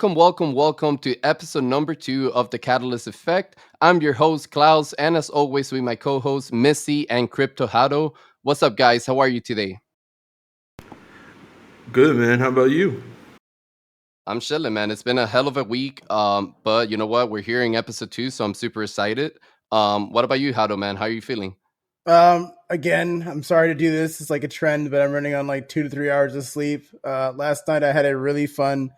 welcome to episode number 2 of the Catalyst Effect. I'm your host, Klaus, and as always, with my co hosts, Missy and Crypto Hado. What's up, guys? How are you today? Good, man. How about you? I'm chilling, man. It's been a hell of a week. But you know what? We're here in episode 2, so I'm super excited. What about you, Hado, man? How are you feeling? Again, I'm sorry to do this. It's like a trend, but I'm running on like 2 to 3 hours of sleep. Last night I had a really fun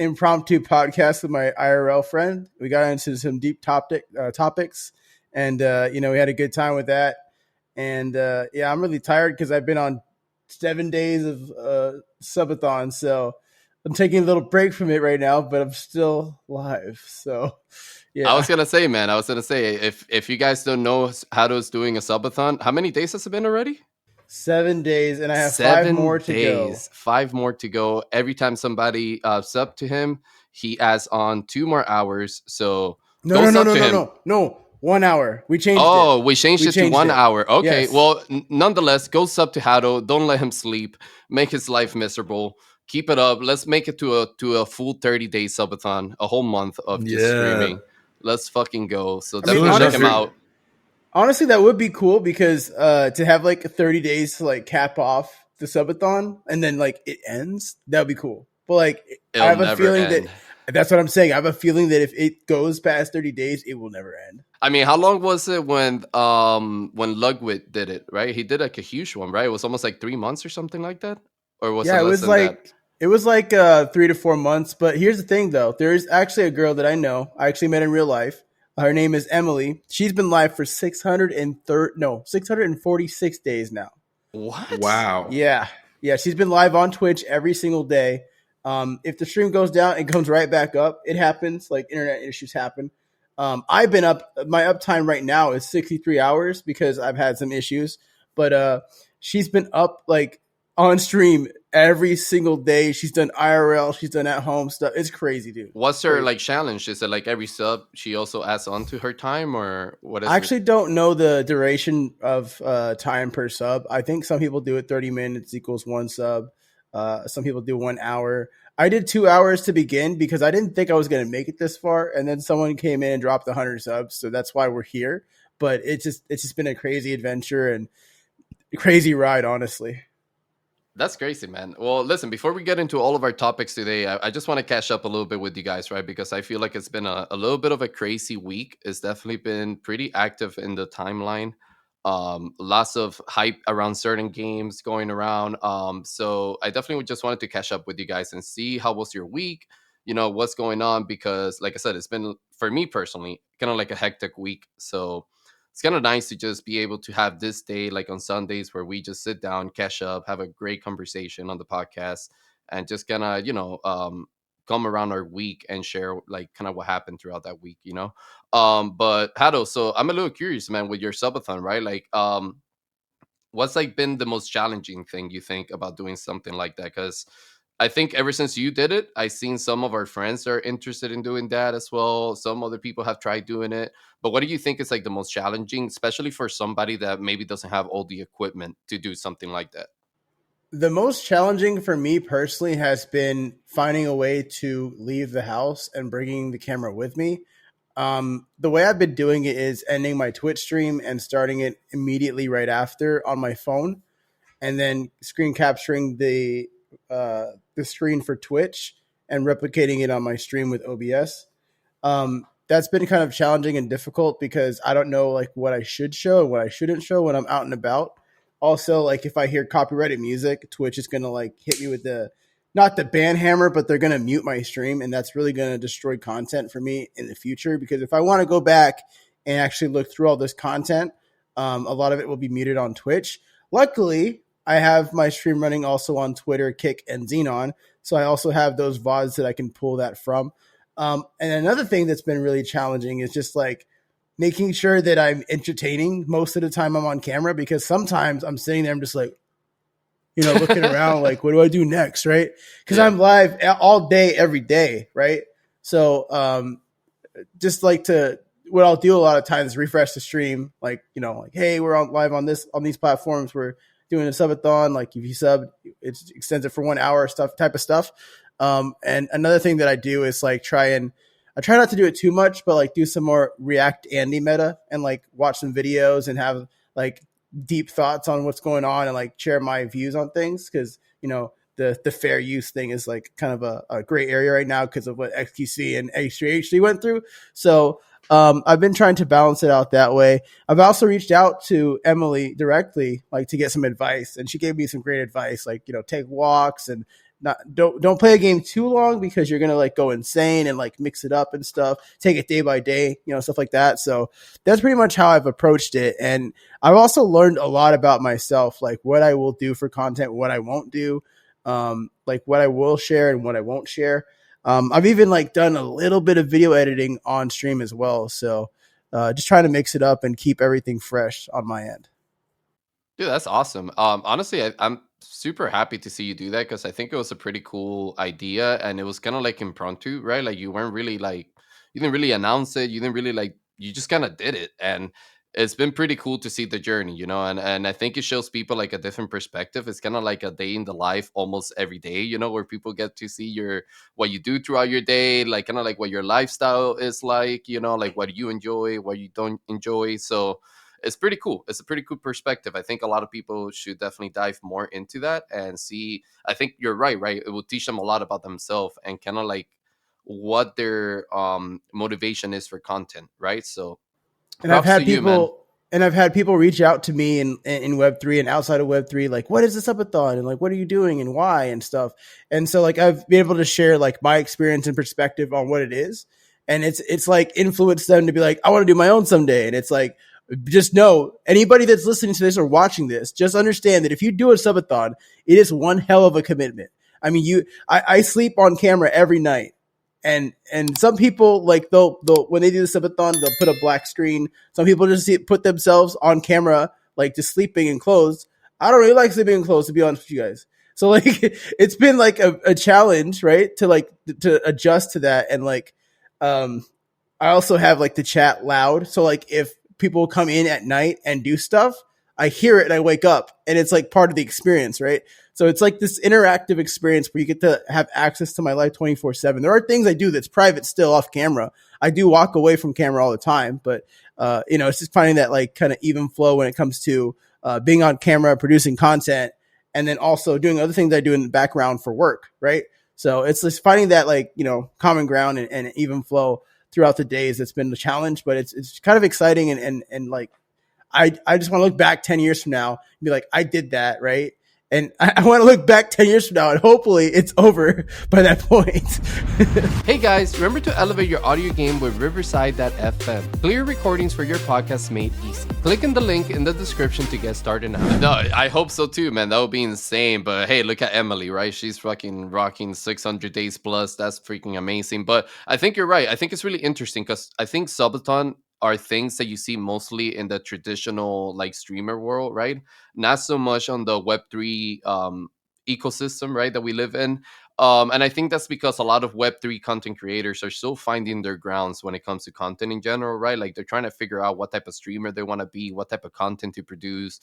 impromptu podcast with my IRL friend. We got into some deep topics, and we had a good time with that. And yeah, I'm really tired because I've been on 7 days of subathon, so I'm taking a little break from it right now, but I'm still live. So yeah. I was gonna say, man. If you guys don't know, Hado's doing a subathon. How many days has it been already? 7 days, and I have 7 5 more to go. 5 more to go. Every time somebody sub to him, he adds on 2 more hours. So No. 1 hour. We changed it. Oh, we changed it to 1 hour. Okay. Yes. Well, nonetheless, go sub to Hado. Don't let him sleep. Make his life miserable. Keep it up. Let's make it to a full 30-day subathon, a whole month of just streaming. Let's fucking go. So definitely check him out. Honestly, that would be cool because to have like 30 days to like cap off the subathon and then like it ends, that would be cool. But like I have a feeling that that's what I'm saying. I have a feeling that if it goes past 30 days, it will never end. I mean, how long was it when Ludwig did it, right? He did like a huge one, right? It was almost like 3 months or something like that? Or was it less than that? It was like 3 to 4 months. But here's the thing, though. There is actually a girl that I know. I actually met in real life. Her name is Emily. She's been live for 646 days now. What? Wow. Yeah. She's been live on Twitch every single day. If the stream goes down, it comes right back up. It happens. Like internet issues happen. I've been up. My uptime right now is 63 hours because I've had some issues. But she's been up like on stream every single day. She's done IRL. She's done at home stuff. It's crazy, dude. What's her like challenge? Is it like every sub she also adds on to her time, or what is I actually don't know the duration of time per sub. I think some people do it 30 minutes equals 1 sub. Some people do 1 hour. I did 2 hours to begin because I didn't think I was going to make it this far. And then someone came in and dropped 100 subs. So that's why we're here. But it's just been a crazy adventure and a crazy ride, honestly. That's crazy, man. Well, listen, before we get into all of our topics today, I just want to catch up a little bit with you guys, right? Because I feel like it's been a little bit of a crazy week. It's definitely been pretty active in the timeline. Lots of hype around certain games going around. So I definitely just wanted to catch up with you guys and see how was your week, what's going on, because like I said, it's been, for me personally, kind of like a hectic week. So it's kind of nice to just be able to have this day, like on Sundays, where we just sit down, catch up, have a great conversation on the podcast, and just kind of, come around our week and share like kind of what happened throughout that week. But Hado, so I'm a little curious, man, with your subathon, right? Like, what's like been the most challenging thing you think about doing something like that? Because I think ever since you did it, I've seen some of our friends are interested in doing that as well. Some other people have tried doing it. But what do you think is like the most challenging, especially for somebody that maybe doesn't have all the equipment to do something like that? The most challenging for me personally has been finding a way to leave the house and bringing the camera with me. The way I've been doing it is ending my Twitch stream and starting it immediately right after on my phone, and then screen capturing the screen for Twitch and replicating it on my stream with OBS. That's been kind of challenging and difficult because I don't know like what I should show and what I shouldn't show when I'm out and about. Also, like if I hear copyrighted music, Twitch is gonna like hit me with not the ban hammer, but they're gonna mute my stream, and that's really gonna destroy content for me in the future. Because if I want to go back and actually look through all this content, a lot of it will be muted on Twitch. Luckily, I have my stream running also on Twitter, Kick, and Xenon, so I also have those VODs that I can pull that from. And another thing that's been really challenging is just like making sure that I'm entertaining most of the time I'm on camera, because sometimes I'm sitting there, I'm just like, looking around like, what do I do next? Right. Cause I'm live all day, every day. Right. So, just like what I'll do a lot of times is refresh the stream. Like, like, hey, we're on live on these platforms. We're doing a subathon. Like if you sub, it extends it for 1 hour type of stuff. And another thing that I do is like I try not to do it too much, but like do some more React Andy meta and like watch some videos and have like deep thoughts on what's going on and like share my views on things because the fair use thing is like kind of a gray area right now because of what XQC and H3H3 went through. So I've been trying to balance it out that way. I've also reached out to Emily directly, like to get some advice, and she gave me some great advice, like take walks and not don't play a game too long because you're gonna like go insane and like mix it up and stuff. Take it day by day, stuff like that. So that's pretty much how I've approached it, and I've also learned a lot about myself, like what I will do for content, what I won't do, like what I will share and what I won't share. I've even like done a little bit of video editing on stream as well. So just trying to mix it up and keep everything fresh on my end. Dude, that's awesome. Honestly, I'm super happy to see you do that because I think it was a pretty cool idea, and it was kind of like impromptu, right? Like you weren't really like you didn't really announce it, you didn't really like you just kind of did it, and it's been pretty cool to see the journey, and I think it shows people like a different perspective. It's kind of like a day in the life almost every day, where people get to see your what you do throughout your day, like kind of like what your lifestyle is like, like what you enjoy, what you don't enjoy. So it's pretty cool. It's a pretty cool perspective. I think a lot of people should definitely dive more into that and see. I think you're right, right? It will teach them a lot about themselves and kind of like what their motivation is for content, right? So and I've props to had you, man. people and I've had people reach out to me in Web3 and outside of Web3, like, what is this subathon? And like, what are you doing and why and stuff. And so like I've been able to share like my experience and perspective on what it is. And it's like influenced them to be like, I want to do my own someday. And it's like, just know anybody that's listening to this or watching this, just understand that if you do a subathon, it is one hell of a commitment. I mean, I sleep on camera every night, and some people like they'll when they do the subathon, they'll put a black screen. Some people just put themselves on camera like just sleeping in clothes. I don't really like sleeping in clothes, to be honest with you guys. So like it's been like a challenge, right? To adjust to that. And like um I also have like the chat loud. So like if people come in at night and do stuff, I hear it and I wake up and it's like part of the experience, right? So it's like this interactive experience where you get to have access to my life 24/7. There are things I do that's private still off camera. I do walk away from camera all the time, but it's just finding that like kind of even flow when it comes to being on camera, producing content, and then also doing other things I do in the background for work, right? So it's just finding that like, common ground and even flow throughout the days. That's been the challenge, but it's kind of exciting and like I just want to look back 10 years from now and be like, I did that, right? And I want to look back 10 years from now and hopefully it's over by that point. Hey guys, remember to elevate your audio game with Riverside.fm. Clear recordings for your podcast made easy. Click on the link in the description to get started now. No, I hope so too, man. That would be insane. But hey, look at Emily, right? She's fucking rocking 600 days plus. That's freaking amazing. But I think you're right. I think it's really interesting because I think Subathon are things that you see mostly in the traditional like streamer world, right? Not so much on the Web3 ecosystem, right, that we live in. And I think that's because a lot of Web3 content creators are still finding their grounds when it comes to content in general, right? Like they're trying to figure out what type of streamer they want to be, what type of content to produce,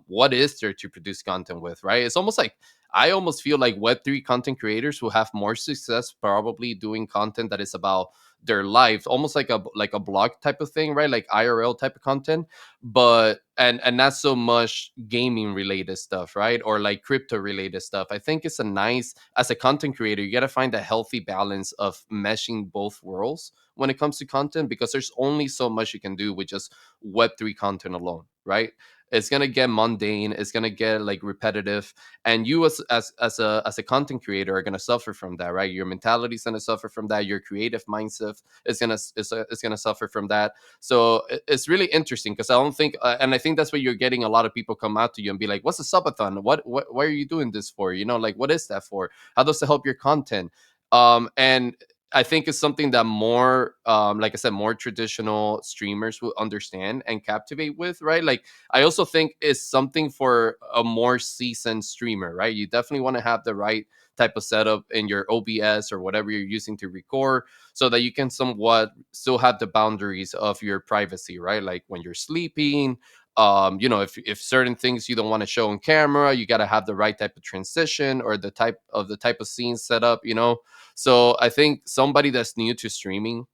what is there to produce content with, right? It's almost like I almost feel like Web3 content creators will have more success probably doing content that is about their life, almost like a blog type of thing, right? Like IRL type of content, but and not so much gaming related stuff, right? Or like crypto related stuff. I think it's a nice as a content creator, you got to find a healthy balance of meshing both worlds when it comes to content because there's only so much you can do with just Web3 content alone, right? It's gonna get mundane. It's gonna get like repetitive, and you as a content creator are gonna suffer from that, right? Your mentality is gonna suffer from that. Your creative mindset is gonna suffer from that. So it's really interesting because I don't think, and I think that's where you're getting a lot of people come out to you and be like, "What's a subathon? What? Why are you doing this for? Like what is that for? How does it help your content?" And I think it's something that more, like I said, more traditional streamers will understand and captivate with, right? Like I also think it's something for a more seasoned streamer, right? You definitely want to have the right type of setup in your OBS or whatever you're using to record so that you can somewhat still have the boundaries of your privacy, right? Like when you're sleeping, You know, if certain things you don't want to show on camera, you got to have the right type of transition or the type of scene set up, you know. So I think somebody that's new to streaming,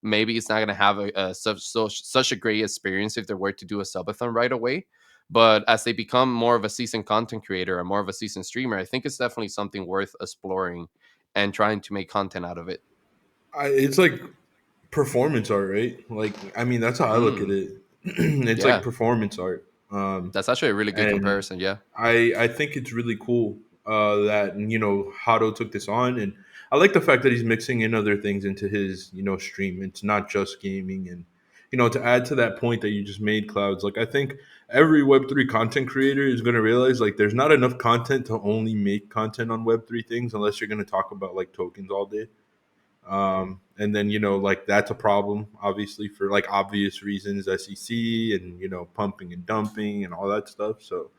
maybe it's not going to have such a great experience if they were to do a subathon right away. But as they become more of a seasoned content creator or more of a seasoned streamer, I think it's definitely something worth exploring and trying to make content out of it. It's like performance art, right? Like, I mean, that's how I look at Mm, it. It's like yeah, performance art. that's actually a really good And comparison. Yeah. I think it's really cool that Hato took this on, and I like the fact that he's mixing in other things into his stream. It's not just gaming, and to add to that point that you just made, Clouds. Like, I think every Web3 content creator is going to realize like there's not enough content to only make content on Web3 things unless you're going to talk about like tokens all day. And then like that's a problem, obviously, for like obvious reasons, SEC and pumping and dumping and all that stuff. So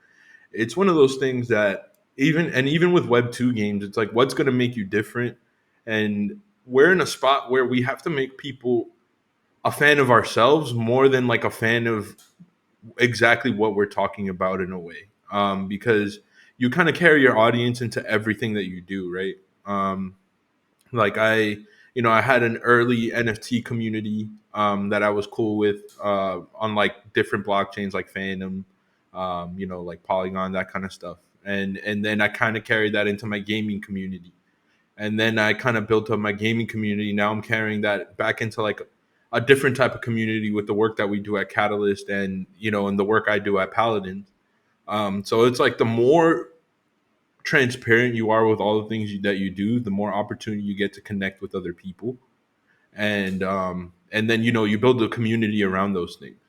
it's one of those things that even with Web 2 games, it's like what's going to make you different. And we're in a spot where we have to make people a fan of ourselves more than like a fan of exactly what we're talking about in a way, because you kind of carry your audience into everything that you do, right? Like I had an early NFT community that I was cool with on like different blockchains like Phantom, like Polygon, that kind of stuff. And then I kind of carried that into my gaming community. And then I kind of built up my gaming community. Now I'm carrying that back into like a different type of community with the work that we do at Catalyst and and the work I do at Paladin. So it's like the more transparent you are with all the things that you do, the more opportunity you get to connect with other people, and then you build a community around those things.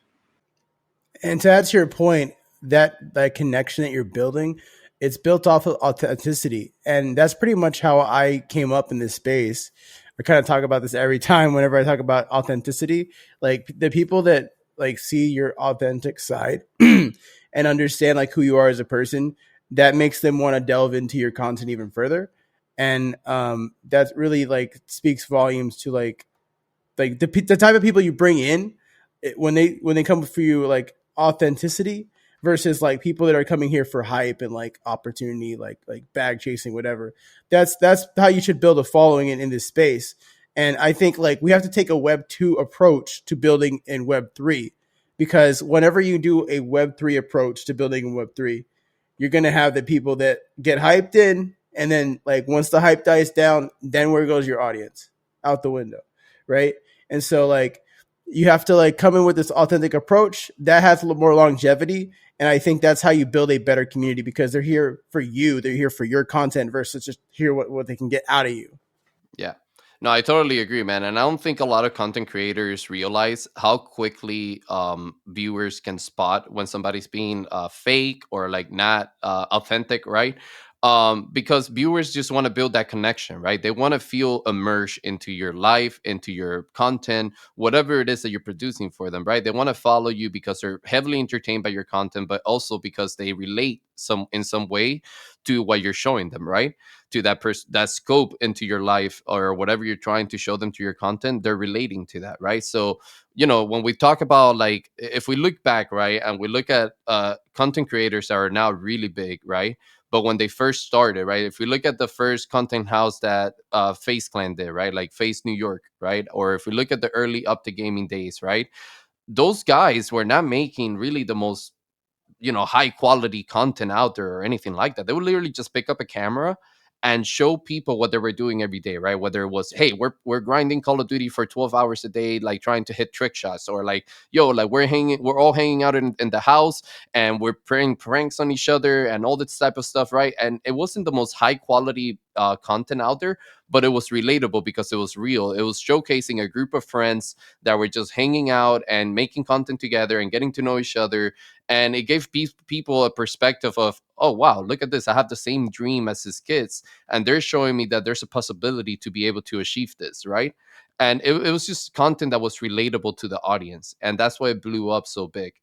And to add to your point, that connection that you're building, it's built off of authenticity, and that's pretty much how I came up in this space. I kind of talk about this every time whenever I talk about authenticity. Like the people that like see your authentic side and understand like who you are as a person, that makes them want to delve into your content even further, and that really like speaks volumes to like the type of people you bring in when they come for you like authenticity versus like people that are coming here for hype and like opportunity like bag chasing whatever. That's how you should build a following in this space. And I think like we have to take a Web 2 approach to building in Web 3, because whenever you do a Web 3 approach to building in Web 3, you're going to have the people that get hyped in, and then like once the hype dies down, then where goes your audience? Out the window, right? And so like you have to like come in with this authentic approach that has a little more longevity. And I think that's how you build a better community, because they're here for you. They're here for your content versus just hear what they can get out of you. Yeah. No, I totally agree, man. And I don't think a lot of content creators realize how quickly viewers can spot when somebody's being fake or like not authentic, right? Because viewers just want to build that connection, right? They want to feel immersed into your life, into your content, whatever it is that you're producing for them, right? They want to follow you because they're heavily entertained by your content, but also because they relate in some way to what you're showing them, right? To that person, that scope into your life or whatever you're trying to show them to your content, they're relating to that, right? So when we talk about like if we look back, right, and we look at content creators that are now really big, right, but when they first started, right, if we look at the first content house that Face Clan did, right, like Face New York, right, or if we look at the early Up to Gaming days, right, those guys were not making really the most high quality content out there or anything like that. They would literally just pick up a camera and show people what they were doing every day, right? Whether it was, hey, we're grinding Call of Duty for 12 hours a day, like trying to hit trick shots, or like, yo, like we're all hanging out in the house and we're playing pranks on each other and all this type of stuff, right? And it wasn't the most high quality content out there, but it was relatable because it was real. It was showcasing a group of friends that were just hanging out and making content together and getting to know each other, and it gave people a perspective of, oh wow, look at this, I have the same dream as his kids, and they're showing me that there's a possibility to be able to achieve this, right? And it was just content that was relatable to the audience, and that's why it blew up so big.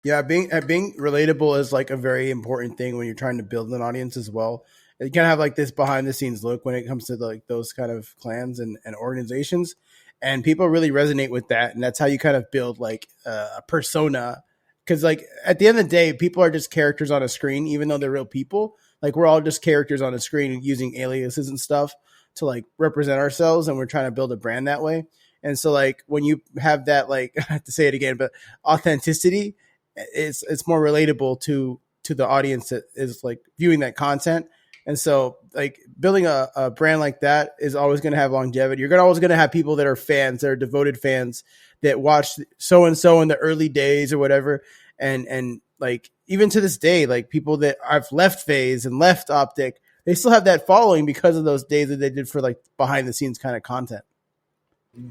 Yeah, being relatable is like a very important thing when you're trying to build an audience as well. You kind of have like this behind the scenes look when it comes to like those kind of clans and organizations, and people really resonate with that, and that's how you kind of build like a persona because like at the end of the day, people are just characters on a screen, even though they're real people. Like we're all just characters on a screen using aliases and stuff to like represent ourselves, and we're trying to build a brand that way. And so like when you have that, like I have to say it again, but authenticity, it's more relatable to the audience that is like viewing that content. And so like building a brand like that is always going to have longevity. You're always going to have people that are fans, that are devoted fans that watched so and so in the early days or whatever. And like even to this day, like people that I've left Phase and left Optic, they still have that following because of those days that they did for like behind the scenes kind of content.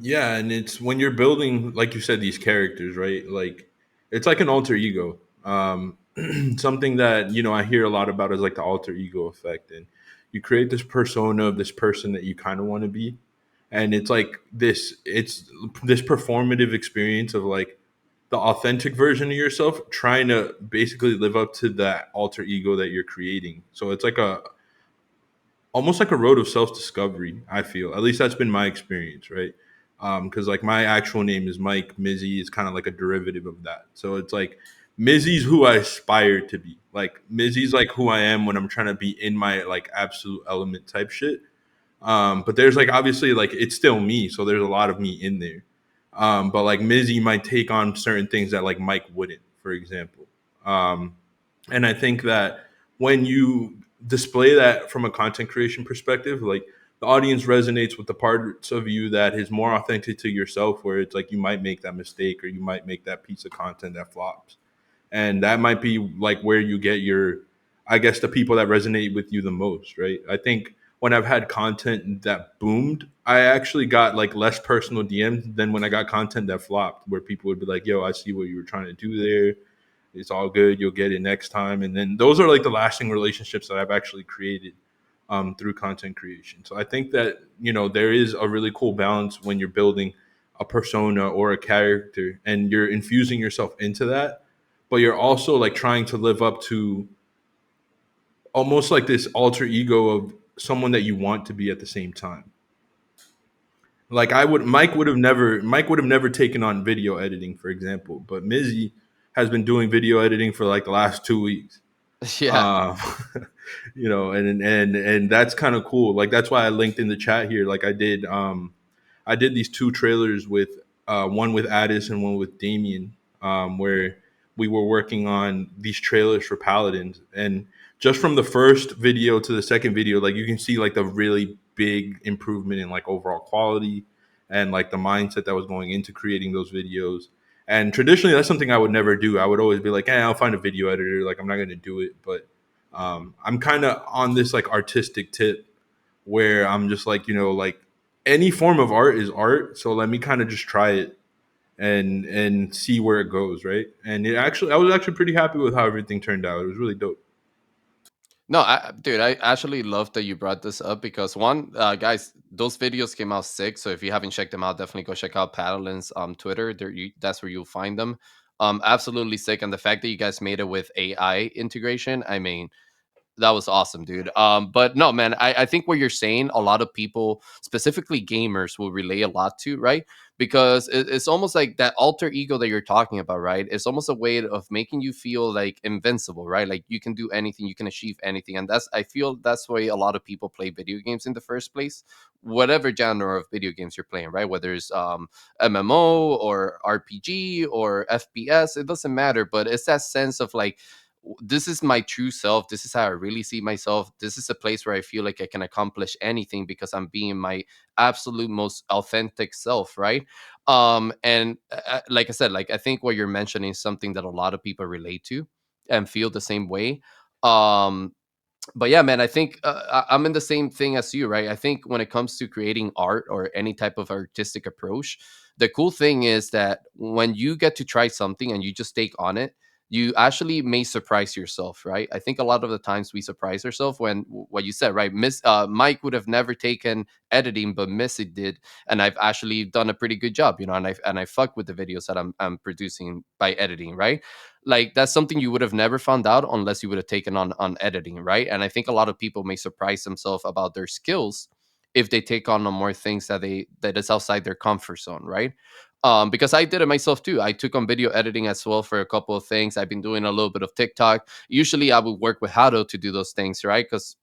Yeah, and it's when you're building, like you said, these characters, right? Like it's like an alter ego. Something that I hear a lot about is like the alter ego effect, and you create this persona of this person that you kind of want to be, and it's this performative experience of like the authentic version of yourself trying to basically live up to that alter ego that you're creating. So it's like a almost like a road of self-discovery. I feel, at least that's been my experience, right? Because like my actual name is Mike. Mizzy is kind of like a derivative of that. So it's like Mizzy's who I aspire to be. Like Mizzy's like who I am when I'm trying to be in my like absolute element type shit. But there's like obviously like it's still me, so there's a lot of me in there. But like Mizzy might take on certain things that like Mike wouldn't, for example. Um, and I think that when you display that from a content creation perspective, like the audience resonates with the parts of you that is more authentic to yourself, where it's like you might make that mistake or you might make that piece of content that flops. And that might be like where you get your, I guess, the people that resonate with you the most, right? I think when I've had content that boomed, I actually got like less personal DMs than when I got content that flopped, where people would be like, yo, I see what you were trying to do there. It's all good. You'll get it next time. And then those are like the lasting relationships that I've actually created through content creation. So I think that, there is a really cool balance when you're building a persona or a character and you're infusing yourself into that, but you're also like trying to live up to almost like this alter ego of someone that you want to be at the same time. Like Mike would have never taken on video editing, for example, but Mizzy has been doing video editing for like the last 2 weeks. Yeah. Um, and that's kind of cool. Like that's why I linked in the chat here. Like I did these two trailers with one with Addis and one with Damien, where we were working on these trailers for Paladins. And just from the first video to the second video, like you can see like the really big improvement in like overall quality and like the mindset that was going into creating those videos. And traditionally, that's something I would never do. I would always be like, I'll find a video editor. Like I'm not going to do it. But I'm kind of on this like artistic tip where I'm just like, like any form of art is art. So let me kind of just try it and see where it goes, right? And I was actually pretty happy with how everything turned out. It was really dope. No, dude, I actually love that you brought this up because one, guys, those videos came out sick. So if you haven't checked them out, definitely go check out Paddlin's Twitter. That's where you'll find them. Absolutely sick, and the fact that you guys made it with AI integration, I mean, that was awesome, dude. But no, man, I think what you're saying, a lot of people, specifically gamers, will relay a lot to, right? Because it's almost like that alter ego that you're talking about, right? It's almost a way of making you feel like invincible, right? Like you can do anything, you can achieve anything. And I feel that's why a lot of people play video games in the first place, whatever genre of video games you're playing, right? Whether it's MMO or RPG or FPS, it doesn't matter. But it's that sense of like, this is my true self. This is how I really see myself. This is a place where I feel like I can accomplish anything because I'm being my absolute most authentic self, right? And like I said, like I think what you're mentioning is something that a lot of people relate to and feel the same way. Um, but yeah, man, I think I'm in the same thing as you, right? I think when it comes to creating art or any type of artistic approach, the cool thing is that when you get to try something and you just take on it, you actually may surprise yourself, right? I think a lot of the times we surprise ourselves when what you said, right? Mike would have never taken editing, but Missy did, and I've actually done a pretty good job, and I fuck with the videos that I'm producing by editing, right? Like that's something you would have never found out unless you would have taken on editing, right? And I think a lot of people may surprise themselves about their skills if they take on more things that is outside their comfort zone, right? because I did it myself too. I took on video editing as well for a couple of things. I've been doing a little bit of TikTok. Usually, I would work with Hado to do those things, right? Because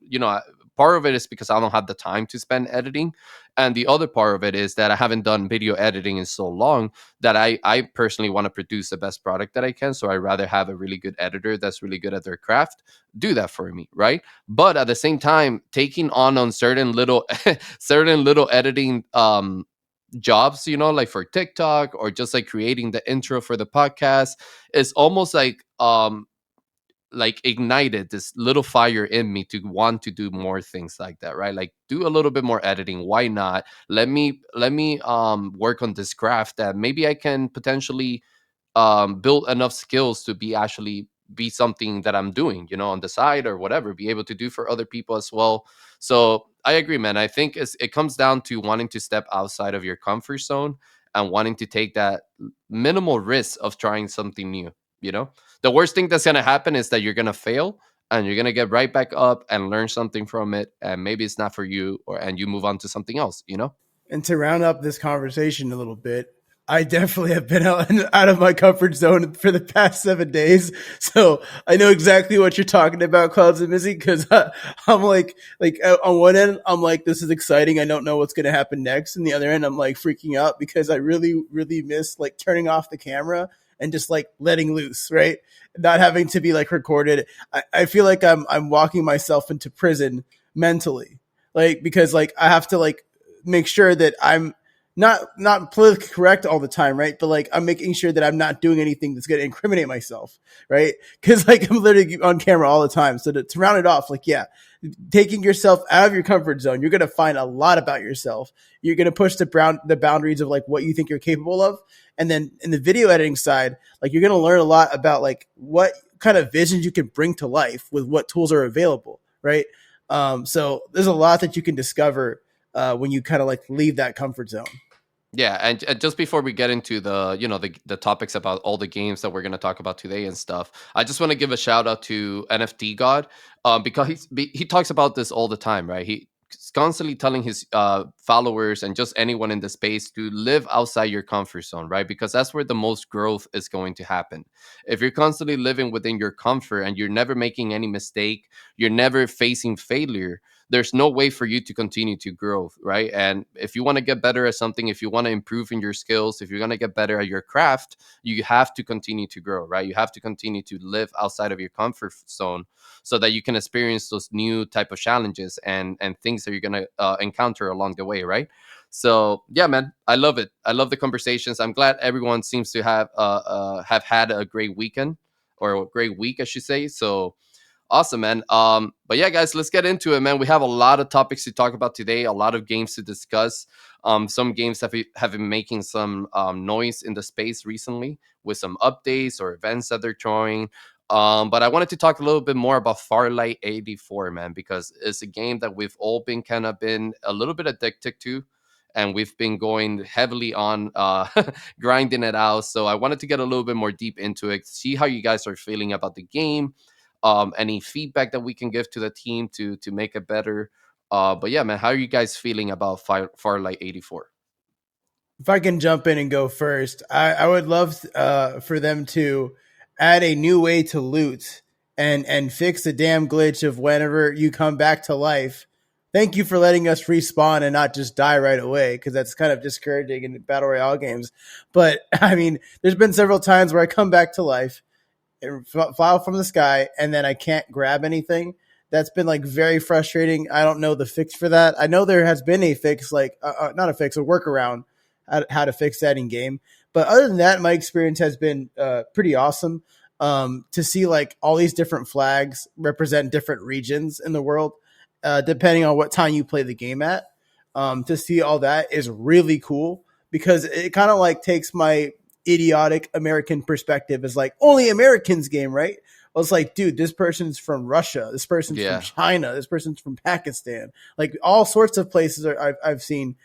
part of it is because I don't have the time to spend editing, and the other part of it is that I haven't done video editing in so long that I personally want to produce the best product that I can. So I rather have a really good editor that's really good at their craft do that for me, right? But at the same time, taking on certain little certain little editing jobs, like for TikTok or just like creating the intro for the podcast, is almost like ignited this little fire in me to want to do more things like that, right? Like do a little bit more editing. Why not? Let me work on this craft that maybe I can potentially build enough skills to be something that I'm doing, on the side or whatever, be able to do for other people as well. So I agree, man. I think it comes down to wanting to step outside of your comfort zone and wanting to take that minimal risk of trying something new. The worst thing that's going to happen is that you're going to fail and you're going to get right back up and learn something from it. And maybe it's not for you, and you move on to something else. And to round up this conversation a little bit, I definitely have been out of my comfort zone for the past 7 days. So I know exactly what you're talking about, Clouds and Missy, because I'm like on one end, I'm like, this is exciting. I don't know what's going to happen next. And the other end, I'm like freaking out because I really, really miss like turning off the camera and just like letting loose, right? Not having to be like recorded. I feel like I'm walking myself into prison mentally, like, because like I have to like make sure that I'm not politically correct all the time, right? But like I'm making sure that I'm not doing anything that's going to incriminate myself, right? Because like I'm literally on camera all the time. So to round it off, like, yeah, taking yourself out of your comfort zone, you're going to find a lot about yourself. You're going to push the boundaries of like what you think you're capable of. And then in the video editing side, like you're going to learn a lot about like what kind of visions you can bring to life with what tools are available, right? So there's a lot that you can discover when you kind of like leave that comfort zone. Yeah, and just before we get into the topics about all the games that we're going to talk about today and stuff, I just want to give a shout out to NFT God, because he talks about this all the time, right? He's constantly telling his followers and just anyone in the space to live outside your comfort zone, right? Because that's where the most growth is going to happen. If you're constantly living within your comfort and you're never making any mistake, you're never facing failure, there's no way for you to continue to grow, right? And if you want to get better at something, if you want to improve in your skills, if you're going to get better at your craft, you have to continue to grow, right? You have to continue to live outside of your comfort zone so that you can experience those new type of challenges and things that you're going to encounter along the way, right? So yeah, man, I love it. I love the conversations. I'm glad everyone seems to have had a great weekend, or a great week, I should say. So awesome, man. But yeah, guys, let's get into it, man. We have a lot of topics to talk about today, a lot of games to discuss. Some games have been making some noise in the space recently with some updates or events that they're throwing. But I wanted to talk a little bit more about Farlight 84, man, because it's a game that we've all been a little bit addicted to. And we've been going heavily on grinding it out. So I wanted to get a little bit more deep into it, see how you guys are feeling about the game, any feedback that we can give to the team to make it better. But yeah, man, how are you guys feeling about Farlight 84? If I can jump in and go first, I would love for them to add a new way to loot and fix the damn glitch of whenever you come back to life. Thank you for letting us respawn and not just die right away, because that's kind of discouraging in battle royale games. But I mean, there's been several times where I come back to life, fall from the sky, and then I can't grab anything. That's been like very frustrating. I don't know the fix for that. I know there has been a fix, like not a fix, a workaround how to fix that in game. But other than that, my experience has been pretty awesome. To see like all these different flags represent different regions in the world, depending on what time you play the game at. To see all that is really cool, because it kind of like takes my idiotic American perspective as like only Americans game, right? I was like, dude, this person's from Russia, this person's from China, this person's from Pakistan, like all sorts of places I've seen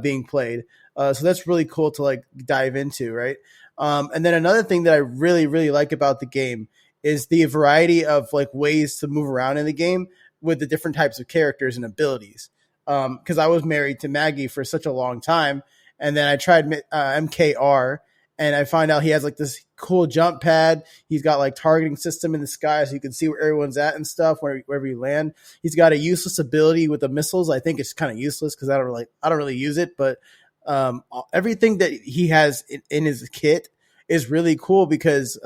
being played. So that's really cool to like dive into, right? And then another thing that I really, really like about the game is the variety of like ways to move around in the game with the different types of characters and abilities. Because I was married to Maggie for such a long time, and then I tried MKR, and I find out he has like this cool jump pad. He's got like targeting system in the sky, so you can see where everyone's at and stuff wherever you land. He's got a useless ability with the missiles. I think it's kind of useless because I don't really use it, but everything that he has in his kit is really cool because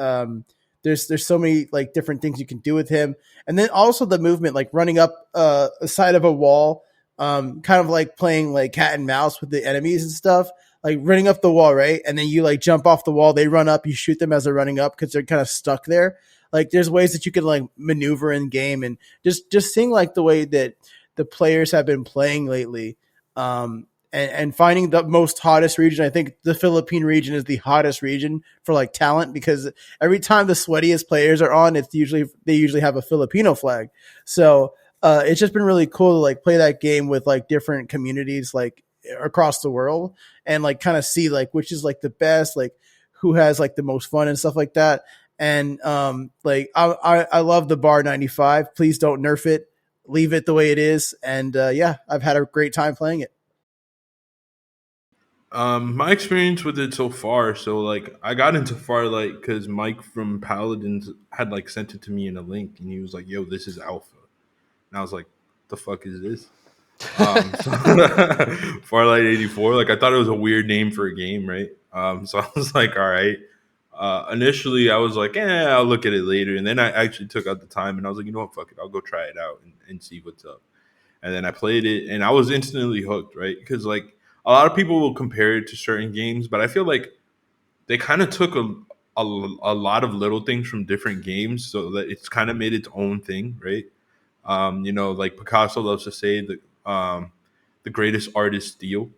there's so many like different things you can do with him, and then also the movement, like running up a side of a wall, kind of like playing like cat and mouse with the enemies and stuff, like running up the wall, right? And then you like jump off the wall, they run up, you shoot them as they're running up because they're kind of stuck there. Like there's ways that you can like maneuver in game, and just seeing like the way that the players have been playing lately. And finding the most hottest region. I think the Philippine region is the hottest region for like talent because every time the sweatiest players are on, they usually have a Filipino flag. So it's just been really cool to like play that game with like different communities like across the world and like kind of see like which is like the best, like who has like the most fun and stuff like that. And like I love the bar 95. Please don't nerf it. Leave it the way it is. And yeah, I've had a great time playing it. My experience with it so far, so like I got into Farlight because Mike from Paladins had like sent it to me in a link, and he was like, "Yo, this is alpha," and I was like, "The fuck is this?" Farlight 84. Like I thought it was a weird name for a game, right? So I was like, "All right." Initially, I was like, I'll look at it later," and then I actually took out the time, and I was like, "You know what? Fuck it, I'll go try it out and see what's up." And then I played it, and I was instantly hooked, right? Because like a lot of people will compare it to certain games, but I feel like they kind of took a lot of little things from different games, so that it's kind of made its own thing, right? Like Picasso loves to say that the greatest art is steel.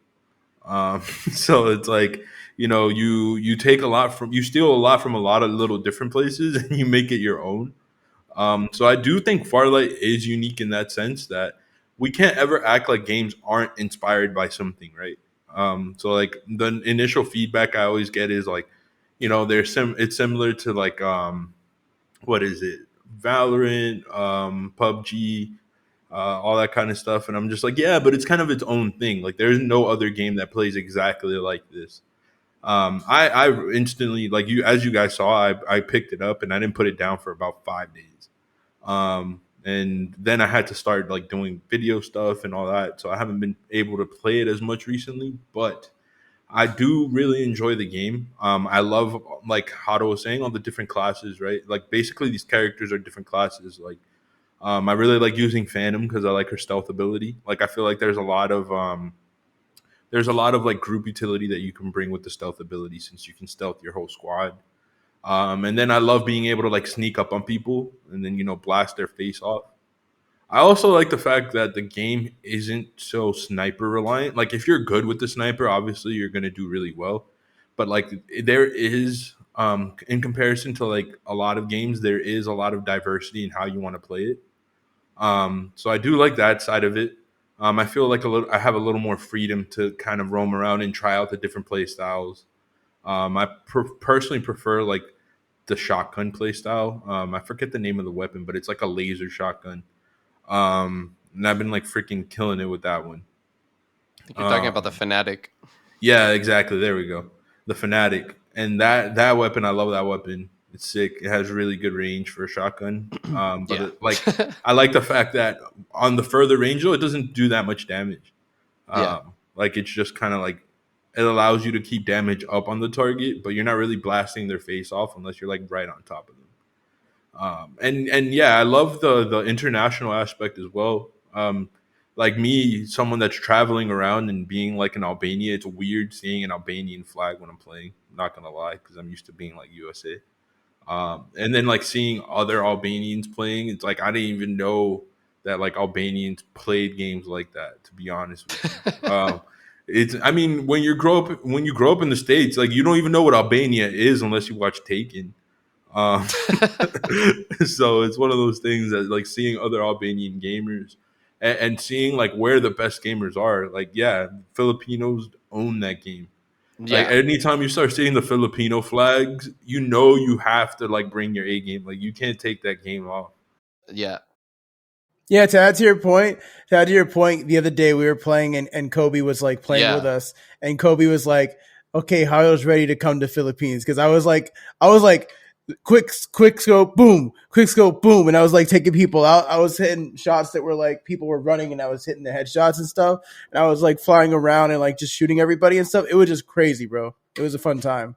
So it's like you take a lot from you steal a lot from a lot of little different places and you make it your own. So I do think Farlight is unique in that sense that we can't ever act like games aren't inspired by something, right? So like the initial feedback I always get is like, it's similar to like what is it? Valorant, PUBG, all that kind of stuff. And I'm just like, yeah, but it's kind of its own thing. Like there's no other game that plays exactly like this. I instantly, like as you guys saw, I picked it up and I didn't put it down for about 5 days. And then I had to start like doing video stuff and all that. So I haven't been able to play it as much recently, but I do really enjoy the game. I love, like Hato was saying, all the different classes, right? Like basically these characters are different classes. Like I really like using Phantom because I like her stealth ability. Like I feel like there's a lot of like group utility that you can bring with the stealth ability since you can stealth your whole squad. And then I love being able to like sneak up on people and then blast their face off. I also like the fact that the game isn't so sniper reliant. Like if you're good with the sniper, obviously you're gonna do really well. But like there is, in comparison to like a lot of games, there is a lot of diversity in how you want to play it. So I do like that side of it. I feel like I have a little more freedom to kind of roam around and try out the different play styles. I personally prefer like the shotgun play style. I forget the name of the weapon, but it's like a laser shotgun. And I've been like freaking killing it with that one. You're talking about the Fnatic. Yeah, exactly. There we go. The Fnatic. And that weapon, I love that weapon. It's sick. It has really good range for a shotgun. But Yeah. I like the fact that on the further range though, it doesn't do that much damage. Yeah. Like it's just kind of like it allows you to keep damage up on the target, but you're not really blasting their face off unless you're like right on top of them. And yeah, I love the international aspect as well. Like me, someone that's traveling around and being like in Albania, it's weird seeing an Albanian flag when I'm playing. I'm not gonna lie, because I'm used to being like USA. And then like seeing other Albanians playing, it's like I didn't even know that like Albanians played games like that. To be honest with you, it's I mean when you grow up in the States, like you don't even know what Albania is unless you watch Taken. Um, so it's one of those things that like seeing other Albanian gamers and seeing like where the best gamers are. Like, yeah, Filipinos own that game. Like Yeah. anytime you start seeing the Filipino flags, you have to like bring your A game. Like you can't take that game off. Yeah. Yeah, to add to your point, the other day we were playing and Kobe was like playing with Yeah. us, and Kobe was like, "Okay, Hario's ready to come to Philippines," because I was like, quick scope, boom, quick scope, boom, and I was like taking people out. I was hitting shots that were like people were running, and I was hitting the headshots and stuff, and I was like flying around and like just shooting everybody and stuff. It was just crazy, bro. It was a fun time.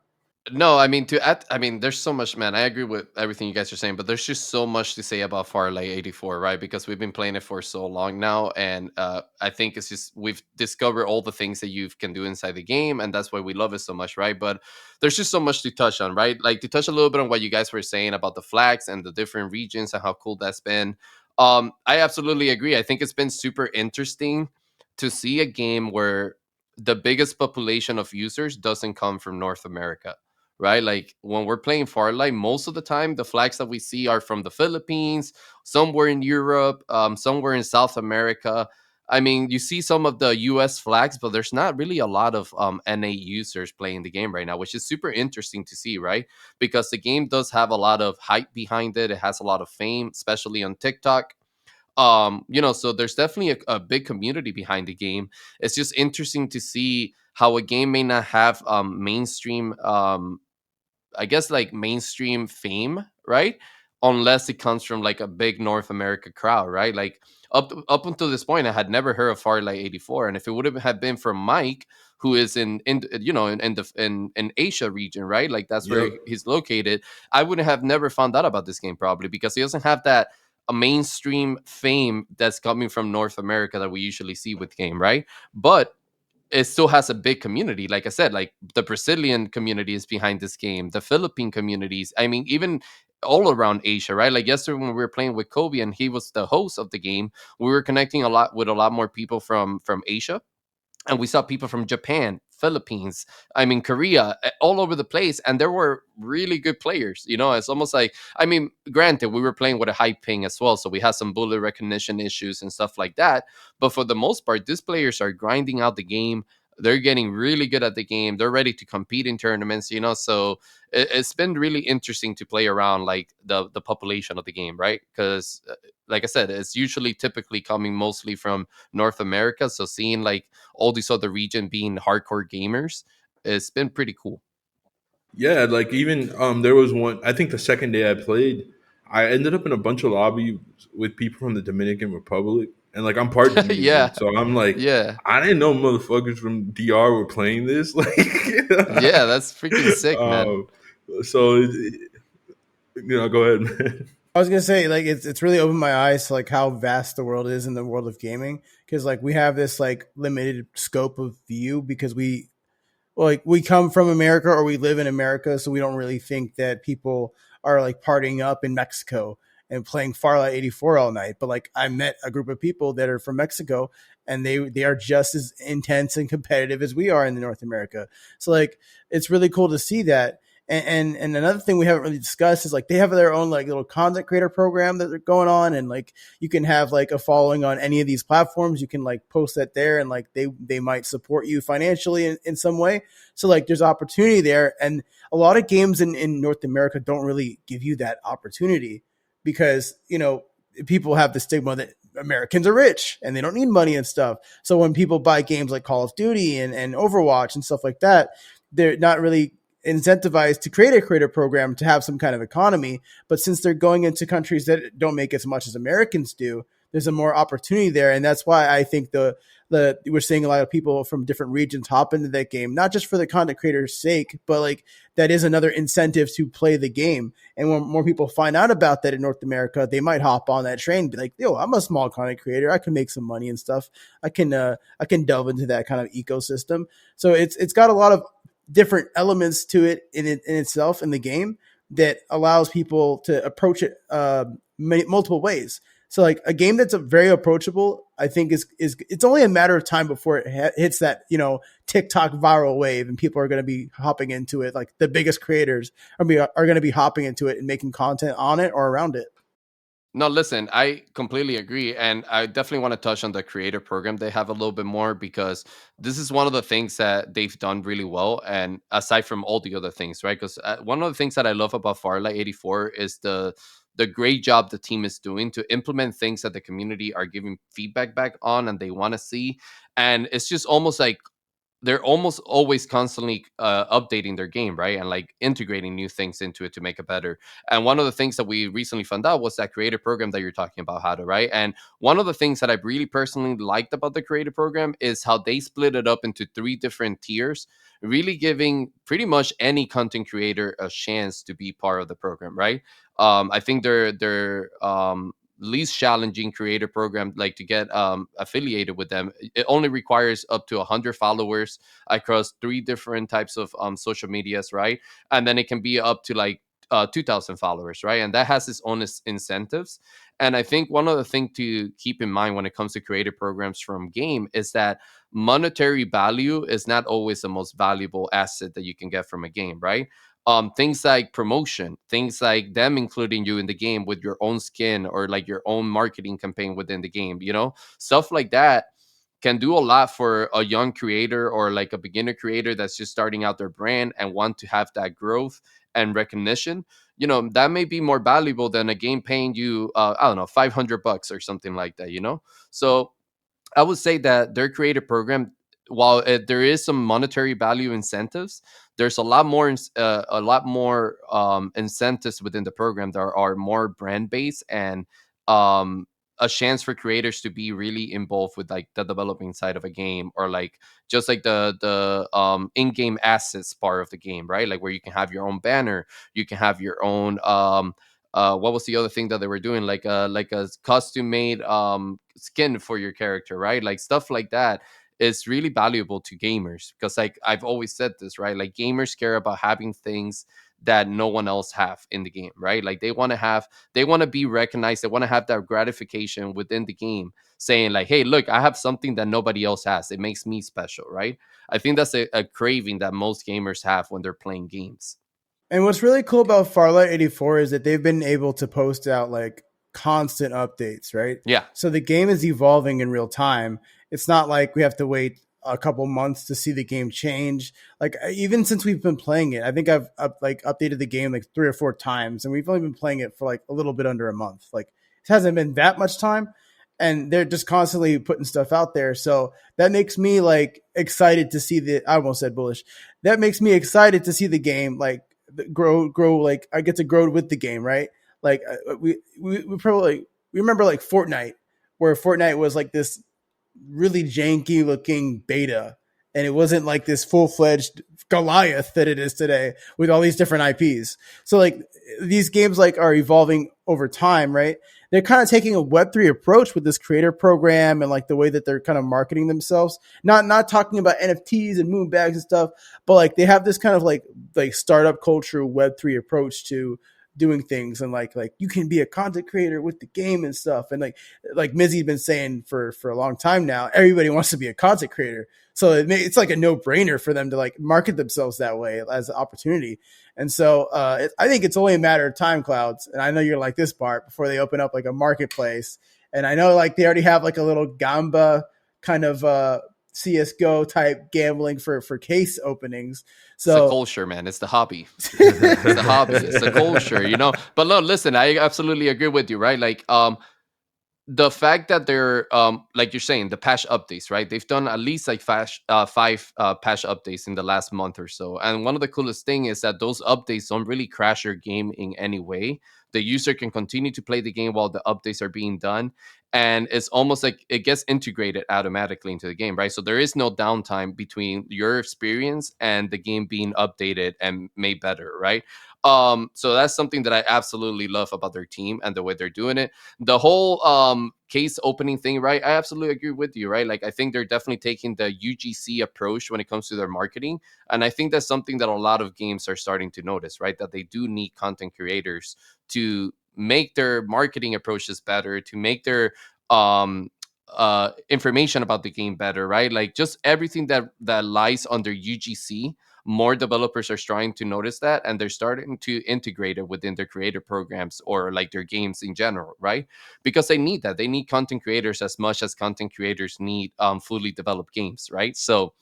No, I mean to add, I mean there's so much, man. I agree with everything you guys are saying, but there's just so much to say about Farlight 84, right? Because we've been playing it for so long now, and I think it's just we've discovered all the things that you can do inside the game, and that's why we love it so much, right? But there's just so much to touch on, right? Like to touch a little bit on what you guys were saying about the flags and the different regions and how cool that's been. I absolutely agree. I think it's been super interesting to see a game where the biggest population of users doesn't come from North America, right? Like when we're playing Farlight, most of the time the flags that we see are from the Philippines, somewhere in Europe, somewhere in South America. I mean, you see some of the US flags, but there's not really a lot of NA users playing the game right now, which is super interesting to see, right? Because the game does have a lot of hype behind it. It has a lot of fame, especially on TikTok. So there's definitely a big community behind the game. It's just interesting to see how a game may not have mainstream I guess like mainstream fame, right? Unless it comes from like a big North America crowd, right? Like up until this point, I had never heard of Farlight 84, and if it would have been from Mike, who is in Asia region, right? Like that's where Yep. he's located. I would have never found out about this game probably because he doesn't have that a mainstream fame that's coming from North America that we usually see with game, right? But it still has a big community. Like I said, like the Brazilian community is behind this game, the Philippine communities. I mean, even all around Asia, right? Like yesterday when we were playing with Kobe and he was the host of the game, we were connecting a lot with a lot more people from Asia, and we saw people from Japan, Philippines, I mean Korea, all over the place, and there were really good players. It's almost like, I mean, granted, we were playing with a high ping as well, so we had some bullet recognition issues and stuff like that. But for the most part, these players are grinding out the game. They're getting really good at the game. They're ready to compete in tournaments. So it's been really interesting to play around like the population of the game, right? Because like I said, it's usually typically coming mostly from North America. So seeing like all these other region being hardcore gamers, it's been pretty cool. Yeah, like even there was one. I think the second day I played, I ended up in a bunch of lobbies with people from the Dominican Republic, and like I'm part Yeah, Dominican, so I'm like, yeah, I didn't know motherfuckers from DR were playing this. Like, yeah. That's freaking sick, man. um, so go ahead, man. I was gonna say, like, it's really opened my eyes to like how vast the world is in the world of gaming, because like we have this like limited scope of view because we come from America or we live in America, so we don't really think that people are like partying up in Mexico and playing Farlight 84 all night. But like I met a group of people that are from Mexico, and they are just as intense and competitive as we are in North America. So like it's really cool to see that. And another thing we haven't really discussed is like they have their own like little content creator program that they're going on, and like you can have like a following on any of these platforms. You can like post that there, and like they might support you financially in some way. So like there's opportunity there, and a lot of games in North America don't really give you that opportunity because people have the stigma that Americans are rich and they don't need money and stuff. So when people buy games like Call of Duty and Overwatch and stuff like that, they're not really incentivized to create a creator program to have some kind of economy. But since they're going into countries that don't make as much as Americans do, there's a more opportunity there. And that's why I think the we're seeing a lot of people from different regions hop into that game, not just for the content creators' sake, but like that is another incentive to play the game. And when more people find out about that in North America, they might hop on that train and be like, yo, I'm a small content creator. I can make some money and stuff. I can delve into that kind of ecosystem. So it's got a lot of different elements to it in itself in the game that allows people to approach it multiple ways. So like a game that's very approachable, I think is it's only a matter of time before it hits that TikTok viral wave, and people are going to be hopping into it. Like the biggest creators are going to be hopping into it and making content on it or around it. No, listen, I completely agree. And I definitely want to touch on the creator program they have a little bit more, because this is one of the things that they've done really well. And aside from all the other things, right? Because one of the things that I love about Farlight 84 is the great job the team is doing to implement things that the community are giving feedback back on and they want to see. And it's just almost like they're almost always constantly updating their game, right? And like integrating new things into it to make it better. And one of the things that we recently found out was that creative program that you're talking about, Hada, right? And one of the things that I really personally liked about the creative program is how they split it up into three different tiers, really giving pretty much any content creator a chance to be part of the program, right? I think they're least challenging creator program, like to get affiliated with them, it only requires up to 100 followers across three different types of social medias, right? And then it can be up to like 2000 followers, right? And that has its own incentives. And I think one other thing to keep in mind when it comes to creator programs from game is that monetary value is not always the most valuable asset that you can get from a game, right? Things like promotion, things like them including you in the game with your own skin or like your own marketing campaign within the game, stuff like that can do a lot for a young creator or like a beginner creator that's just starting out their brand and want to have that growth and recognition. That may be more valuable than a game paying you I don't know, $500 or something like that, so I would say that their creative program, while there is some monetary value incentives, there's a lot more incentives within the program that are more brand based and um, a chance for creators to be really involved with like the developing side of a game, or like just like the in-game assets part of the game, right? Like where you can have your own banner, you can have your own what was the other thing that they were doing, like a custom made skin for your character, right? Like stuff like that is really valuable to gamers, because like I've always said this, right? Like gamers care about having things that no one else have in the game, right? Like they want to be recognized, they want to have that gratification within the game, saying like, hey, look, I have something that nobody else has, it makes me special, right? I think that's a craving that most gamers have when they're playing games. And what's really cool about Farlight 84 is that they've been able to post out like constant updates, right? Yeah. So the game is evolving in real time. It's not like we have to wait a couple months to see the game change. Like even since we've been playing it, I think I've updated the game like 3 or 4 times, and we've only been playing it for like a little bit under a month. Like it hasn't been that much time, and they're just constantly putting stuff out there. So that makes me like excited to see the. I almost said bullish. That makes me excited to see the game like grow. Like I get to grow with the game, right? Like we probably we remember like Fortnite, where Fortnite was like this really janky looking beta, and it wasn't like this full-fledged Goliath that it is today with all these different IPs. So like these games like are evolving over time, right? They're kind of taking a Web3 approach with this creator program and like the way that they're kind of marketing themselves. Not talking about NFTs and moon bags and stuff, but like they have this kind of like startup culture Web3 approach to doing things, and like you can be a content creator with the game and stuff, and like Mizzy's been saying for a long time now, everybody wants to be a content creator, so it's like a no-brainer for them to like market themselves that way as an opportunity. And so I think it's only a matter of time, Clouds, and I know you're like this part, before they open up like a marketplace. And I know like they already have like a little Gamba kind of CSGO type gambling for case openings. It's the So culture, man. It's the hobby. It's the hobby. It's the culture. But no, listen, I absolutely agree with you, right? Like, the fact that they're like you're saying, the patch updates, right? They've done at least like five patch updates in the last month or so. And one of the coolest thing is that those updates don't really crash your game in any way. The user can continue to play the game while the updates are being done. And it's almost like it gets integrated automatically into the game, right? So there is no downtime between your experience and the game being updated and made better, right? So that's something that I absolutely love about their team and the way they're doing it. The whole case opening thing, right? I absolutely agree with you, right? Like I think they're definitely taking the UGC approach when it comes to their marketing. And I think that's something that a lot of games are starting to notice, right? That they do need content creators to make their marketing approaches better, to make their um information about the game better, right? Like just everything that lies under UGC more developers are starting to notice that, and they're starting to integrate it within their creator programs or like their games in general, right? Because they need that. They need content creators as much as content creators need fully developed games, right? So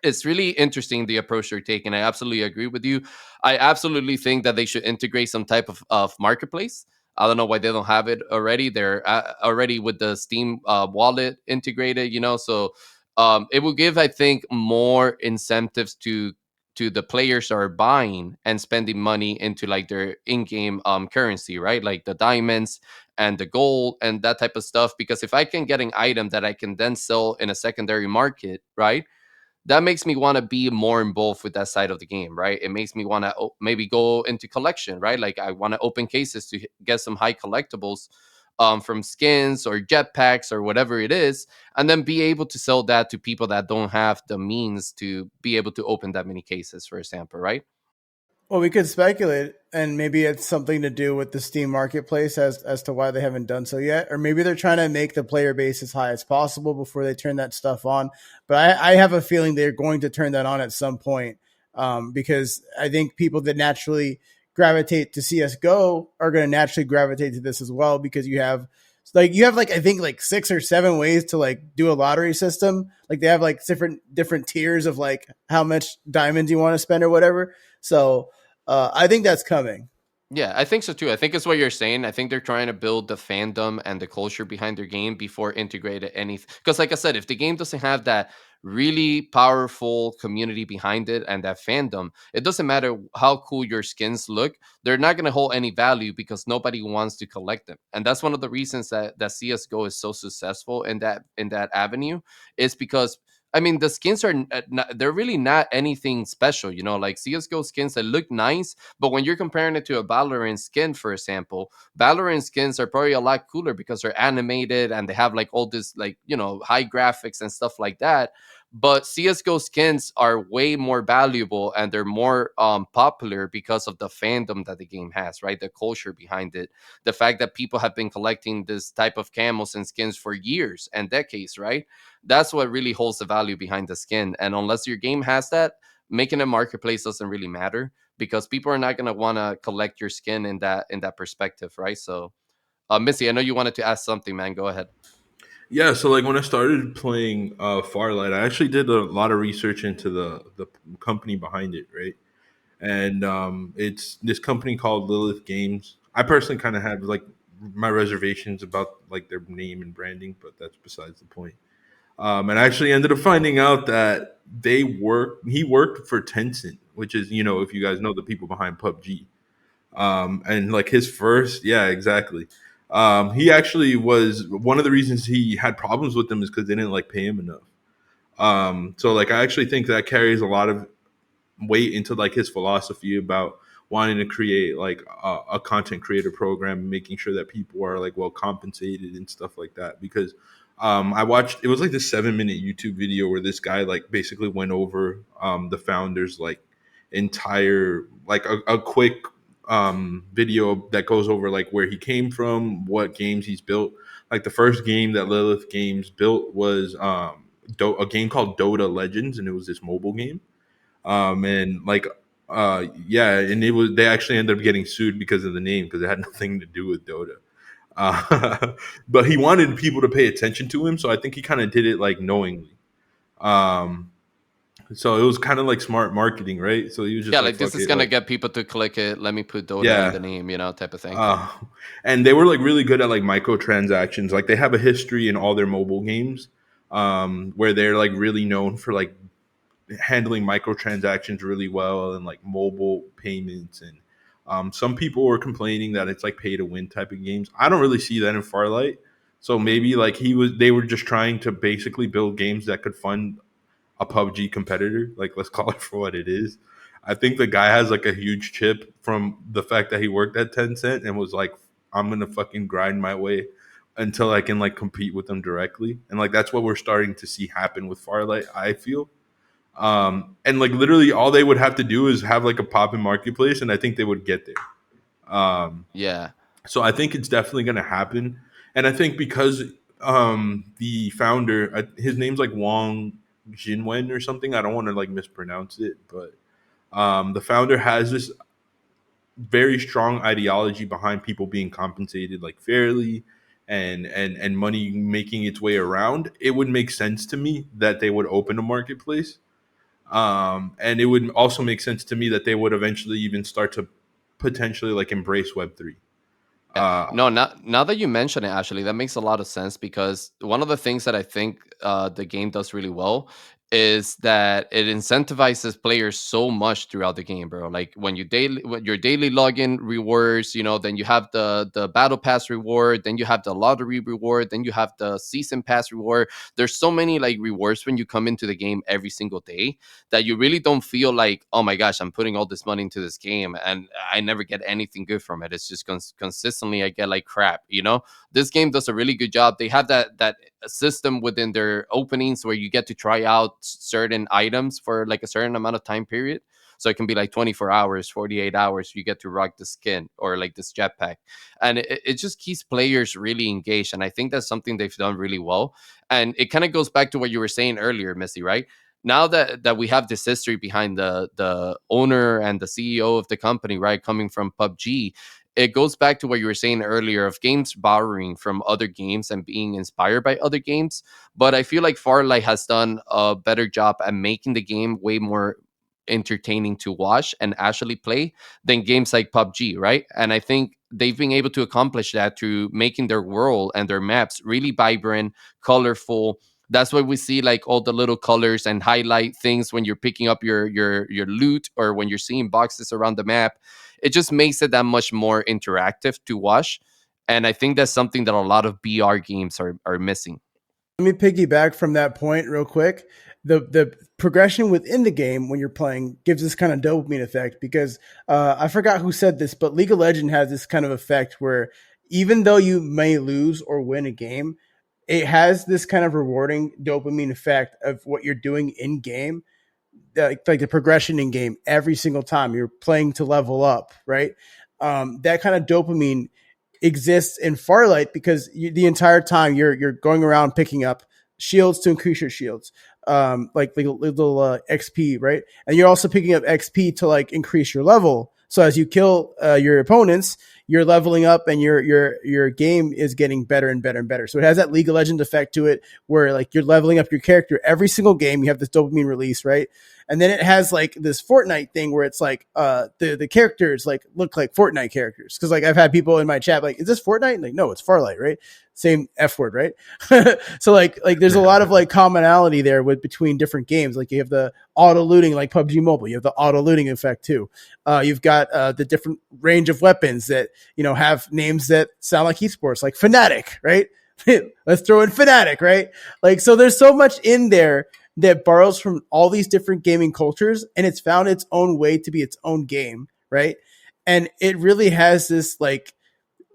it's really interesting the approach they're taking. I absolutely agree with you. I absolutely think that they should integrate some type of marketplace. I don't know why they don't have it already. They're already with the Steam wallet integrated, so it will give, I think, more incentives to the players that are buying and spending money into like their in-game currency, right? Like the diamonds and the gold and that type of stuff. Because if I can get an item that I can then sell in a secondary market, right? That makes me want to be more involved with that side of the game, right? It makes me want to maybe go into collection, right? Like I want to open cases to get some high collectibles from skins or jetpacks or whatever it is, and then be able to sell that to people that don't have the means to be able to open that many cases, for example, right? Well, we could speculate, and maybe it's something to do with the Steam marketplace as to why they haven't done so yet, or maybe they're trying to make the player base as high as possible before they turn that stuff on. But I have a feeling they're going to turn that on at some point, because I think people that naturally gravitate to CS:GO are going to naturally gravitate to this as well, because you have like I think like 6 or 7 ways to like do a lottery system. Like they have like different tiers of like how much diamonds you want to spend or whatever. So I think that's coming. Yeah, I think so too. I think it's what you're saying. I think they're trying to build the fandom and the culture behind their game before integrating anything. Because, like I said, if the game doesn't have that really powerful community behind it and that fandom, it doesn't matter how cool your skins look. They're not going to hold any value because nobody wants to collect them. And that's one of the reasons that CS:GO is so successful in that avenue, is because I mean, the skins are they're really not anything special, like CS:GO skins that look nice, but when you're comparing it to a Valorant skin, for example, Valorant skins are probably a lot cooler because they're animated and they have like all this like, high graphics and stuff like that. But CS:GO skins are way more valuable and they're more popular because of the fandom that the game has, right? The culture behind it, the fact that people have been collecting this type of camos and skins for years and decades, right? That's what really holds the value behind the skin. And unless your game has that, making a marketplace doesn't really matter because people are not going to want to collect your skin in that perspective, right? So Missy, I know you wanted to ask something, man. Go ahead. Yeah, so like when I started playing Farlight, I actually did a lot of research into the company behind it, right? And it's this company called Lilith Games. I personally kind of had like my reservations about like their name and branding, but that's besides the point. And I actually ended up finding out that he worked for Tencent, which is, if you guys know the people behind PUBG. And like his first, yeah, exactly. He actually was one of the reasons he had problems with them is because they didn't like pay him enough. So like I actually think that carries a lot of weight into like his philosophy about wanting to create like a content creator program, making sure that people are like well compensated and stuff like that. Because I watched it was like this 7 minute YouTube video where this guy like basically went over the founders like entire like a quick video that goes over like where he came from, what games he's built. Like the first game that Lilith Games built was a game called Dota Legends, and it was this mobile game. And like yeah, and it was they actually ended up getting sued because of the name because it had nothing to do with Dota. But he wanted people to pay attention to him, so I think he kind of did it like knowingly. Um, so it was kind of like smart marketing, right? So he was just Yeah, like, like this "Fuck is it," gonna like get people to click it. Let me put Dota in yeah. the name, type of thing. Uh, and they were like really good at like microtransactions. Like they have a history in all their mobile games, where they're like really known for like handling microtransactions really well and like mobile payments. And some people were complaining that it's like pay to win type of games. I don't really see that in Farlight. So maybe like they were just trying to basically build games that could fund a PUBG competitor. Like let's call it for what it is. I think the guy has like a huge chip from the fact that he worked at Tencent and was like, I'm gonna fucking grind my way until I can like compete with them directly. And like that's what we're starting to see happen with Farlight, I feel. And like literally all they would have to do is have like a pop in marketplace, and I think they would get there. Yeah. So I think it's definitely going to happen. And I think because the founder, his name's like Wang Jinwen or something. I don't want to like mispronounce it, but The founder has this very strong ideology behind people being compensated like fairly and money making its way around. It would make sense to me that they would open a marketplace. And it would also make sense to me that they would eventually even start to potentially like embrace Web3. Yeah. No, now that you mention it, actually, that makes a lot of sense because one of the things that I think the game does really well is that it incentivizes players so much throughout the game, bro. Like when your daily login rewards, then you have the battle pass reward, then you have the lottery reward, then you have the season pass reward. There's so many like rewards when you come into the game every single day that you really don't feel like, oh my gosh, I'm putting all this money into this game and I never get anything good from it. It's just consistently I get like crap. This game does a really good job. They have that system within their openings where you get to try out certain items for like a certain amount of time period. So it can be like 24 hours, 48 hours. You get to rock the skin or like this jetpack. And it just keeps players really engaged. And I think that's something they've done really well. And it kind of goes back to what you were saying earlier, Missy, right? Now that we have this history behind the owner and the CEO of the company, right, coming from PUBG, it goes back to what you were saying earlier of games borrowing from other games and being inspired by other games. But I feel like Farlight has done a better job at making the game way more entertaining to watch and actually play than games like PUBG, right? And I think they've been able to accomplish that through making their world and their maps really vibrant, colorful. That's why we see like all the little colors and highlight things when you're picking up your loot or when you're seeing boxes around the map. It just makes it that much more interactive to watch. And I think that's something that a lot of BR games are missing. Let me piggyback from that point real quick. The progression within the game when you're playing gives this kind of dopamine effect because I forgot who said this, but League of Legends has this kind of effect where even though you may lose or win a game, it has this kind of rewarding dopamine effect of what you're doing in game, like the progression in game every single time you're playing to level up, right? That kind of dopamine exists in Farlight because the entire time you're going around picking up shields to increase your shields, like little XP, right? And you're also picking up XP to like increase your level. So as you kill your opponents, you're leveling up, and your game is getting better and better and better. So it has that League of Legends effect to it, where like you're leveling up your character every single game. You have this dopamine release, right? And then it has like this Fortnite thing where it's like the characters like look like Fortnite characters. Because like I've had people in my chat like, is this Fortnite? Like, no, it's Farlight, right? Same F word, right? So like there's a lot of like commonality there between different games. Like you have the auto looting like PUBG Mobile. You have the auto looting effect too. You've got the different range of weapons that have names that sound like esports, like Fnatic, right? Let's throw in Fnatic, right? Like so, there's so much in there that borrows from all these different gaming cultures, and it's found its own way to be its own game, right? And it really has this like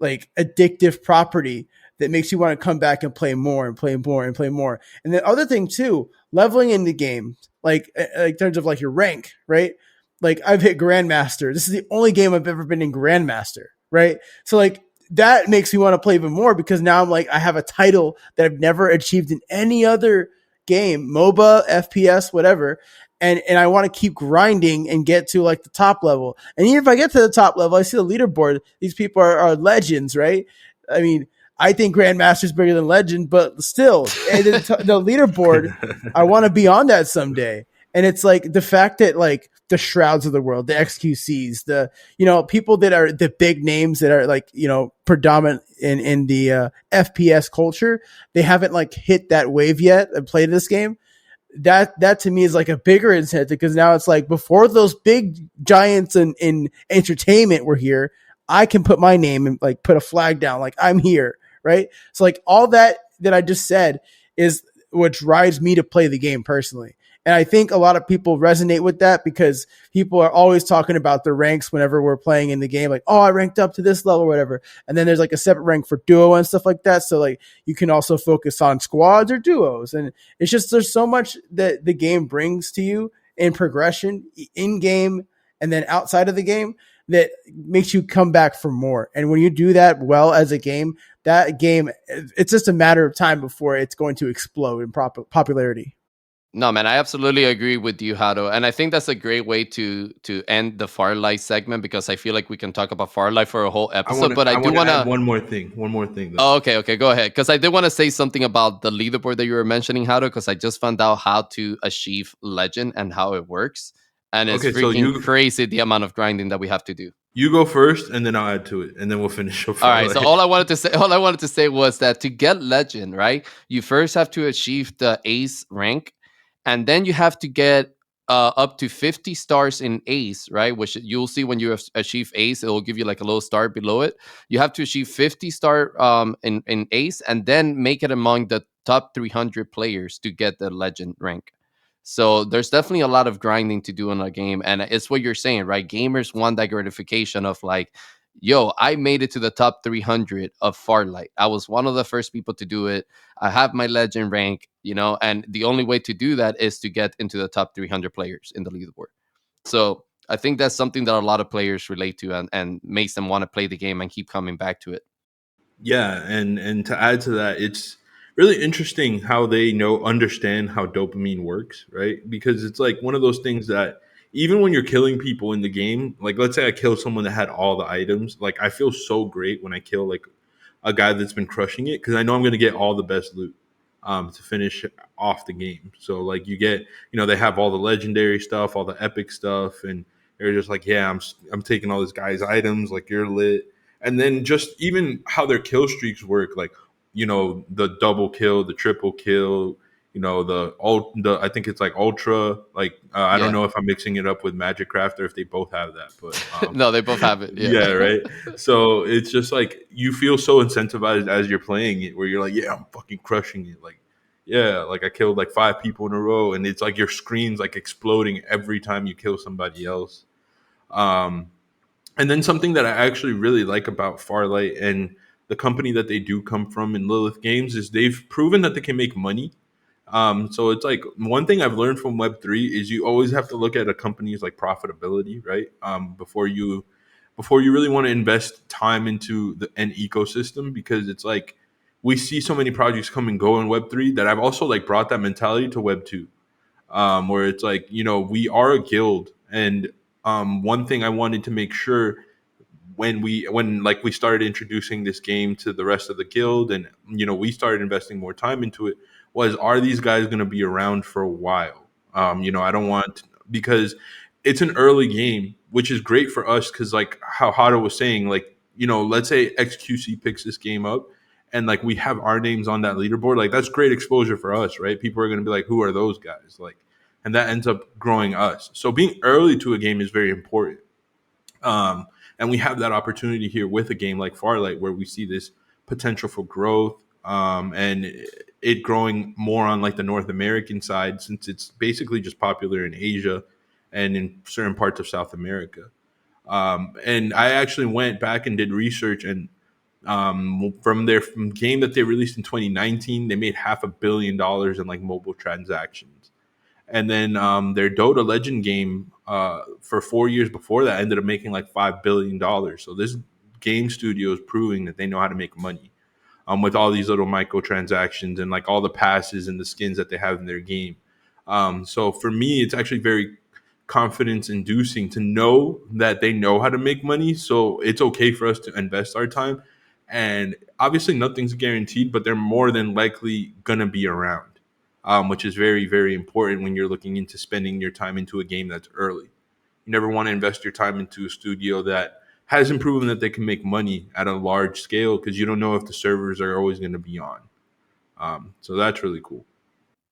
addictive property that makes you want to come back and play more and play more and play more. And the other thing too, leveling in the game, like in terms of like your rank, right? Like I've hit Grandmaster. This is the only game I've ever been in Grandmaster, right? So like that makes me want to play even more because now I'm like, I have a title that I've never achieved in any other game, MOBA, FPS, whatever. And I want to keep grinding and get to like the top level. And even if I get to the top level, I see the leaderboard. These people are legends, right? I mean, I think Grandmaster's bigger than Legend, but still, the leaderboard, I want to be on that someday. And it's like the fact that like the Shrouds of the world, the XQCs, the people that are the big names that are like predominant in the FPS culture, they haven't like hit that wave yet and played this game. That to me is like a bigger incentive because now it's like before those big giants in entertainment were here, I can put my name and like put a flag down like I'm here, right? So like all that I just said is what drives me to play the game personally. And I think a lot of people resonate with that because people are always talking about their ranks whenever we're playing in the game. Like, oh, I ranked up to this level or whatever. And then there's like a separate rank for duo and stuff like that. So like you can also focus on squads or duos. And it's just there's so much that the game brings to you in progression, in game, and then outside of the game that makes you come back for more. And when you do that well as a game, that game, it's just a matter of time before it's going to explode in popularity. No, man, I absolutely agree with you, Hado, and I think that's a great way to end the Farlight segment, because I feel like we can talk about Farlight for a whole episode. But I I do want to want add to. one more thing though. Oh, okay, okay, go ahead. Because I did want to say something about the leaderboard that you were mentioning, Hado, because I just found out how to achieve legend and how it works, and it's Okay, so freaking crazy the amount of grinding that we have to do. you go first, and then I'll add to it, and then we'll finish up All right. So Farlight. all I wanted to say was that to get legend, right, you first have to achieve the ace rank, and then you have to get up to 50 stars in ace, right? Which you'll see when you achieve ace, it will give you like a little star below it. You have to achieve 50 star in ace, and then make it among the top 300 players to get the legend rank. So there's definitely a lot of grinding to do in a game, and it's what you're saying, right? Gamers want that gratification of like, yo, I made it to the top 300 of Farlight. I was one of the first people to do it. I have my legend rank, and the only way to do that is to get into the top 300 players in the leaderboard. So I think that's something that a lot of players relate to, and makes them want to play the game and keep coming back to it. Yeah, and to add to that, it's really interesting how they understand how dopamine works, right? Because it's like one of those things that even when you're killing people in the game, like let's say I kill someone that had all the items, like I feel so great when I kill like a guy that's been crushing it because I know I'm going to get all the best loot to finish off the game. So like you get, they have all the legendary stuff, all the epic stuff, and they're just like, yeah, I'm taking all this guy's items, like you're lit. And then just even how their kill streaks work, like the double kill, the triple kill, the I think it's like ultra. Like I don't Yeah. know if I'm mixing it up with Magic Craft or if they both have that, but No, they both have it. Yeah. yeah, right. So it's just like you feel so incentivized as you're playing it, where you're like, yeah, I'm fucking crushing it. Like, yeah, like I killed like 5 people in a row, and it's like your screen's like exploding every time you kill somebody else. Um, and then something that I actually really like about Farlight and the company that they do come from in Lilith Games is they've proven that they can make money. So it's like one thing I've learned from Web3 is you always have to look at a company's like profitability, right? Before you really want to invest time into an ecosystem, because it's like we see so many projects come and go in Web3 that I've also like brought that mentality to Web2, where it's like we are a guild, and one thing I wanted to make sure when like we started introducing this game to the rest of the guild, and we started investing more time into it, was are these guys going to be around for a while? I don't want, because it's an early game, which is great for us because like how Hado was saying, like let's say XQC picks this game up and like we have our names on that leaderboard, like that's great exposure for us, right? People are going to be like, who are those guys? Like, and that ends up growing us. So being early to a game is very important. And we have that opportunity here with a game like Farlight, where we see this potential for growth, and it growing more on like the North American side, since it's basically just popular in Asia and in certain parts of South America. And I actually went back and did research, and from their game that they released in 2019, they made $500 million in like mobile transactions. And then their Dota Legend game for 4 years before that ended up making like $5 billion. So this game studio is proving that they know how to make money with all these little microtransactions and like all the passes and the skins that they have in their game. So for me, it's actually very confidence inducing to know that they know how to make money. So it's okay for us to invest our time. And obviously, nothing's guaranteed, but they're more than likely going to be around, which is very, very important when you're looking into spending your time into a game that's early. You never want to invest your time into a studio that hasn't proven that they can make money at a large scale, because you don't know if the servers are always going to be on. So that's really cool.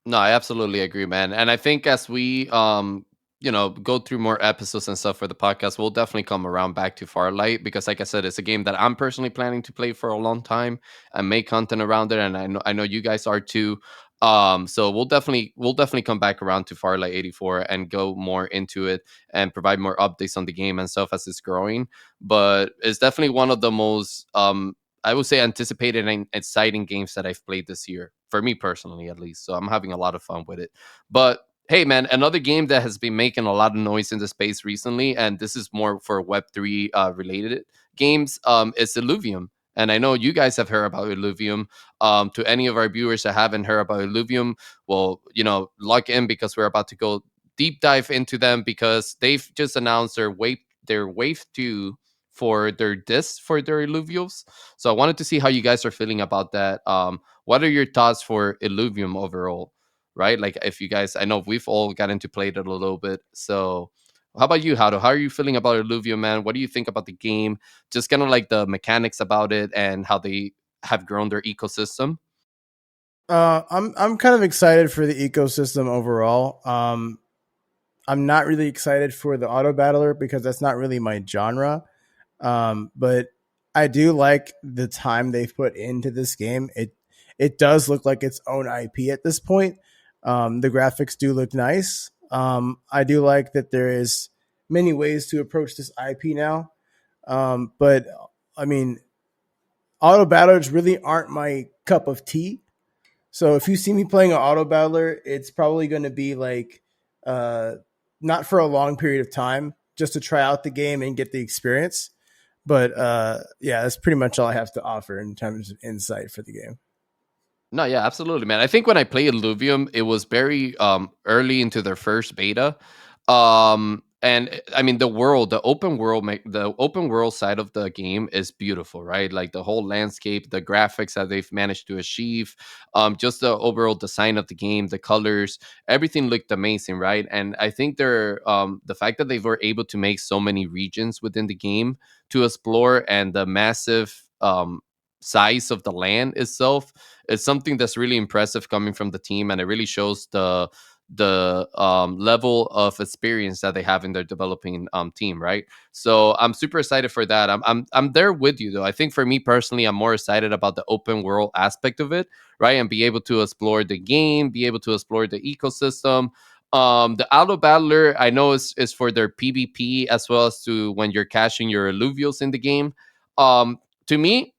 No, I absolutely agree, man. And I think as we go through more episodes and stuff for the podcast, we'll definitely come around back to Farlight, because like I said, it's a game that I'm personally planning to play for a long time and make content around it, and I know you guys are too. So we'll definitely come back around to Farlight 84 and go more into it and provide more updates on the game and stuff as it's growing. But it's definitely one of the most I would say anticipated and exciting games that I've played this year, for me personally, at least. So I'm having a lot of fun with it. But hey, man, another game that has been making a lot of noise in the space recently, and this is more for Web3 related games, is Illuvium. And I know you guys have heard about Illuvium. To any of our viewers that haven't heard about Illuvium, well, log in, because we're about to go deep dive into them, because they've just announced their wave 2 for their discs for their Illuviums. So I wanted to see how you guys are feeling about that. What are your thoughts for Illuvium overall? Right? Like, if you guys, I know we've all gotten to play it a little bit. So how about you, Hado? How are you feeling about Illuvium, man? What do you think about the game? Just kind of like the mechanics about it and how they have grown their ecosystem. I'm kind of excited for the ecosystem overall. I'm not really excited for the auto battler because that's not really my genre. But I do like the time they've put into this game. It does look like its own IP at this point. The graphics do look nice. I do like that there is many ways to approach this IP now. But I mean, auto battlers really aren't my cup of tea. So if you see me playing an auto battler, it's probably going to be like uh, not for a long period of time, just to try out the game and get the experience. But yeah, that's pretty much all I have to offer in terms of insight for the game. No, yeah, absolutely, man. I think when I played Illuvium, it was very early into their first beta. And I mean, the open world side of the game is beautiful, right? Like the whole landscape, the graphics that they've managed to achieve, just the overall design of the game, the colors, everything looked amazing, right? And I think the fact that they were able to make so many regions within the game to explore, and the massive size of the land itself, it's something that's really impressive coming from the team, and it really shows the level of experience that they have in their developing team, right? So I'm super excited for that. I'm there with you, though. I think for me personally, I'm more excited about the open world aspect of it, right? And be able to explore the game, be able to explore the ecosystem. The auto battler, I know, is for their PvP, as well as to when you're caching your alluvials in the game. To me,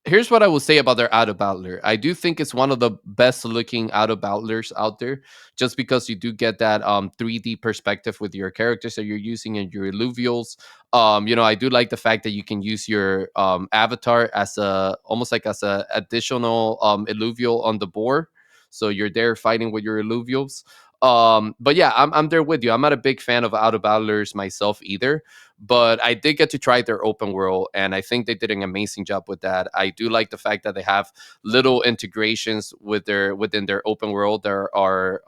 here's what I will say about their auto battler. I do think it's one of the best looking auto battlers out there, just because you do get that 3D perspective with your characters that you're using and your alluvials. I do like the fact that you can use your avatar as a almost like as a additional alluvial on the board. So you're there fighting with your alluvials. But yeah, I'm there with you. I'm not a big fan of auto battlers myself either, but I did get to try their open world, and I think they did an amazing job with that. I do like the fact that they have little integrations within their open world that are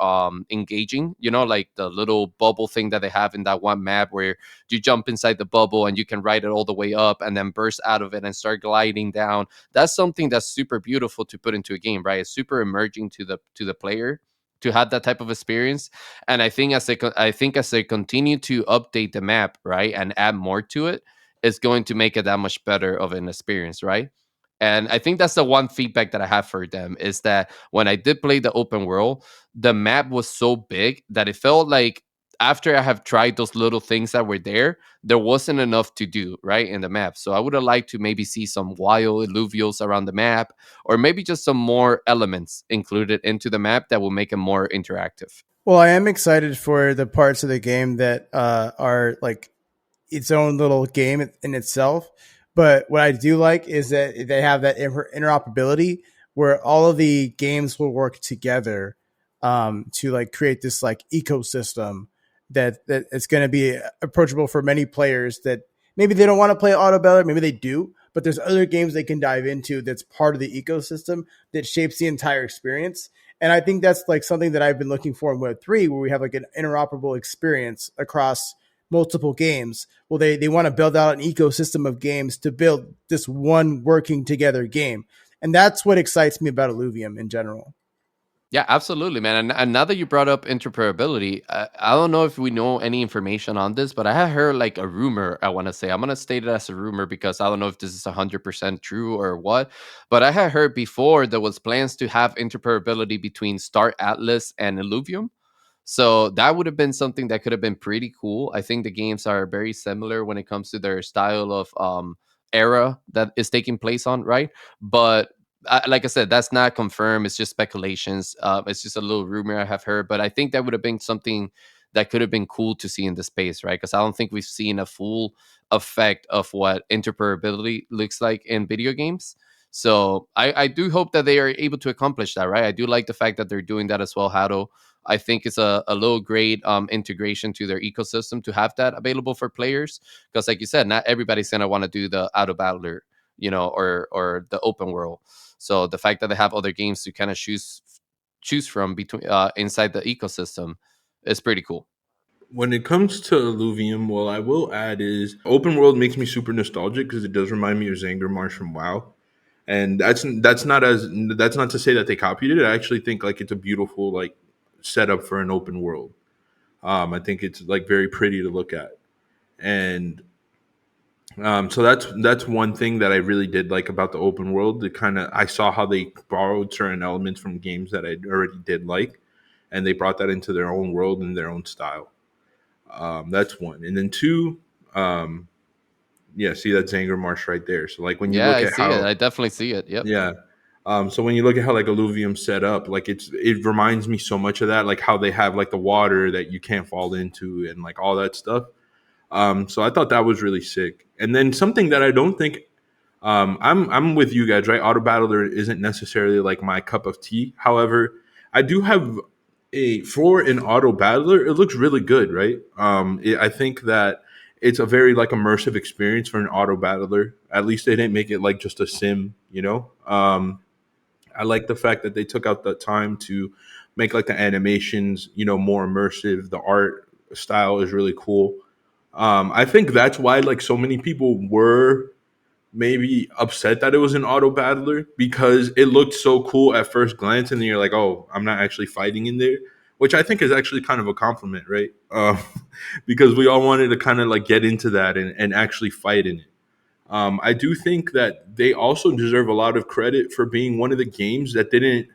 engaging. Like the little bubble thing that they have in that one map, where you jump inside the bubble and you can ride it all the way up and then burst out of it and start gliding down. That's something that's super beautiful to put into a game, right? It's super emerging to the player to have that type of experience. And I think as they continue to update the map, right, and add more to it, it's going to make it that much better of an experience, right? And I think that's the one feedback that I have for them, is that when I did play the open world, the map was so big that it felt like, after I have tried those little things that were there wasn't enough to do, right, in the map. So I would have liked to maybe see some wild alluvials around the map, or maybe just some more elements included into the map that will make it more interactive. Well, I am excited for the parts of the game that are like its own little game in itself. But what I do like is that they have that interoperability where all of the games will work together to like create this like ecosystem that it's going to be approachable for many players that maybe they don't want to play auto battler, maybe they do, but there's other games they can dive into that's part of the ecosystem that shapes the entire experience. And I think that's like something that I've been looking for in Web3, where we have like an interoperable experience across multiple games. Well, they want to build out an ecosystem of games to build this one working together game. And that's what excites me about Illuvium in general. Yeah, absolutely, man. And now that you brought up interoperability, I don't know if we know any information on this, but I had heard like a rumor. I want to say, I'm gonna state it as a rumor because I don't know if this is 100% true or what. But I had heard before there was plans to have interoperability between Star Atlas and Illuvium. So that would have been something that could have been pretty cool. I think the games are very similar when it comes to their style of era that is taking place on, right? But like I said, that's not confirmed. It's just speculations. It's just a little rumor I have heard. But I think that would have been something that could have been cool to see in the space, right? Because I don't think we've seen a full effect of what interoperability looks like in video games. So I do hope that they are able to accomplish that, right? I do like the fact that they're doing that as well, Hado. I think it's a little great integration to their ecosystem to have that available for players. Because, like you said, not everybody's gonna want to do the auto battler, or the open world. So the fact that they have other games to kind of choose from between inside the ecosystem is pretty cool. When it comes to Illuvium, well, I will add is open world makes me super nostalgic because it does remind me of Zangarmarsh from WoW, and that's not to say that they copied it. I actually think like it's a beautiful like setup for an open world. I think it's like very pretty to look at, and so that's one thing that I really did like about the open world. The kind of I saw how they borrowed certain elements from games that I already did like, and they brought that into their own world and their own style. That's one, and then two, um, yeah, see that Zanger Marsh right there. So like when you Yeah, look I at see it. how, I definitely see it. Yep. yeah, so when you look at how like Illuvium set up, like it reminds me so much of that, like how they have like the water that you can't fall into and like all that stuff. So I thought that was really sick. And then something that I don't think I'm with you guys, right? Auto Battler isn't necessarily like my cup of tea. However, I do have a for an Auto Battler. It looks really good, right? I think that it's a very like immersive experience for an Auto Battler. At least they didn't make it like just a sim, you know. I like the fact that they took out the time to make like the animations, more immersive. The art style is really cool. I think that's why like so many people were maybe upset that it was an auto battler because it looked so cool at first glance, and then you're like, oh, I'm not actually fighting in there, which I think is actually kind of a compliment, right? Because we all wanted to kind of like get into that and actually fight in it. I do think that they also deserve a lot of credit for being one of the games that didn't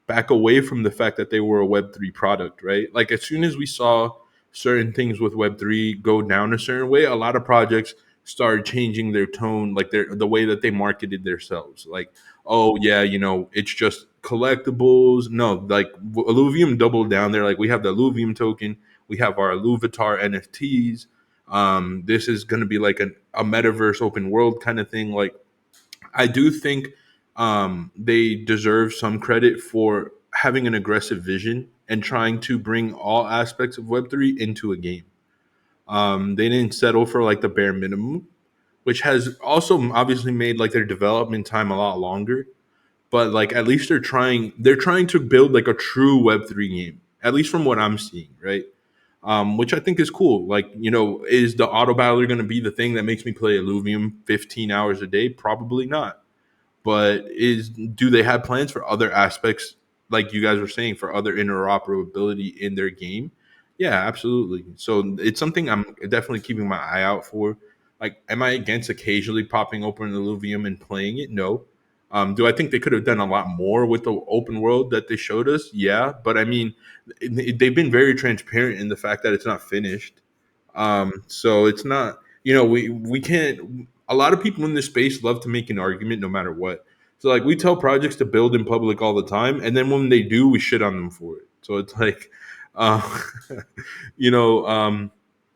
back away from the fact that they were a Web3 product, right? Like as soon as we saw certain things with Web3 go down a certain way, a lot of projects started changing their tone, like the way that they marketed themselves. Like, oh yeah, it's just collectibles. No, like Illuvium doubled down. They're like, we have the Illuvium token, we have our Illuvitar NFTs. This is going to be like a metaverse open world kind of thing. Like, I do think they deserve some credit for having an aggressive vision and trying to bring all aspects of Web3 into a game. They didn't settle for like the bare minimum, which has also obviously made like their development time a lot longer. But like at least they're trying to build like a true Web3 game, at least from what I'm seeing, right? Which I think is cool. Like, is the auto battler going to be the thing that makes me play Illuvium 15 hours a day? Probably not. But do they have plans for other aspects, like you guys were saying, for other interoperability in their game? Yeah, absolutely. So it's something I'm definitely keeping my eye out for. Like, am I against occasionally popping open Illuvium and playing it? No. Do I think they could have done a lot more with the open world that they showed us? Yeah, but I mean, they've been very transparent in the fact that it's not finished. So it's not, we can't. A lot of people in this space love to make an argument no matter what. So like we tell projects to build in public all the time, and then when they do, we shit on them for it. So it's like, uh, you know, um,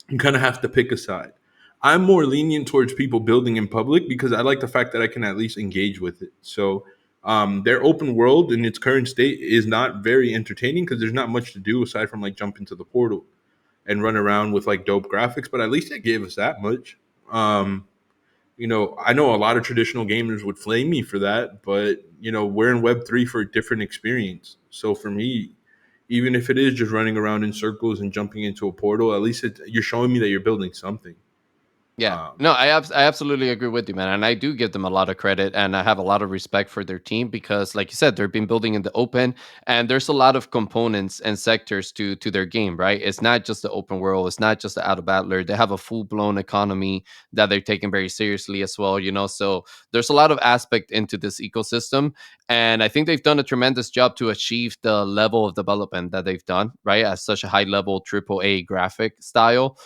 you kind of have to pick a side. I'm more lenient towards people building in public because I like the fact that I can at least engage with it. So their open world in its current state is not very entertaining because there's not much to do aside from like jump into the portal and run around with like dope graphics, but at least it gave us that much. I know a lot of traditional gamers would flame me for that, but we're in Web3 for a different experience. So for me, even if it is just running around in circles and jumping into a portal, at least you're showing me that you're building something. Yeah. Um, No, I absolutely agree with you, man. And I do give them a lot of credit and I have a lot of respect for their team because like you said, they've been building in the open and there's a lot of components and sectors to their game, right? It's not just the open world, it's not just the auto battler. They have a full-blown economy that they're taking very seriously as well. So there's a lot of aspect into this ecosystem. And I think they've done a tremendous job to achieve the level of development that they've done, right? At such a high level AAA graphic style.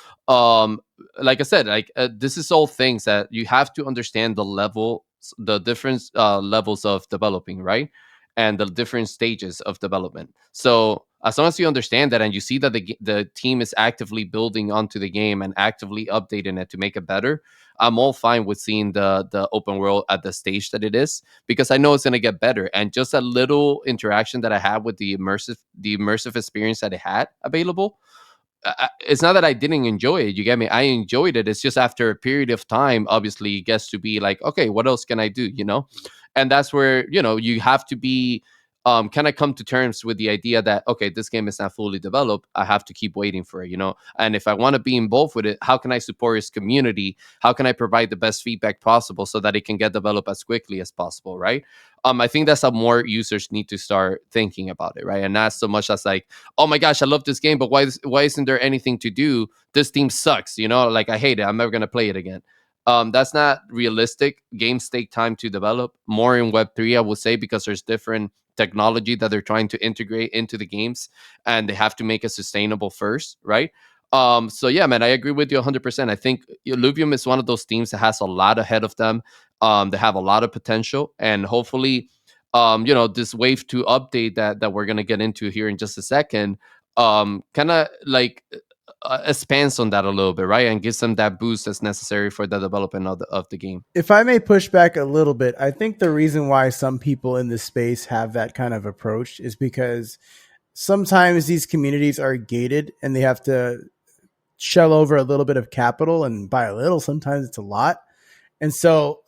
Like I said, like this is all things that you have to understand the different levels of developing, right? And the different stages of development. So As long as you understand that and you see that the team is actively building onto the game and actively updating it to make it better, I'm all fine with seeing the open world at the stage that it is, because I know it's going to get better. And just a little interaction that I had with the immersive experience that it had available, it's not that I didn't enjoy it. You get me? I enjoyed it. It's just after a period of time, obviously, it gets to be like, okay, what else can I do? And that's where you have to be kind of come to terms with the idea that, okay, this game is not fully developed. I have to keep waiting for it. And if I want to be involved with it, how can I support its community? How can I provide the best feedback possible so that it can get developed as quickly as possible, right? I think that's how more users need to start thinking about it, right? And not so much as like, oh my gosh, I love this game, but why isn't there anything to do? This team sucks, like I hate it. I'm never gonna play it again. That's not realistic. Games take time to develop. More in Web3, I would say, because there's different technology that they're trying to integrate into the games, and they have to make it sustainable first, right? So yeah, man, I agree with you 100%. I think Illuvium is one of those teams that has a lot ahead of them. They have a lot of potential, and hopefully, this wave 2 update that we're gonna get into here in just a second, kind of like expands on that a little bit, right, and gives them that boost that's necessary for the development of the game. If I may push back a little bit, I think the reason why some people in this space have that kind of approach is because sometimes these communities are gated and they have to shell over a little bit of capital, and by a little, sometimes it's a lot. And so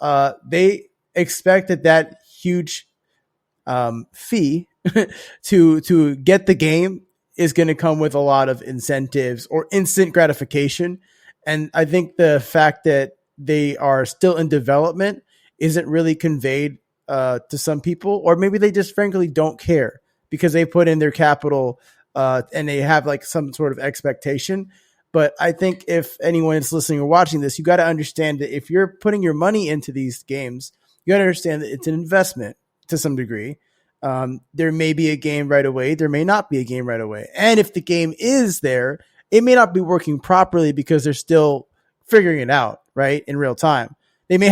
they expect that huge fee to get the game is going to come with a lot of incentives or instant gratification. And I think the fact that they are still in development isn't really conveyed to some people, or maybe they just frankly don't care because they put in their capital and they have like some sort of expectation. But I think if anyone is listening or watching this, you got to understand that if you're putting your money into these games, you got to understand that it's an investment to some degree. There may be a game right away. There may not be a game right away. And if the game is there, it may not be working properly because they're still figuring it out, right, in real time. You might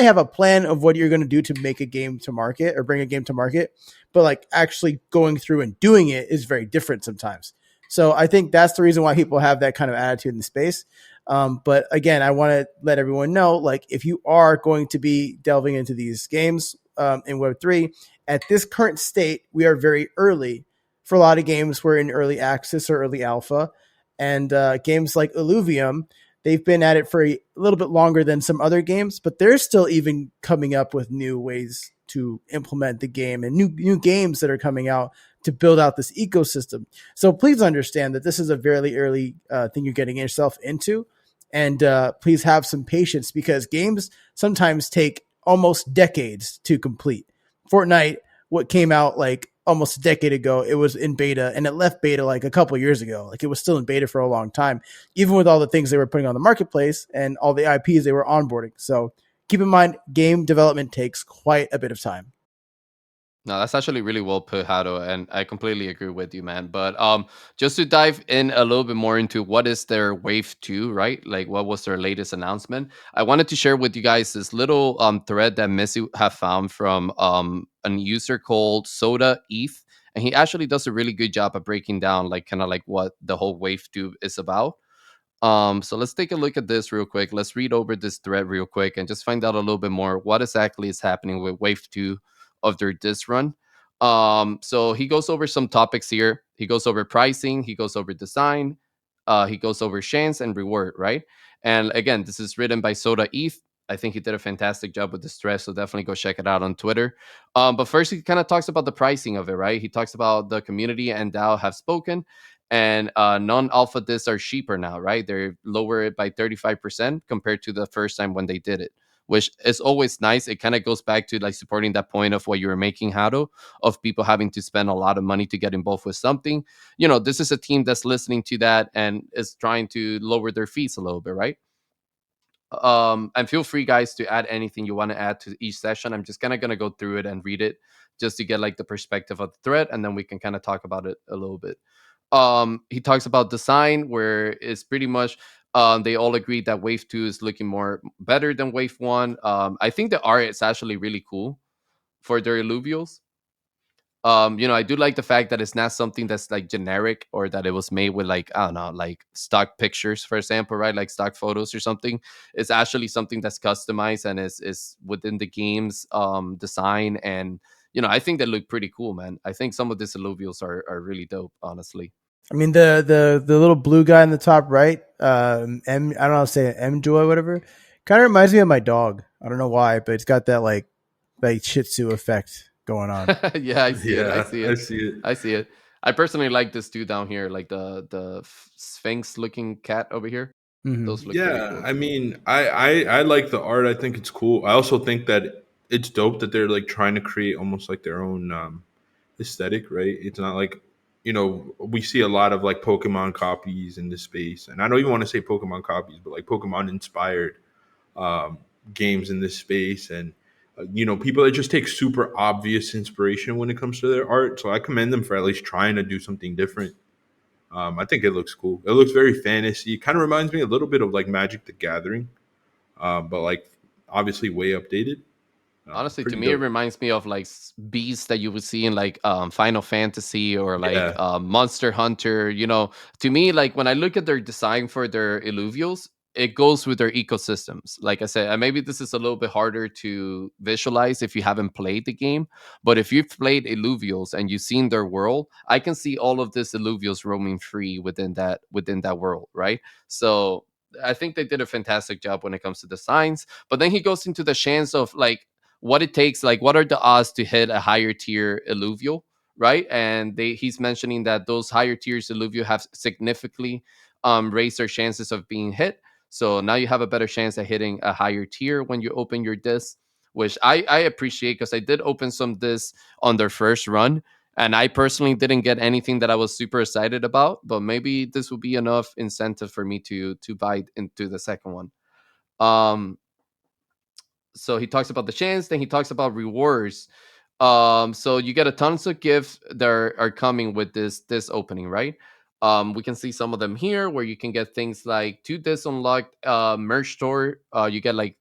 have a plan of what you're going to do to make a game to market or bring a game to market, but like actually going through and doing it is very different sometimes. So I think that's the reason why people have that kind of attitude in the space. But again, I want to let everyone know, like, if you are going to be delving into these games in Web3, at this current state, we are very early. For a lot of games, we're in early access or early alpha. And games like Illuvium, they've been at it for a little bit longer than some other games, but they're still even coming up with new ways to implement the game and new games that are coming out to build out this ecosystem. So please understand that this is a very early thing you're getting yourself into. And please have some patience because games sometimes take almost decades to complete. Fortnite, what came out like almost a decade ago, it was in beta and it left beta like a couple years ago. Like it was still in beta for a long time, even with all the things they were putting on the marketplace and all the IPs they were onboarding. So keep in mind, game development takes quite a bit of time. No, that's actually really well put, Hado, and I completely agree with you, man. But just to dive in a little bit more into what is their wave 2, right? Like what was their latest announcement? I wanted to share with you guys this little thread that Missy have found from a user called Soda ETH, and he actually does a really good job of breaking down like kind of like what the whole wave 2 is about. So let's take a look at this real quick. Let's read over this thread real quick and just find out a little bit more what exactly is happening with Wave 2 of their diss run. So he goes over some topics here. He goes over pricing, he goes over design, he goes over chance and reward, right? And again, this is written by Soda ETH. I think he did a fantastic job with this thread, so definitely go check it out on Twitter. But first, he kind of talks about the pricing of it, right? He talks about the community and DAO have spoken, and non-alpha discs are cheaper now, right? They're lower it by 35% compared to the first time when they did it, which is always nice. It kind of goes back to like supporting that point of what you were making, Hado, of people having to spend a lot of money to get involved with something. This is a team that's listening to that and is trying to lower their fees a little bit, right? And feel free, guys, to add anything you want to add to each session. I'm just kind of going to go through it and read it just to get like the perspective of the thread, and then we can kind of talk about it a little bit. He talks about design, where it's pretty much they all agree that wave 2 is looking more better than wave 1. I think the art is actually really cool for their alluvials. I do like the fact that it's not something that's like generic, or that it was made with like, I don't know, like stock pictures, for example, right? Like stock photos or something. It's actually something that's customized and is within the game's design. And I think they look pretty cool, man. I think some of these alluvials are really dope, honestly. I mean, the little blue guy in the top right, I don't know how to say it, M Joy, whatever, kind of reminds me of my dog. I don't know why, but it's got that like Shih Tzu effect going on. Yeah, I see it. I Yeah, see I it. see it. I see it. I personally like this dude down here, like the Sphinx looking cat over here. Hmm. Those look pretty Yeah, cool. I mean, I like the art. I think it's cool. I also think that it's dope that they're like trying to create almost like their own aesthetic, right? It's not like, we see a lot of like Pokemon copies in this space, and I don't even want to say Pokemon copies, but like Pokemon inspired um, games in this space, and people that just take super obvious inspiration when it comes to their art. So I commend them for at least trying to do something different. I think it looks cool. It looks very fantasy. Kind of reminds me a little bit of like Magic the Gathering, but like obviously way updated. Honestly, to Pretty me, it dope. reminds me of like beasts that you would see in like Final Fantasy, or like Yeah, Monster Hunter. To me, like when I look at their design for their illuvials, it goes with their ecosystems. Like I said, maybe this is a little bit harder to visualize if you haven't played the game. But if you've played illuvials and you've seen their world, I can see all of these illuvials roaming free within that world, right? So I think they did a fantastic job when it comes to designs. But then he goes into the chance of like what it takes, like what are the odds to hit a higher tier alluvial, right? And he's mentioning that those higher tiers alluvial have significantly raised their chances of being hit. So now you have a better chance at hitting a higher tier when you open your disc, which I appreciate, because I did open some discs on their first run, and I personally didn't get anything that I was super excited about, but maybe this will be enough incentive for me to buy into the second one. um so he talks about the chance, then he talks about rewards. So you get a tons of gifts that are coming with this opening, right? We can see some of them here, where you can get things like to this unlocked merch store. You get like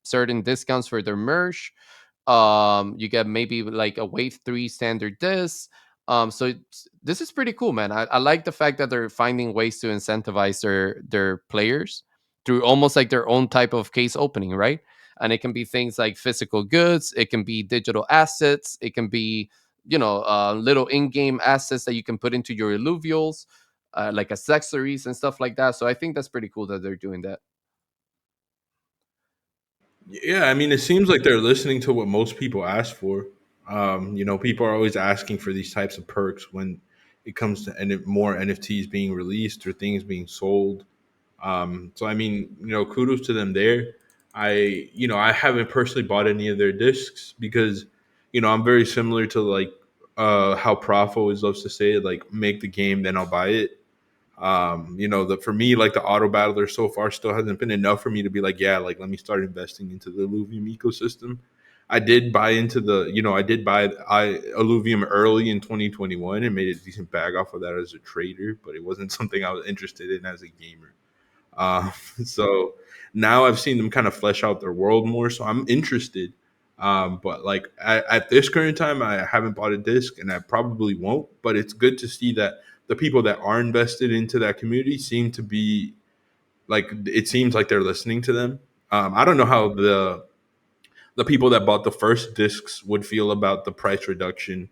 certain discounts for their merch. You get maybe like a wave 3 standard disc. So this is pretty cool, man. I like the fact that they're finding ways to incentivize their players through almost like their own type of case opening, right? And it can be things like physical goods, it can be digital assets, it can be little in-game assets that you can put into your alluvials, like accessories and stuff like that. So I think that's pretty cool that they're doing that. yeah. I mean, it seems like they're listening to what most people ask for. People are always asking for these types of perks when it comes to more NFTs being released or things being sold. So I mean, kudos to them there. I haven't personally bought any of their discs because, I'm very similar to like how Prof always loves to say, like make the game, then I'll buy it. For me, like the auto battler so far still hasn't been enough for me to be like, yeah, like let me start investing into the Illuvium ecosystem. I did buy into I did buy Illuvium early in 2021 and made a decent bag off of that as a trader, but it wasn't something I was interested in as a gamer. Uh, so now I've seen them kind of flesh out their world more, so I'm interested. But like at this current time, I haven't bought a disc, and I probably won't. But it's good to see that the people that are invested into that community seem to be like it seems like they're listening to them. I don't know how the people that bought the first discs would feel about the price reduction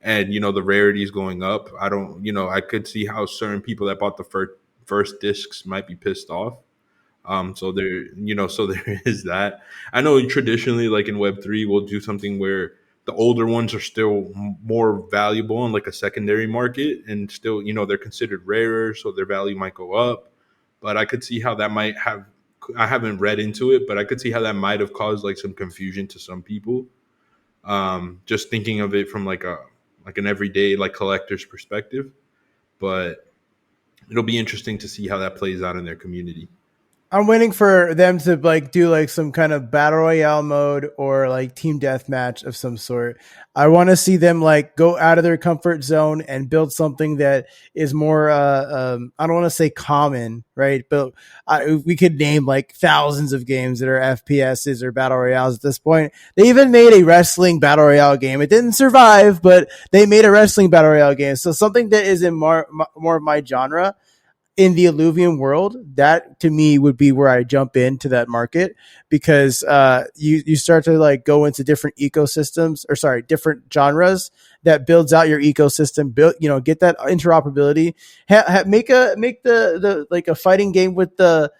and the rarities going up. I don't, I could see how certain people that bought the first discs might be pissed off. So so there is that. I know traditionally, like in Web3, we'll do something where the older ones are still more valuable in like a secondary market, and still, they're considered rarer, so their value might go up. But I could see how that might have. I haven't read into it, but I could see how that might have caused like some confusion to some people. Just thinking of it from like an everyday like collector's perspective, but it'll be interesting to see how that plays out in their community. I'm waiting for them to like do like some kind of battle royale mode or like team deathmatch of some sort. I want to see them like go out of their comfort zone and build something that is more. I don't want to say common, right? But we could name like thousands of games that are FPSs or battle royales at this point. They even made a wrestling battle royale game. It didn't survive, but they made a wrestling battle royale game. So something that is in more of my genre in the Illuvium world, that to me would be where I jump into that market, because you start to like go into different ecosystems, or sorry, different genres that builds out your ecosystem. Build, get that interoperability. Make the like a fighting game with the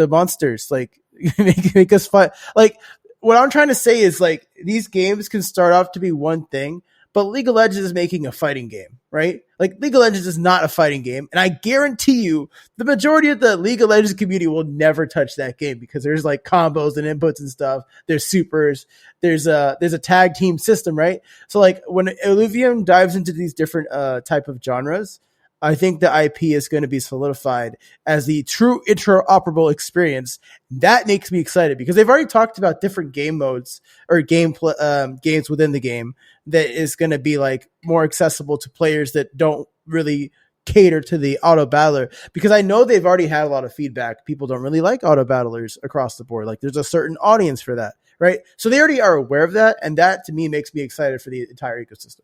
monsters. Like make us fight. Like what I'm trying to say is like these games can start off to be one thing, but League of Legends is making a fighting game, right? Like League of Legends is not a fighting game, and I guarantee you, the majority of the League of Legends community will never touch that game because there's like combos and inputs and stuff. There's supers. There's a tag team system, right? So like when Illuvium dives into these different type of genres, I think the IP is going to be solidified as the true interoperable experience. That makes me excited because they've already talked about different game modes or games within the game that is going to be like more accessible to players that don't really cater to the auto battler, because I know they've already had a lot of feedback. People don't really like auto battlers across the board. Like there's a certain audience for that, right? So they already are aware of that. And that to me makes me excited for the entire ecosystem.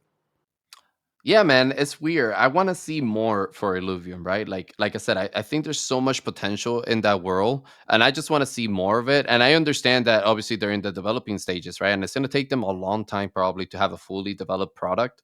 Yeah, man, it's weird. I want to see more for Illuvium, right? Like I said, I think there's so much potential in that world, and I just want to see more of it. And I understand that obviously they're in the developing stages, right? And it's going to take them a long time probably to have a fully developed product,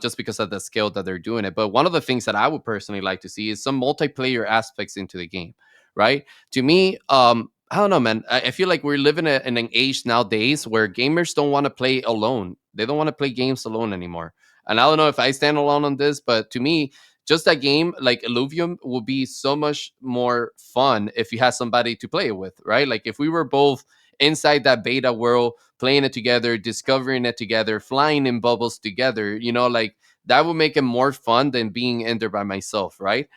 just because of the scale that they're doing it. But one of the things that I would personally like to see is some multiplayer aspects into the game, right? To me, I don't know, man. I feel like we're living in an age nowadays where gamers don't want to play alone. They don't want to play games alone anymore. And I don't know if I stand alone on this, but to me, just that game like Illuvium will be so much more fun if you had somebody to play it with, right? Like if we were both inside that beta world, playing it together, discovering it together, flying in bubbles together, like that would make it more fun than being in there by myself, right?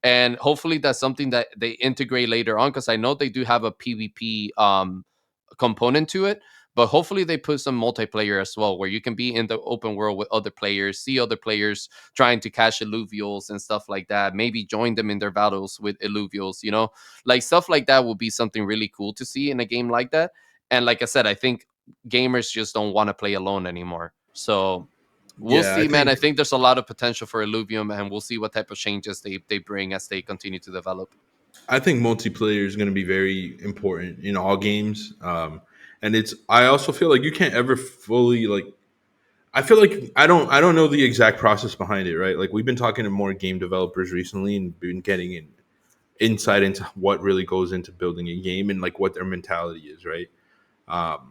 And hopefully that's something that they integrate later on, because I know they do have a PvP component to it, but hopefully they put some multiplayer as well, where you can be in the open world with other players, see other players trying to catch alluvials and stuff like that, maybe join them in their battles with alluvials, like stuff like that will be something really cool to see in a game like that. And like I said, I think gamers just don't want to play alone anymore, so we'll Yeah, see, man. I think there's a lot of potential for Illuvium, and we'll see what type of changes they bring as they continue to develop. I think multiplayer is going to be very important in all games. And I also feel like you can't ever fully like. I feel like I don't know the exact process behind it, right? Like we've been talking to more game developers recently and been getting an insight into what really goes into building a game and like what their mentality is, right?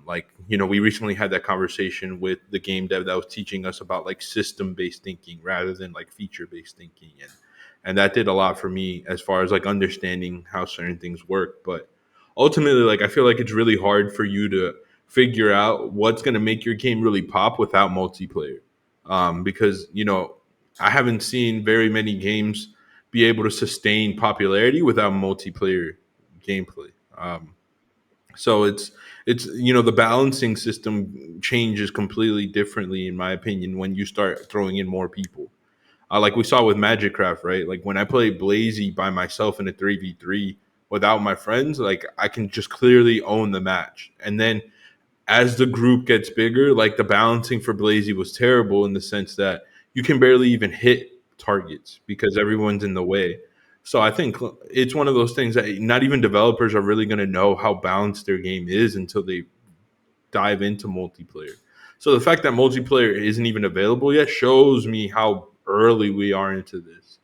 Like we recently had that conversation with the game dev that was teaching us about like system based thinking rather than like feature based thinking, and that did a lot for me as far as like understanding how certain things work. But ultimately, like I feel like it's really hard for you to figure out what's going to make your game really pop without multiplayer, because I haven't seen very many games be able to sustain popularity without multiplayer gameplay. So it's the balancing system changes completely differently in my opinion when you start throwing in more people. Like we saw with Magicraft, right? Like when I play Blazy by myself in a 3v3 without my friends, like I can just clearly own the match. And then as the group gets bigger, like the balancing for Blazy was terrible in the sense that you can barely even hit targets because everyone's in the way. So I think it's one of those things that not even developers are really going to know how balanced their game is until they dive into multiplayer. So the fact that multiplayer isn't even available yet shows me how early we are into this.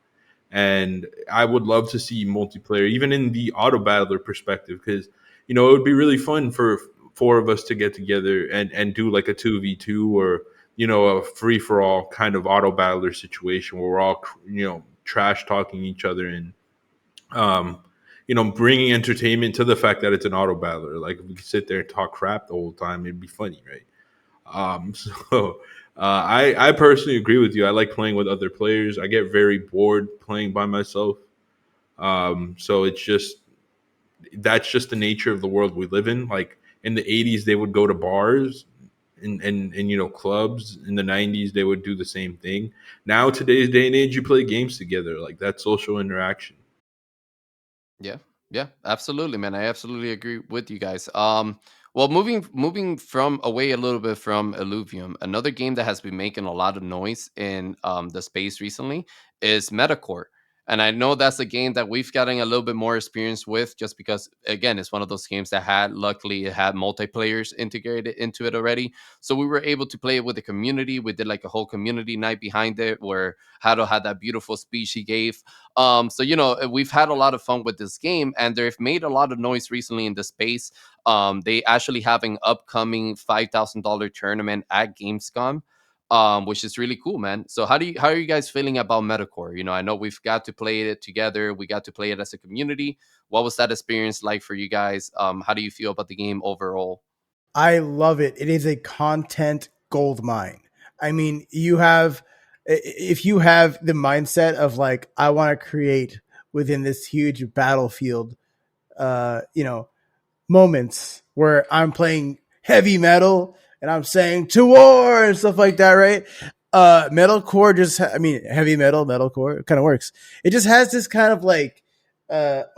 And I would love to see multiplayer, even in the auto battler perspective, because it would be really fun for four of us to get together and do like a 2v2 or a free for all kind of auto battler situation where we're all trash talking each other and um bringing entertainment to the fact that it's an auto battler. Like if we could sit there and talk crap the whole time, it'd be funny, right? So I personally agree with you. I like playing with other players. I get very bored playing by myself. So it's just that's just the nature of the world we live in. Like in the 80s, they would go to bars and clubs. In the 90s, they would do the same thing. Now, today's day and age, you play games together. Like that's social interaction. Yeah, yeah, absolutely, man. I absolutely agree with you guys. Well, moving from away a little bit from Illuvium, another game that has been making a lot of noise in the space recently is Metalcore. And I know that's a game that we've gotten a little bit more experience with, just because again, it's one of those games that luckily it had multiplayers integrated into it already. So we were able to play it with the community. We did like a whole community night behind it, where Hado had that beautiful speech he gave. So we've had a lot of fun with this game, and they've made a lot of noise recently in the space. They actually have an upcoming $5,000 tournament at Gamescom, which is really cool, man. So how are you guys feeling about Metacore? I know we've got to play it together. We got to play it as a community. What was that experience like for you guys? How do you feel about the game overall? I love it. It is a content gold mine. I mean, you have, if you have the mindset of like, I want to create within this huge battlefield, you know, moments where I'm playing heavy metal and I'm saying to war and stuff like that, right? Metalcore I mean, heavy metalcore, it kind of works. It just has this kind of like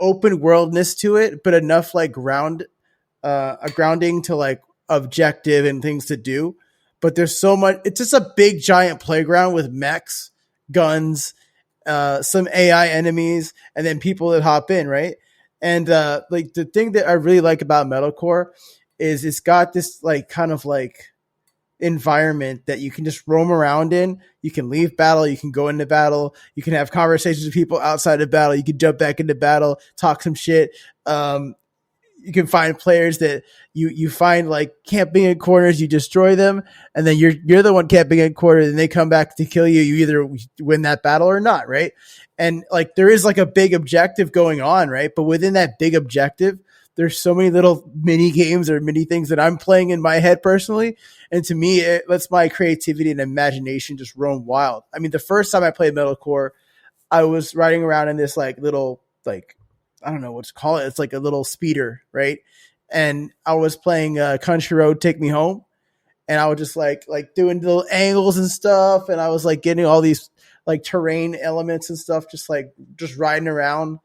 open worldness to it, but enough like a grounding to like objective and things to do. But there's so much. It's just a big giant playground with mechs, guns, some AI enemies, and then people that hop in, right? And like the thing that I really like about Metalcore is it's got this like kind of like environment that you can just roam around in. You can leave battle, you can go into battle, you can have conversations with people outside of battle, you can jump back into battle, talk some shit. You can find players that you find like camping in corners, you destroy them, and then you're the one camping in corners, and they come back to kill you. You either win that battle or not, right? And like there is like a big objective going on, right? But within that big objective, there's so many little mini games or mini things that I'm playing in my head personally, and to me, it lets my creativity and imagination just roam wild. I mean, the first time I played Metalcore, I was riding around in this like little like I don't know what to call it. It's like a little speeder, right? And I was playing Country Road Take Me Home, and I was just like doing little angles and stuff, and I was like getting all these like terrain elements and stuff, just riding around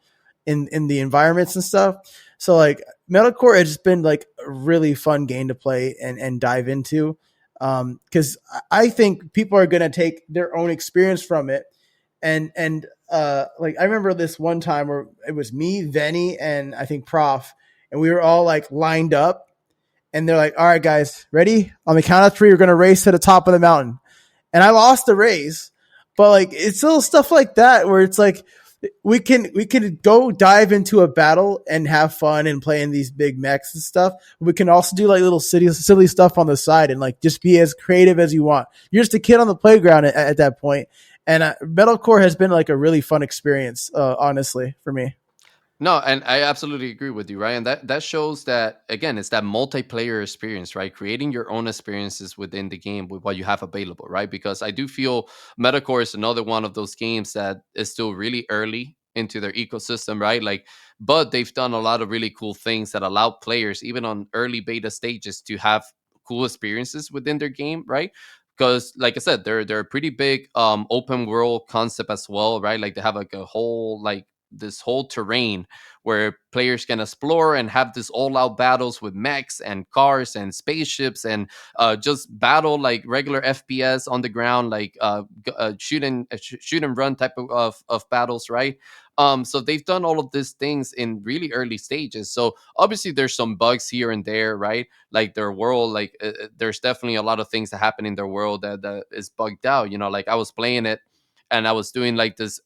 in the environments and stuff. So like Metalcore has just been like a really fun game to play and dive into. Because I think people are gonna take their own experience from it and like I remember this one time where it was me, Venny, and I think Prof, and we were all like lined up, and they're like, "All right, guys, ready? On the count of three, we're gonna race to the top of the mountain." And I lost the race, but like it's little stuff like that where it's like we can go dive into a battle and have fun and play in these big mechs and stuff. We can also do like little silly stuff on the side and like just be as creative as you want. You're just a kid on the playground at that point. And Metalcore has been like a really fun experience, honestly, for me. No, and I absolutely agree with you, right? And that shows that again, it's that multiplayer experience, right? Creating your own experiences within the game with what you have available, right? Because I do feel Metacore is another one of those games that is still really early into their ecosystem, right? Like, but they've done a lot of really cool things that allow players, even on early beta stages, to have cool experiences within their game, right? Because like I said, they're a pretty big open world concept as well, right? Like they have like a whole like this whole terrain where players can explore and have this all-out battles with mechs and cars and spaceships and just battle like regular FPS on the ground, like shoot and run type of battles, right? So they've done all of these things in really early stages. So obviously there's some bugs here and there, right? Like their world, like there's definitely a lot of things that happen in their world that is bugged out. Like I was playing it and I was doing like this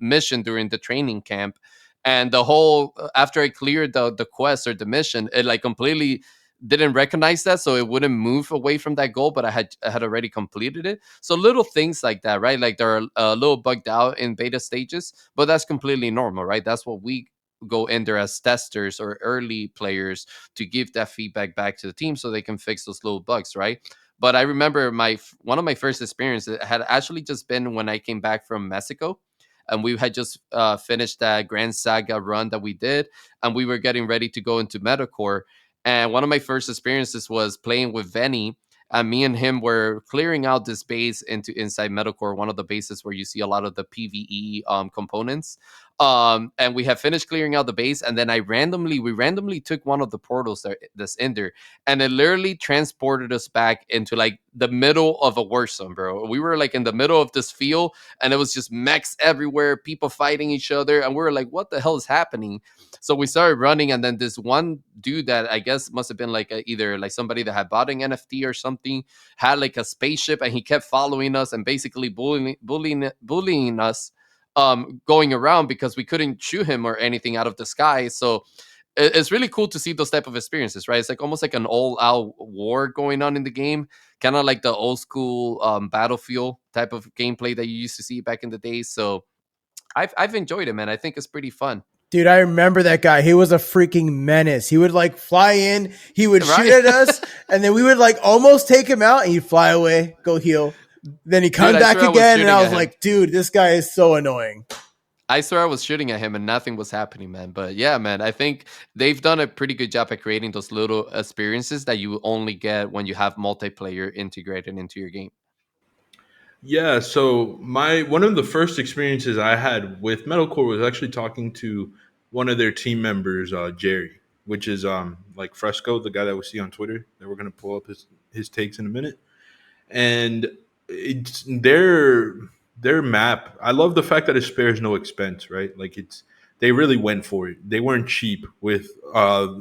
mission during the training camp. And the whole after I cleared the quest or the mission, it like completely didn't recognize that, so it wouldn't move away from that goal. But I had already completed it. So little things like that, right? Like they're a little bugged out in beta stages, but that's completely normal, right? That's what we go in there as testers or early players to give that feedback back to the team so they can fix those little bugs, right? But I remember one of my first experiences had actually just been when I came back from Mexico. and we had just finished that Grand Saga run that we did, and we were getting ready to go into Metalcore. And one of my first experiences was playing with Venny. And me and him were clearing out this base into inside Metalcore, one of the bases where you see a lot of the PVE components. And we have finished clearing out the base, and then we randomly took one of the portals that's in there, and it literally transported us back into like the middle of a war zone, bro. We were like in the middle of this field, and it was just mechs everywhere, people fighting each other, and we were like, "What the hell is happening?" So we started running, and then this one dude that I guess must have been like either like somebody that had bought an NFT or something had like a spaceship, and he kept following us and basically bullying us, going around because we couldn't shoot him or anything out of the sky. So it's really cool to see those type of experiences, right? It's like almost like an all-out war going on in the game, kind of like the old school Battlefield type of gameplay that you used to see back in the day. So I've enjoyed it, man. I think it's pretty fun. Dude, I remember that guy. He was a freaking menace. He would like fly in, he would shoot Right? at us, and then we would like almost take him out, and he'd fly away, go heal. Then he'd come Dude, I back swear I was again, and shooting I at was him. like, dude, this guy is so annoying. I swear I was shooting at him and nothing was happening, man. But yeah, man, I think they've done a pretty good job at creating those little experiences that you only get when you have multiplayer integrated into your game. Yeah, so my one of the first experiences I had with metalcore was actually talking to one of their team members, Jerry, which is like Fresco, the guy that we see on Twitter. That we're gonna pull up his takes in a minute. And it's their map. I love the fact that it spares no expense, right? Like they really went for it. They weren't cheap with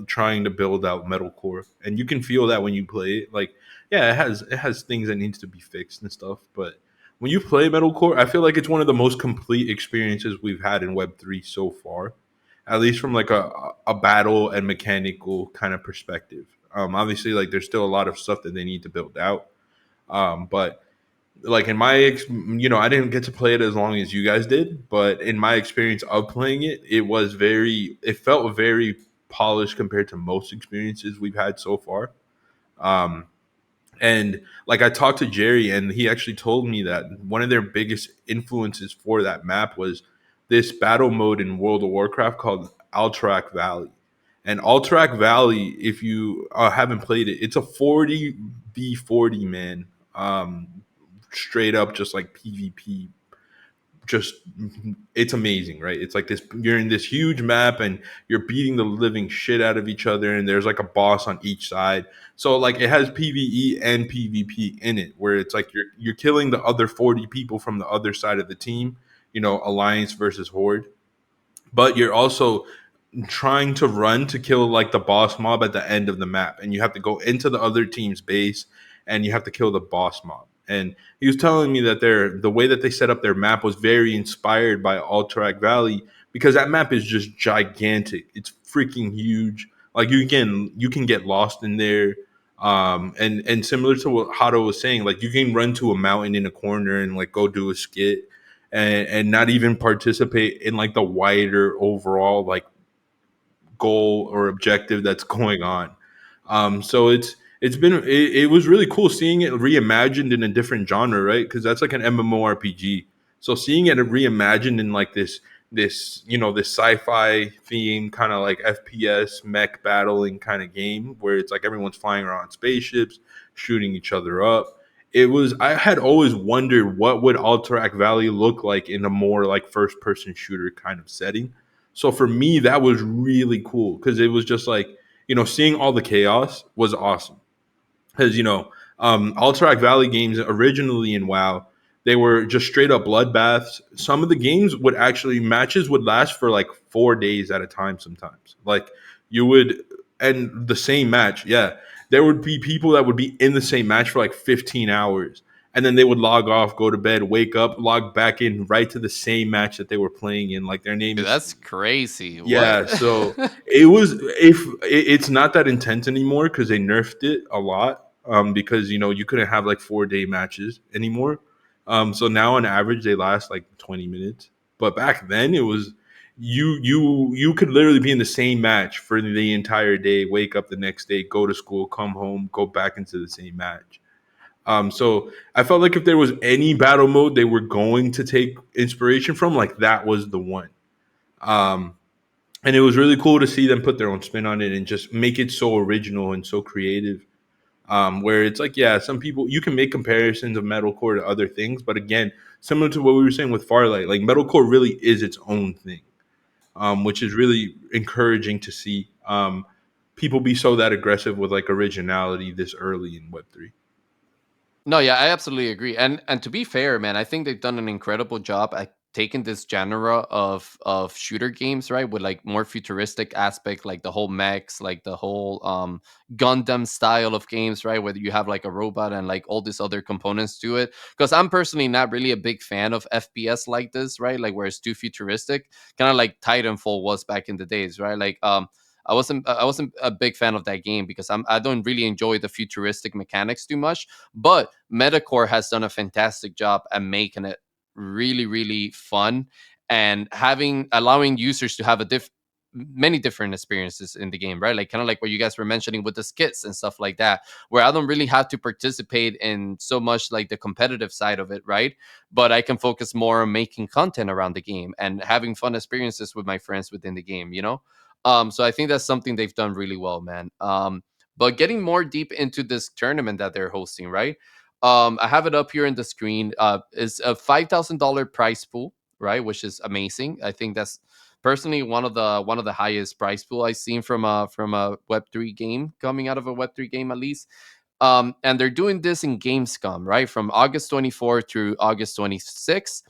trying to build out metalcore, and you can feel that when you play it. Like, yeah, it has things that needs to be fixed and stuff, but when you play metalcore, I feel like it's one of the most complete experiences we've had in Web3 so far, at least from like a battle and mechanical kind of perspective. Obviously, like there's still a lot of stuff that they need to build out, but like in I didn't get to play it as long as you guys did, but in my experience of playing it, it felt very polished compared to most experiences we've had so far. Um, and like I talked to Jerry, and he actually told me that one of their biggest influences for that map was this battle mode in World of Warcraft called Alterac Valley. And Alterac Valley, if you haven't played it, it's a 40v40, man. Straight up, just like PvP, just it's amazing, right? It's like this, you're in this huge map and you're beating the living shit out of each other, and there's like a boss on each side. So like it has PvE and PvP in it, where it's like you're killing the other 40 people from the other side of the team, alliance versus horde, but you're also trying to run to kill like the boss mob at the end of the map, and you have to go into the other team's base and you have to kill the boss mob. And he was telling me that the way that they set up their map was very inspired by Alterac Valley, because that map is just gigantic. It's freaking huge. Like you can get lost in there. And similar to what Hato was saying, like you can run to a mountain in a corner and like go do a skit, and not even participate in like the wider overall like goal or objective that's going on. So it was really cool seeing it reimagined in a different genre, right? Because that's like an MMORPG. So seeing it reimagined in like this sci-fi theme kind of like FPS mech battling kind of game where it's like everyone's flying around spaceships, shooting each other up. I had always wondered what would Alterac Valley look like in a more like first person shooter kind of setting. So for me, that was really cool because it was just like, seeing all the chaos was awesome. Because, Alterac Valley games originally in WoW, they were just straight up bloodbaths. Some of the games matches would last for like 4 days at a time sometimes. Like you would, and the same match, yeah. There would be people that would be in the same match for like 15 hours. And then they would log off, go to bed, wake up, log back in right to the same match that they were playing in. Like their name Dude, is, that's crazy. What? yeah. So it's not that intense anymore because they nerfed it a lot. Because you couldn't have like 4 day matches anymore. So now on average they last like 20 minutes. But back then it was you could literally be in the same match for the entire day, wake up the next day, go to school, come home, go back into the same match. So I felt like if there was any battle mode they were going to take inspiration from, like that was the one. Um, and it was really cool to see them put their own spin on it and just make it so original and so creative. Where it's like, yeah, some people you can make comparisons of metalcore to other things, but again, similar to what we were saying with Farlight, like metalcore really is its own thing, which is really encouraging to see. People be so that aggressive with like originality this early in Web3. No, yeah, I absolutely agree. And to be fair, man, I think they've done an incredible job at taking this genre of shooter games, right? With like more futuristic aspect, like the whole mechs, like the whole Gundam style of games, right? Whether you have like a robot and like all these other components to it. Because I'm personally not really a big fan of FPS like this, right? Like where it's too futuristic, kind of like Titanfall was back in the days, right? Like I wasn't a big fan of that game because I don't really enjoy the futuristic mechanics too much. But Metalcore has done a fantastic job at making it really, really fun and allowing users to have many different experiences in the game, right? Like kind of like what you guys were mentioning with the skits and stuff like that, where I don't really have to participate in so much like the competitive side of it, right? But I can focus more on making content around the game and having fun experiences with my friends within the game, you know? So I think that's something they've done really well, man. But getting more deep into this tournament that they're hosting, right? I have it up here in the screen. Is a $5,000 prize pool, right? Which is amazing. I think that's personally one of the highest prize pool I've seen from a Web3 game, coming out of a Web3 game at least. And they're doing this in Gamescom, right? From August 24th through August 26th.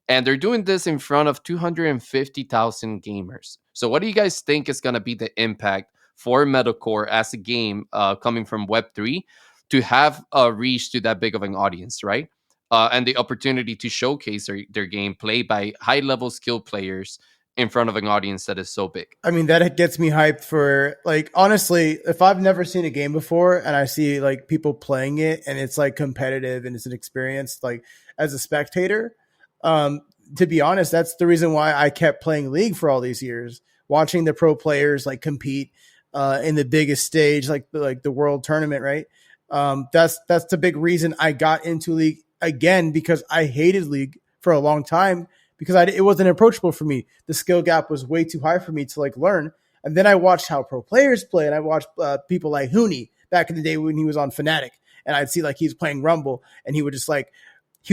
And they're doing this in front of 250,000 gamers. So, what do you guys think is going to be the impact for Metalcore as a game coming from Web3 to have a reach to that big of an audience, right? And the opportunity to showcase their game played by high level skilled players in front of an audience that is so big. I mean, that gets me hyped for, like, honestly, if I've never seen a game before and I see like people playing it and it's like competitive and it's an experience, like as a spectator, um, to be honest, that's the reason why I kept playing League for all these years, watching the pro players like compete in the biggest stage, like the world tournament, right? That's the big reason I got into League again, because I hated League for a long time because it wasn't approachable for me. The skill gap was way too high for me to like learn. And then I watched how pro players play, and I watched people like Hooney back in the day when he was on Fnatic, and I'd see like he's playing Rumble, and he would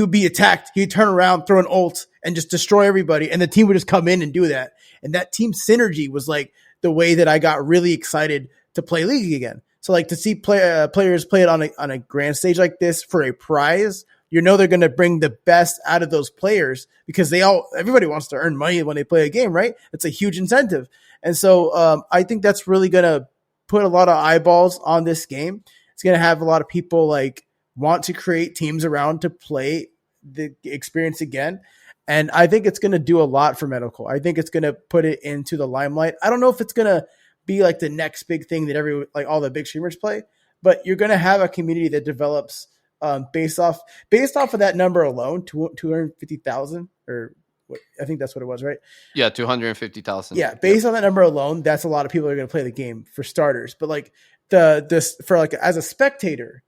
be attacked, he'd turn around, throw an ult, and just destroy everybody, and the team would just come in and do that. And that team synergy was like the way that I got really excited to play League again. So like to see players play it on a grand stage like this for a prize, you know they're going to bring the best out of those players because everybody wants to earn money when they play a game, right? It's a huge incentive. And so I think that's really going to put a lot of eyeballs on this game. It's going to have a lot of people like want to create teams around to play the experience again. And I think it's going to do a lot for Metalcore. I think it's going to put it into the limelight. I don't know if it's going to be like the next big thing that all the big streamers play, but you're going to have a community that develops based off of that number alone, 250,000, or what, I think that's what it was, right? Yeah, 250,000. Yeah, based on that number alone, that's a lot of people that are going to play the game for starters. But like for like as a spectator,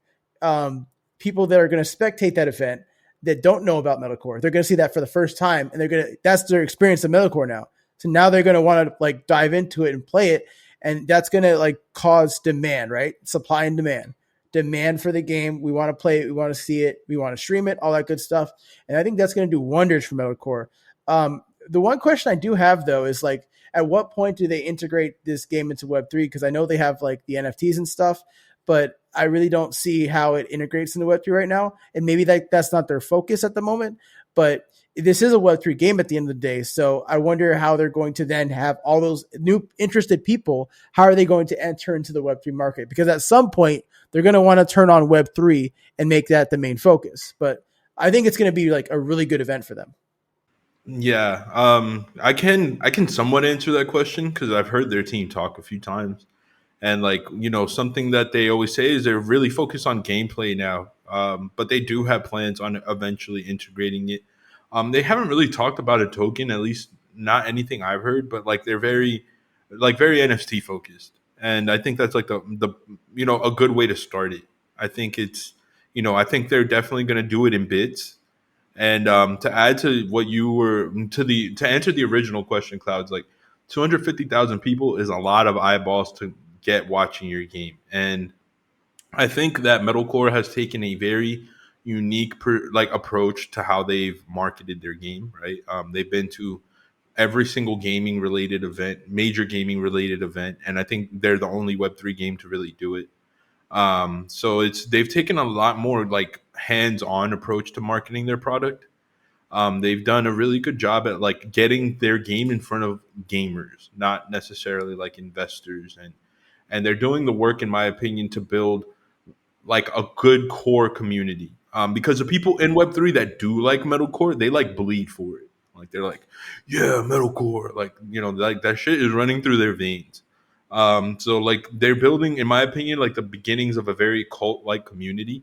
people that are going to spectate that event that don't know about Metalcore, they're going to see that for the first time, and that's their experience of Metalcore now. So now they're going to want to like dive into it and play it, and that's going to like cause demand, right? Supply and demand for the game. We want to play it. We want to see it. We want to stream it, all that good stuff. And I think that's going to do wonders for Metalcore. The one question I do have though is like, at what point do they integrate this game into Web3? Because I know they have like the NFTs and stuff, but I really don't see how it integrates into Web3 right now. And maybe that's not their focus at the moment, but this is a Web3 game at the end of the day. So I wonder how they're going to then have all those new interested people. How are they going to enter into the Web3 market? Because at some point they're going to want to turn on Web3 and make that the main focus. But I think it's going to be like a really good event for them. Yeah, I can somewhat answer that question because I've heard their team talk a few times, and like something that they always say is they're really focused on gameplay now, but they do have plans on eventually integrating it. They haven't really talked about a token, at least not anything I've heard, but like they're very NFT focused, and I think that's like the a good way to start it. I think it's I think they're definitely going to do it in bits. And to add to what you were to answer the original question, Clouds, like 250,000 people is a lot of eyeballs to get watching your game. And I think that Metalcore has taken a very unique approach to how they've marketed their game. Right, they've been to every single gaming related event, major gaming related event, and I think they're the only Web3 game to really do it. So they've taken a lot more like hands-on approach to marketing their product. They've done a really good job at like getting their game in front of gamers, not necessarily like investors, and they're doing the work, in my opinion, to build like a good core community. Because the people in Web3 that do like metalcore, they like bleed for it. Like they're like, yeah, metalcore, like like that shit is running through their veins. So like they're building, in my opinion, like the beginnings of a very cult-like community.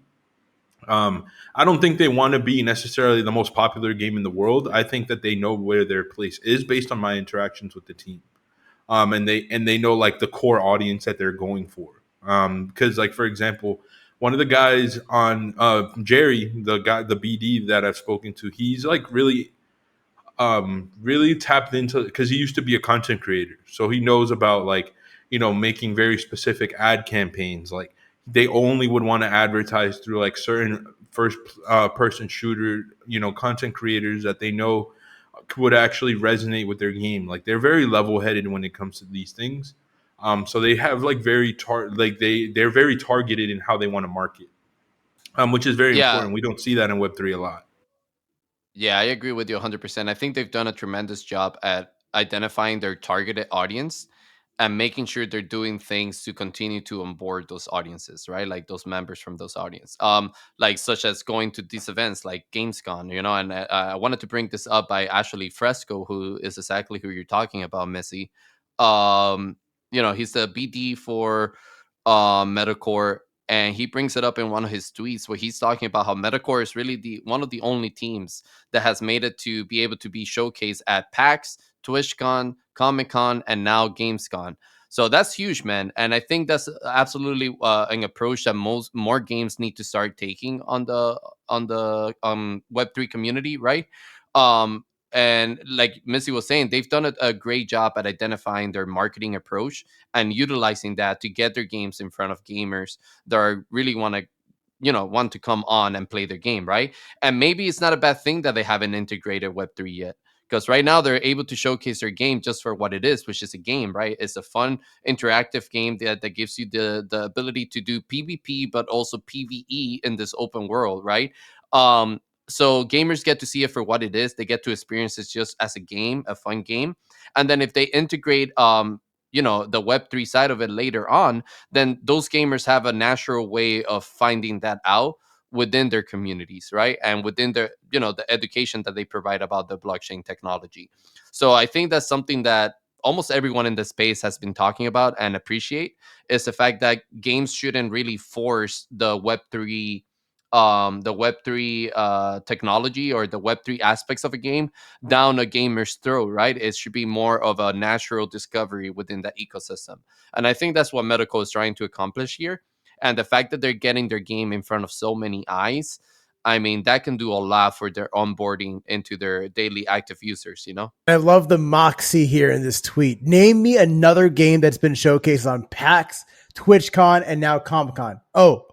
I don't think they want to be necessarily the most popular game in the world. I think that they know where their place is based on my interactions with the team. And they know like the core audience that they're going for. Because like for example, one of the guys on Jerry, the BD that I've spoken to, he's like really tapped into, because he used to be a content creator, so he knows about like making very specific ad campaigns. Like they only would want to advertise through like certain first person shooter content creators that they know would actually resonate with their game. Like they're very level headed when it comes to these things. So they have like they're very targeted in how they want to market, which is very Yeah, important. We don't see that in Web3 a lot. yeah, I agree with you 100%. I think they've done a tremendous job at identifying their targeted audience and making sure they're doing things to continue to onboard those audiences, right? Like those members from those audience. Like such as going to these events like Gamescom, and I wanted to bring this up by actually Fresco, who is exactly who you're talking about, Missy. He's the BD for Metalcore, and he brings it up in one of his tweets where he's talking about how Metalcore is really the one of the only teams that has made it to be able to be showcased at PAX, TwitchCon, Comic Con, and now Gamescom. So that's huge, man. And I think that's absolutely an approach that more games need to start taking on the Web3 community, right? And like Missy was saying, they've done a great job at identifying their marketing approach and utilizing that to get their games in front of gamers that are really want to come on and play their game, right? And maybe it's not a bad thing that they haven't integrated Web3 yet, because right now they're able to showcase their game just for what it is, which is a game, right? It's a fun interactive game that gives you the ability to do PvP but also PvE in this open world, right? So gamers get to see it for what it is. They get to experience it just as a game, a fun game. And then if they integrate the Web3 side of it later on, then those gamers have a natural way of finding that out within their communities, right? And within their, the education that they provide about the blockchain technology. So I think that's something that almost everyone in the space has been talking about and appreciate, is the fact that games shouldn't really force the web3 technology or the web3 aspects of a game down a gamer's throat, right? It should be more of a natural discovery within that ecosystem. And I think that's what Medical is trying to accomplish here. And the fact that they're getting their game in front of so many eyes, I mean, that can do a lot for their onboarding into their daily active users. I love the moxie here in this tweet. Name me another game that's been showcased on PAX, TwitchCon, and now Comic Con. Oh,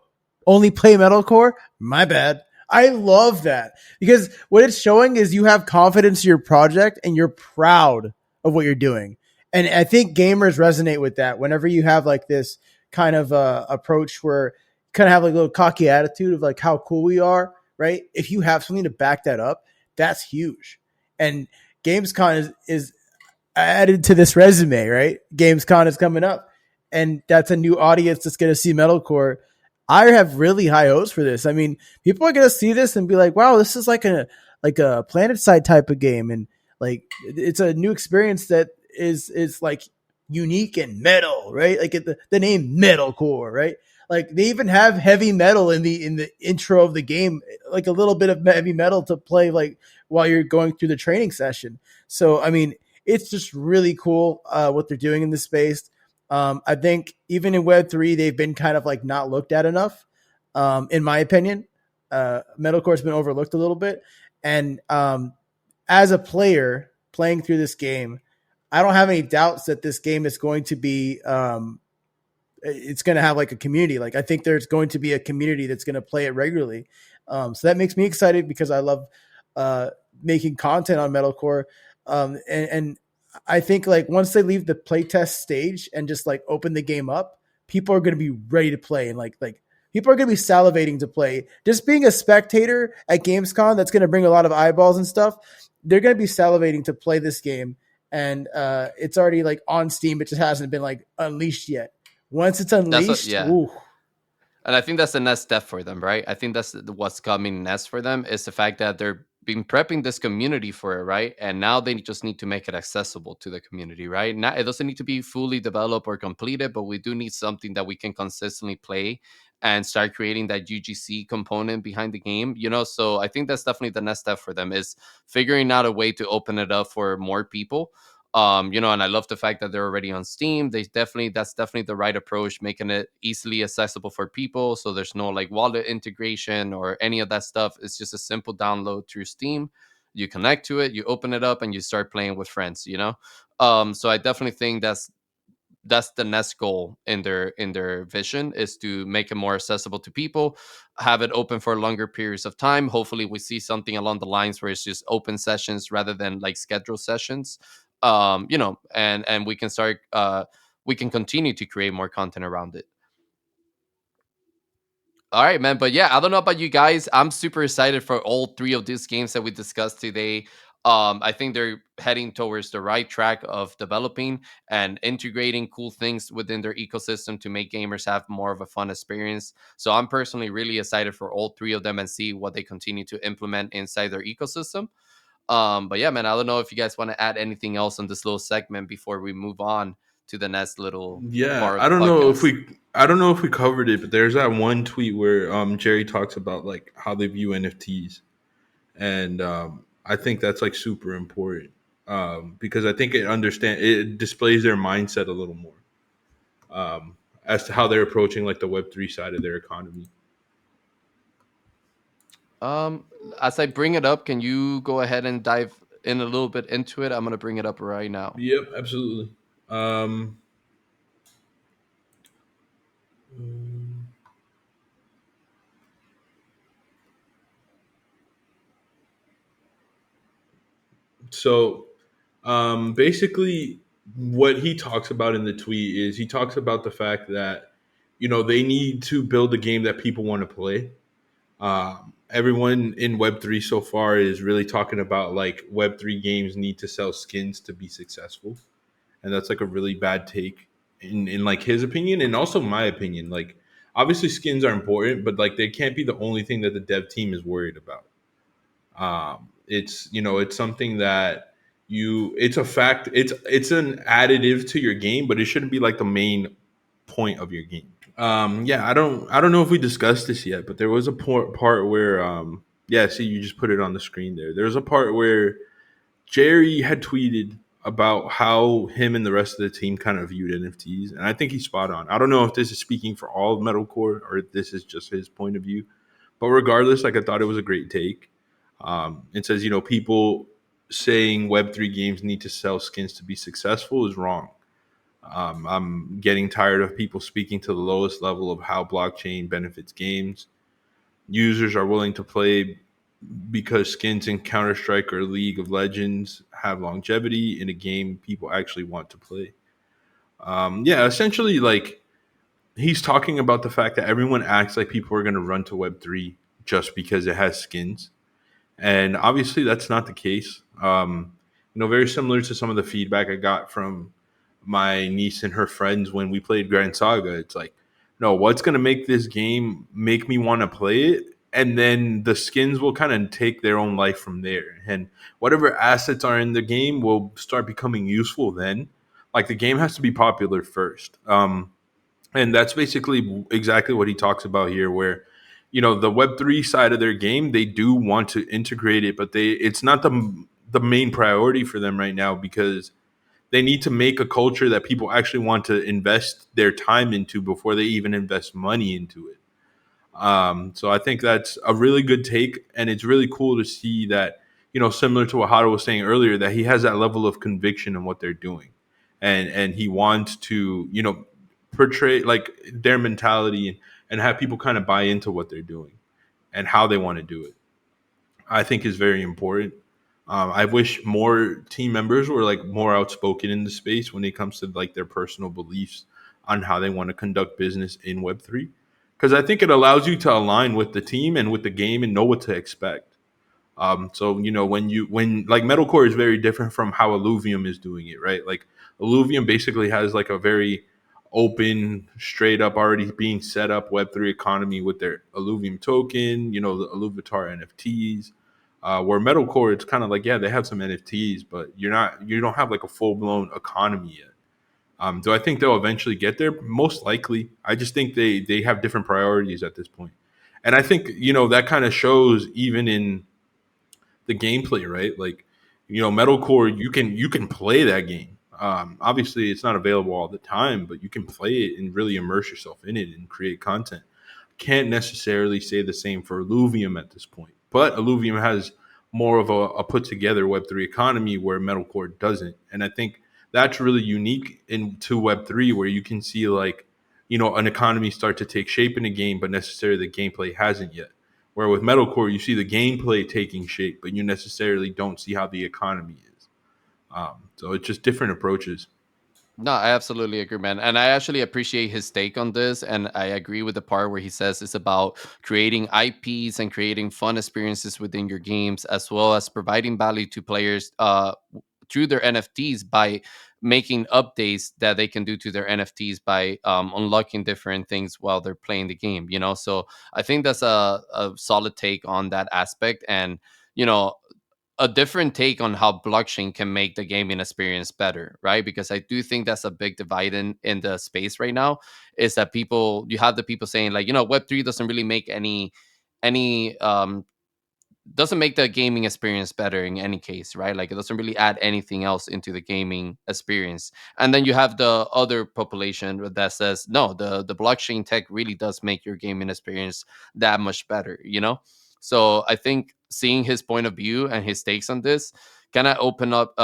only play Metalcore? My bad. I love that, because what it's showing is you have confidence in your project and you're proud of what you're doing. And I think gamers resonate with that whenever you have like this kind of approach where you kind of have like a little cocky attitude of like how cool we are, right? If you have something to back that up, that's huge. And Gamescom is added to this resume, right? Gamescom is coming up, and that's a new audience that's going to see Metalcore. I have really high hopes for this. I mean, people are going to see this and be like, "Wow, this is like a Planet Side type of game," and like it's a new experience that is like unique and metal, right? Like the name Metalcore, right? Like they even have heavy metal in the intro of the game, like a little bit of heavy metal to play like while you're going through the training session. So I mean, it's just really cool what they're doing in this space. I think even in Web3, they've been kind of like not looked at enough, in my opinion. Metalcore's been overlooked a little bit. And as a player playing through this game, I don't have any doubts that this game is going to be it's going to have like a community. Like I think there's going to be a community that's going to play it regularly. So that makes me excited because I love making content on Metalcore. And I think like once they leave the playtest stage and just like open the game up, people are going to be ready to play. And like people are going to be salivating to play. Just being a spectator at Gamescom, that's going to bring a lot of eyeballs and stuff. They're going to be salivating to play this game. And it's already like on Steam. It just hasn't been like unleashed yet. Once it's unleashed, yeah. ooh. And I think that's the next step for them, right? I think that's what's coming next for them is the fact that they're been prepping this community for it, right? And now they just need to make it accessible to the community, right? Now it doesn't need to be fully developed or completed, but we do need something that we can consistently play and start creating that UGC component behind the game, So I think that's definitely the next step for them is figuring out a way to open it up for more people. And I love the fact that they're already on Steam. That's definitely the right approach, making it easily accessible for people. So there's no like wallet integration or any of that stuff. It's just a simple download through Steam. You connect to it, you open it up, and you start playing with friends. So I definitely think that's the next goal in their vision is to make it more accessible to people, have it open for longer periods of time. Hopefully we see something along the lines where it's just open sessions rather than like scheduled sessions. And we can continue to create more content around it. All right, man. But yeah, I don't know about you guys. I'm super excited for all three of these games that we discussed today. I think they're heading towards the right track of developing and integrating cool things within their ecosystem to make gamers have more of a fun experience. So I'm personally really excited for all three of them and see what they continue to implement inside their ecosystem. But yeah, man, I don't know if you guys want to add anything else on this little segment before we move on to the next little Yeah, part of I the don't know if podcast. we covered it, but there's that one tweet where Jerry talks about like how they view NFTs, and I think that's like super important because I think it displays their mindset a little more as to how they're approaching like the Web3 side of their economy. Um, as I bring it up, can you go ahead and dive in a little bit into it? I'm gonna bring it up right now. Yep, absolutely. Um, so basically, what he talks about in the tweet is he talks about the fact that they need to build a game that people want to play. Everyone in Web3 so far is really talking about like Web3 games need to sell skins to be successful, and that's like a really bad take in like his opinion and also my opinion. Like obviously skins are important, but like they can't be the only thing that the dev team is worried about. It's something that it's a fact. It's an additive to your game, but it shouldn't be like the main point of your game. Yeah, I don't know if we discussed this yet, but there was a part where yeah, see, you just put it on the screen there. There was a part where Jerry had tweeted about how him and the rest of the team kind of viewed NFTs, and I think he's spot on. I don't know if this is speaking for all of Metalcore or if this is just his point of view, but regardless, like I thought it was a great take. It says, people saying Web3 games need to sell skins to be successful is wrong. I'm getting tired of people speaking to the lowest level of how blockchain benefits games. Users are willing to play because skins in Counter-Strike or League of Legends have longevity in a game people actually want to play. Yeah, essentially, like he's talking about the fact that everyone acts like people are going to run to Web3 just because it has skins. And obviously, that's not the case. Very similar to some of the feedback I got from my niece and her friends when we played Grand Saga. It's like, no, what's going to make this game make me want to play it? And then the skins will kind of take their own life from there. And whatever assets are in the game will start becoming useful then. Like the game has to be popular first. And that's basically exactly what he talks about here, where the Web3 side of their game, they do want to integrate it, but it's not the main priority for them right now because they need to make a culture that people actually want to invest their time into before they even invest money into it. So I think that's a really good take, and it's really cool to see that, similar to what Hado was saying earlier, that he has that level of conviction in what they're doing, and he wants to, portray like their mentality and have people kind of buy into what they're doing and how they want to do it. I think is very important. I wish more team members were like more outspoken in the space when it comes to like their personal beliefs on how they want to conduct business in Web3, because I think it allows you to align with the team and with the game and know what to expect. So when like Metalcore is very different from how Illuvium is doing it, right? Like Illuvium basically has like a very open, straight up, already being set up Web3 economy with their Illuvium token, the Illuvitar NFTs. Where Metalcore, it's kind of like, yeah, they have some NFTs, but you don't have like a full blown economy yet. Do I think they'll eventually get there? Most likely. I just think they have different priorities at this point. And I think, that kind of shows even in the gameplay, right? Like, Metalcore, you can play that game. Obviously, it's not available all the time, but you can play it and really immerse yourself in it and create content. Can't necessarily say the same for Illuvium at this point, but Illuvium has more of a put together Web3 economy where Metalcore doesn't, and I think that's really unique into Web3, where you can see like, an economy start to take shape in a game, but necessarily the gameplay hasn't yet. Where with Metalcore, you see the gameplay taking shape, but you necessarily don't see how the economy is. So it's just different approaches. No, I absolutely agree, man. And I actually appreciate his take on this. And I agree with the part where he says it's about creating IPs and creating fun experiences within your games, as well as providing value to players through their NFTs by making updates that they can do to their NFTs by unlocking different things while they're playing the game, So I think that's a solid take on that aspect. And, you know, a different take on how blockchain can make the gaming experience better, right? Because I do think that's a big divide in the space right now. Is that you have the people saying like, Web3 doesn't really make any doesn't make the gaming experience better in any case, right? Like it doesn't really add anything else into the gaming experience. And then you have the other population that says, no, the blockchain tech really does make your gaming experience that much better. So I think seeing his point of view and his takes on this kind of open up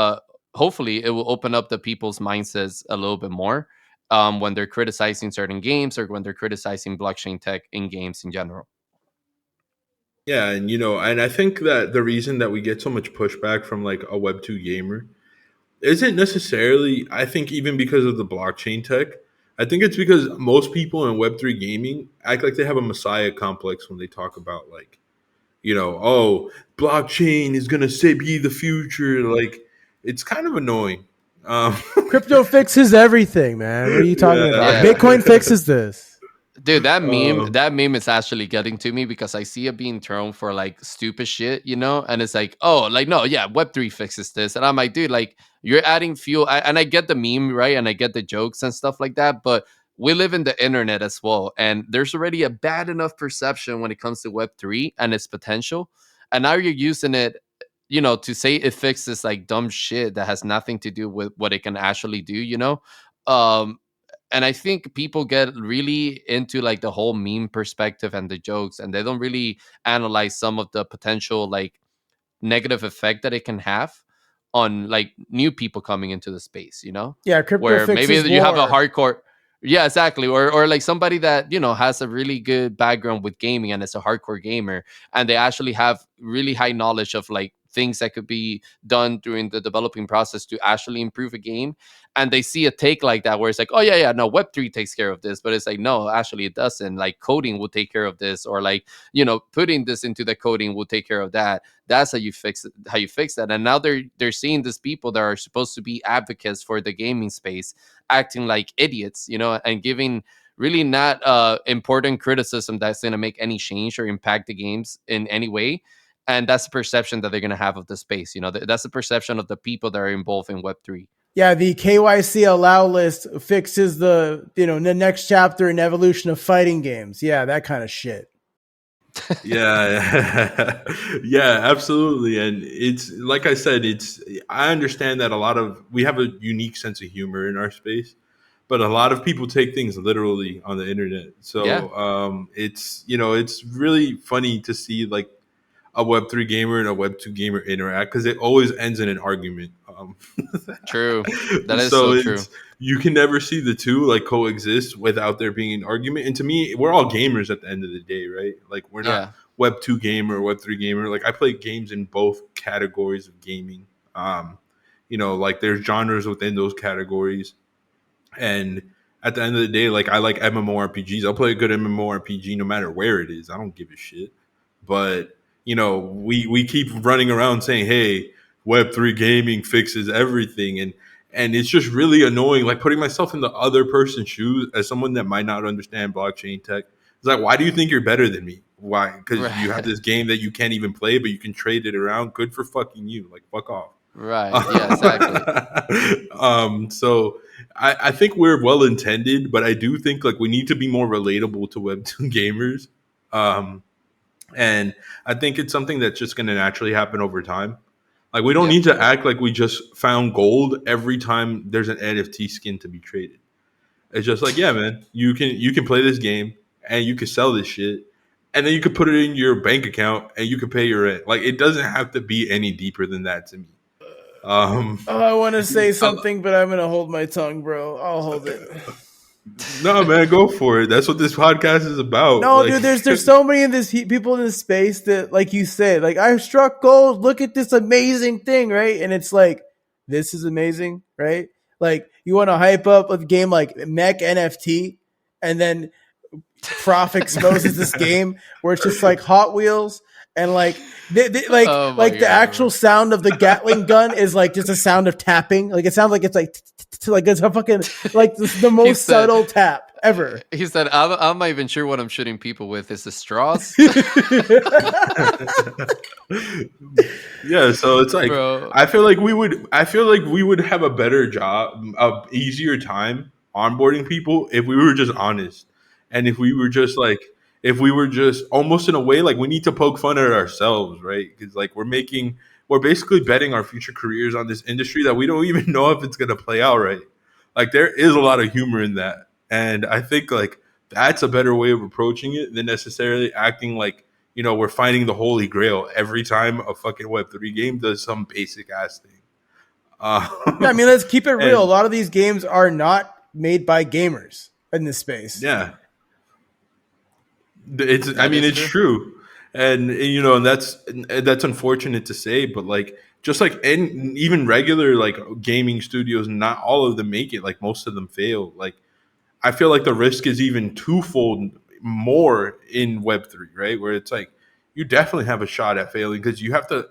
hopefully it will open up the people's mindsets a little bit more when they're criticizing certain games or when they're criticizing blockchain tech in games in general. Yeah, and I think that the reason that we get so much pushback from like a Web2 gamer isn't necessarily, I think, even because of the blockchain tech. I think it's because most people in Web3 gaming act like they have a messiah complex when they talk about like, oh, blockchain is gonna say be the future. Like, it's kind of annoying. Um, Crypto fixes everything, man. What are you talking about? Yeah. Bitcoin fixes this. Dude, that meme, um, that meme is actually getting to me because I see it being thrown for like stupid shit. And it's like, oh, like no, yeah, Web3 fixes this, and I'm like, dude, like you're adding fuel, and I get the meme, right, and I get the jokes and stuff like that, but we live in the internet as well, and there's already a bad enough perception when it comes to Web3 and its potential, and now you're using it, to say it fixes like dumb shit that has nothing to do with what it can actually do. Um, and I think people get really into like the whole meme perspective and the jokes, and they don't really analyze some of the potential like negative effect that it can have on like new people coming into the space. Yeah, crypto Where maybe fixes you have a war. hardcore, yeah, exactly, or like somebody that has a really good background with gaming and is a hardcore gamer, and they actually have really high knowledge of like things that could be done during the developing process to actually improve a game, and they see a take like that where it's like, oh yeah, yeah, no, Web3 takes care of this, but it's like, no, actually it doesn't. Like coding will take care of this, or like putting this into the coding will take care of that. That's how you fix that. And now they're seeing these people that are supposed to be advocates for the gaming space acting like idiots, and giving really not important criticism that's going to make any change or impact the games in any way. And that's the perception that they're going to have of the space. That's the perception of the people that are involved in Web3. Yeah, the KYC allow list fixes the next chapter in evolution of fighting games. Yeah, that kind of shit. yeah, yeah, absolutely. And it's like I said, I understand that we have a unique sense of humor in our space, but a lot of people take things literally on the internet. Yeah, So it's it's really funny to see like a Web3 gamer and a Web2 gamer interact because it always ends in an argument. true. That is So so true. it's you can never see the two like coexist without there being an argument. And to me, we're all gamers at the end of the day, right? Like we're not Yeah, Web2 gamer or Web3 gamer. Like I play games in both categories of gaming. Um, like there's genres within those categories. And at the end of the day, like I like MMORPGs. I'll play a good MMORPG no matter where it is. I don't give a shit. But we keep running around saying, "Hey, Web3 gaming fixes everything," and it's just really annoying. Like putting myself in the other person's shoes as someone that might not understand blockchain tech. It's like, why do you think you're better than me? Why? Because you have right, this game that you can't even play, but you can trade it around. Good for fucking you. Like fuck off. right. Yeah, exactly. So I think we're well intended, but I do think like we need to be more relatable to Web2 gamers. Um, and I think it's something that's just going to naturally happen over time. Like we don't Yep. need to act like we just found gold every time there's an NFT skin to be traded. It's just like, yeah, man, you can play this game and you can sell this shit, and then you could put it in your bank account and you can pay your rent. Like it doesn't have to be any deeper than that to me. Um, Oh, I want to say uh, something, but I'm gonna hold my tongue, bro. I'll hold it. no, man, go for it. That's what this podcast is about. No, Like, dude, there's so many in this people in this space that, like you said, like I struck gold. Look at this amazing thing, right? And it's like, this is amazing, right? Like you want to hype up a game like Mech NFT, and then Prof exposes this game where it's just like Hot Wheels and like Oh my like the god, actual bro. sound of the Gatling gun is like just a sound of tapping. Like it sounds like it's like it's a fucking like the He most said. subtle tap ever. He said, I'm not even sure what I'm shooting people with. Is the straws, yeah. So it's like bro? I feel like we would have a better job, a easier time onboarding people if we were just honest, and if we were just almost in a way like we need to poke fun at ourselves, right? Because like we're basically betting our future careers on this industry that we don't even know if it's gonna play out right. Like there is a lot of humor in that, and I think like that's a better way of approaching it than necessarily acting like we're finding the holy grail every time a fucking Web3 game does some basic ass thing. Yeah, I mean, let's keep it real. A And lot of these games are not made by gamers in this space. yeah, I That mean, is it's true. true. And that's unfortunate to say, but like, just like even regular like gaming studios, not all of them make it. Like most of them fail. Like I feel like the risk is even twofold more in Web3, right? Where it's like you definitely have a shot at failing because you have to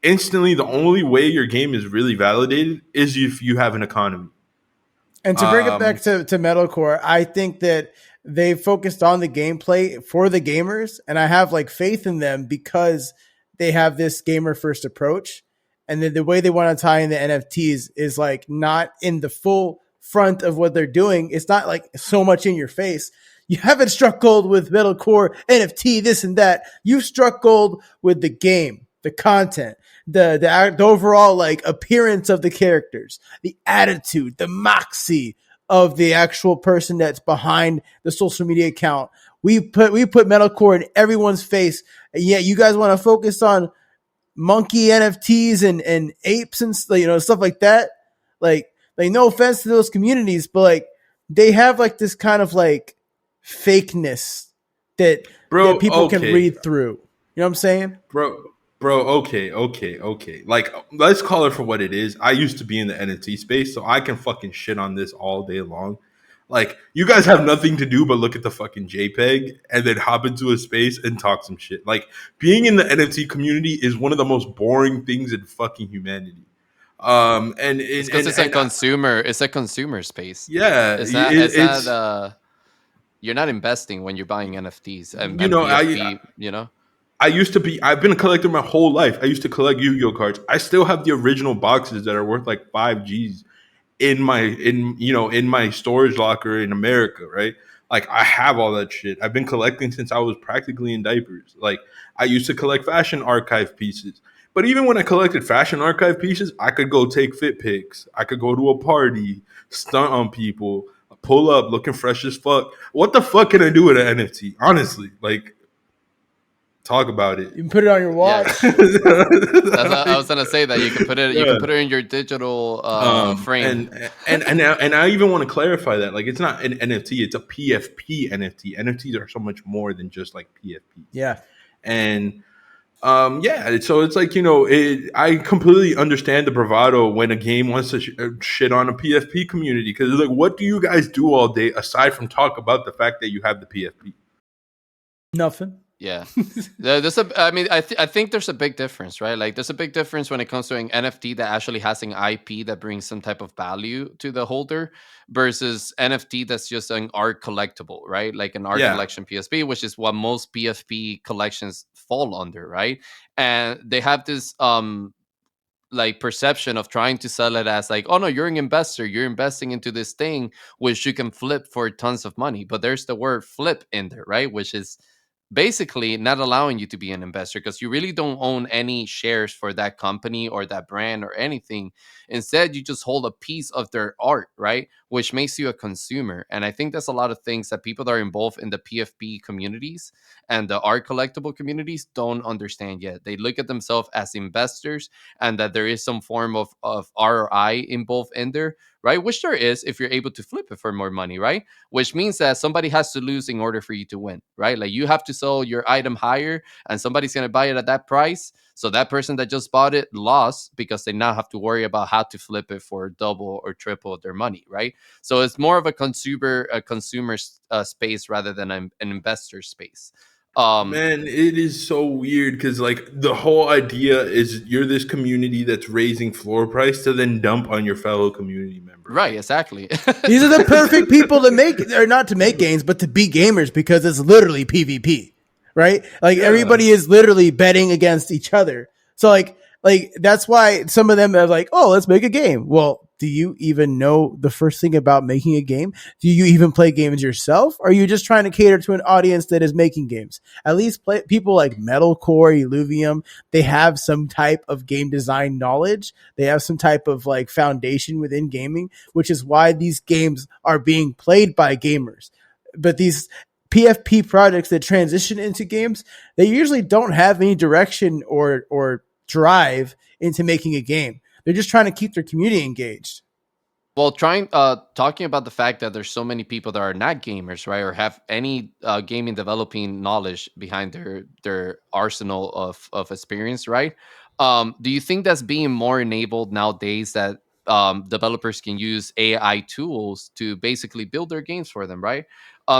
instantly. The only way your game is really validated is if you have an economy. And to bring it back Um, to Metalcore, I think that they focused on the gameplay for the gamers, and I have like faith in them because they have this gamer first approach. And then the way they want to tie in the NFTs is like not in the full front of what they're doing. It's not like so much in your face. You haven't struck gold with Metalcore NFT, this and that. You've struck gold with the game, the content, the overall like appearance of the characters, the attitude, the moxie of the actual person that's behind the social media account. We put metalcore in everyone's face. And yet you guys want to focus on monkey NFTs and apes and stuff like that. Like no offense to those communities, but like they have like this kind of like fakeness that bro, people can okay. read through. You know what I'm saying? Bro, okay. Like, let's call it for what it is. I used to be in the NFT space, so I can fucking shit on this all day long. Like, you guys have nothing to do but look at the fucking JPEG and then hop into a space and talk some shit. Like, being in the NFT community is one of the most boring things in fucking humanity. And It's and because and, it's a and consumer. It's a consumer space. yeah, It's not. It's not. it's You're not investing when you're buying NFTs you and know PFP. You know. I've been a collector my whole life. I used to collect Yu-Gi-Oh cards. I still have the original boxes that are worth like 5 G's in my storage locker in America, right? Like I have all that shit. I've been collecting since I was practically in diapers. Like I used to collect fashion archive pieces. But even when I collected fashion archive pieces, I could go take fit pics. I could go to a party, stunt on people, pull up looking fresh as fuck. What the fuck can I do with an NFT? Honestly, like, talk about it. You can put it on your watch. Yeah. I was gonna say that you can put it. You can put it in your digital frame. And I even want to clarify that, like, it's not an NFT, it's a PFP NFT. NFTs are so much more than just like PFP. Yeah. And so it's like, I completely understand the bravado when a game wants to shit on a PFP community, because like, what do you guys do all day aside from talk about the fact that you have the PFP? Nothing. Yeah, I think there's a big difference, right? Like, there's a big difference when it comes to an NFT that actually has an IP that brings some type of value to the holder versus NFT that's just an art collectible, right? Like an art collection PSP, which is what most PFP collections fall under, right? And they have this like perception of trying to sell it as like, oh no, you're an investor, you're investing into this thing which you can flip for tons of money, but there's the word flip in there, right? Which is basically not allowing you to be an investor, because you really don't own any shares for that company or that brand or anything. Instead, you just hold a piece of their art, right? Which makes you a consumer. And I think that's a lot of things that people that are involved in the PFP communities and the art collectible communities don't understand yet. They look at themselves as investors, and that there is some form of ROI involved in there, right? Which there is if you're able to flip it for more money, right? Which means that somebody has to lose in order for you to win, right? Like, you have to sell your item higher and somebody's going to buy it at that price. So that person that just bought it lost, because they now have to worry about how to flip it for double or triple their money, right? So it's more of a consumer space rather than an investor space. Man, it is so weird, because like, the whole idea is you're this community that's raising floor price to then dump on your fellow community members. Right, exactly. These are the perfect people to make, or not to make games, but to be gamers, because it's literally PvP, right? Like, everybody is literally betting against each other. So like that's why some of them are like, oh, let's make a game. Well, do you even know the first thing about making a game? Do you even play games yourself? Or are you just trying to cater to an audience that is making games? At least people like Metalcore, Illuvium, they have some type of game design knowledge. They have some type of like foundation within gaming, which is why these games are being played by gamers. But these PFP projects that transition into games, they usually don't have any direction or drive into making a game. They're just trying to keep their community engaged. Well, talking about the fact that there's so many people that are not gamers, right, or have any gaming developing knowledge behind their arsenal of experience, right? Do you think that's being more enabled nowadays, that developers can use AI tools to basically build their games for them, right?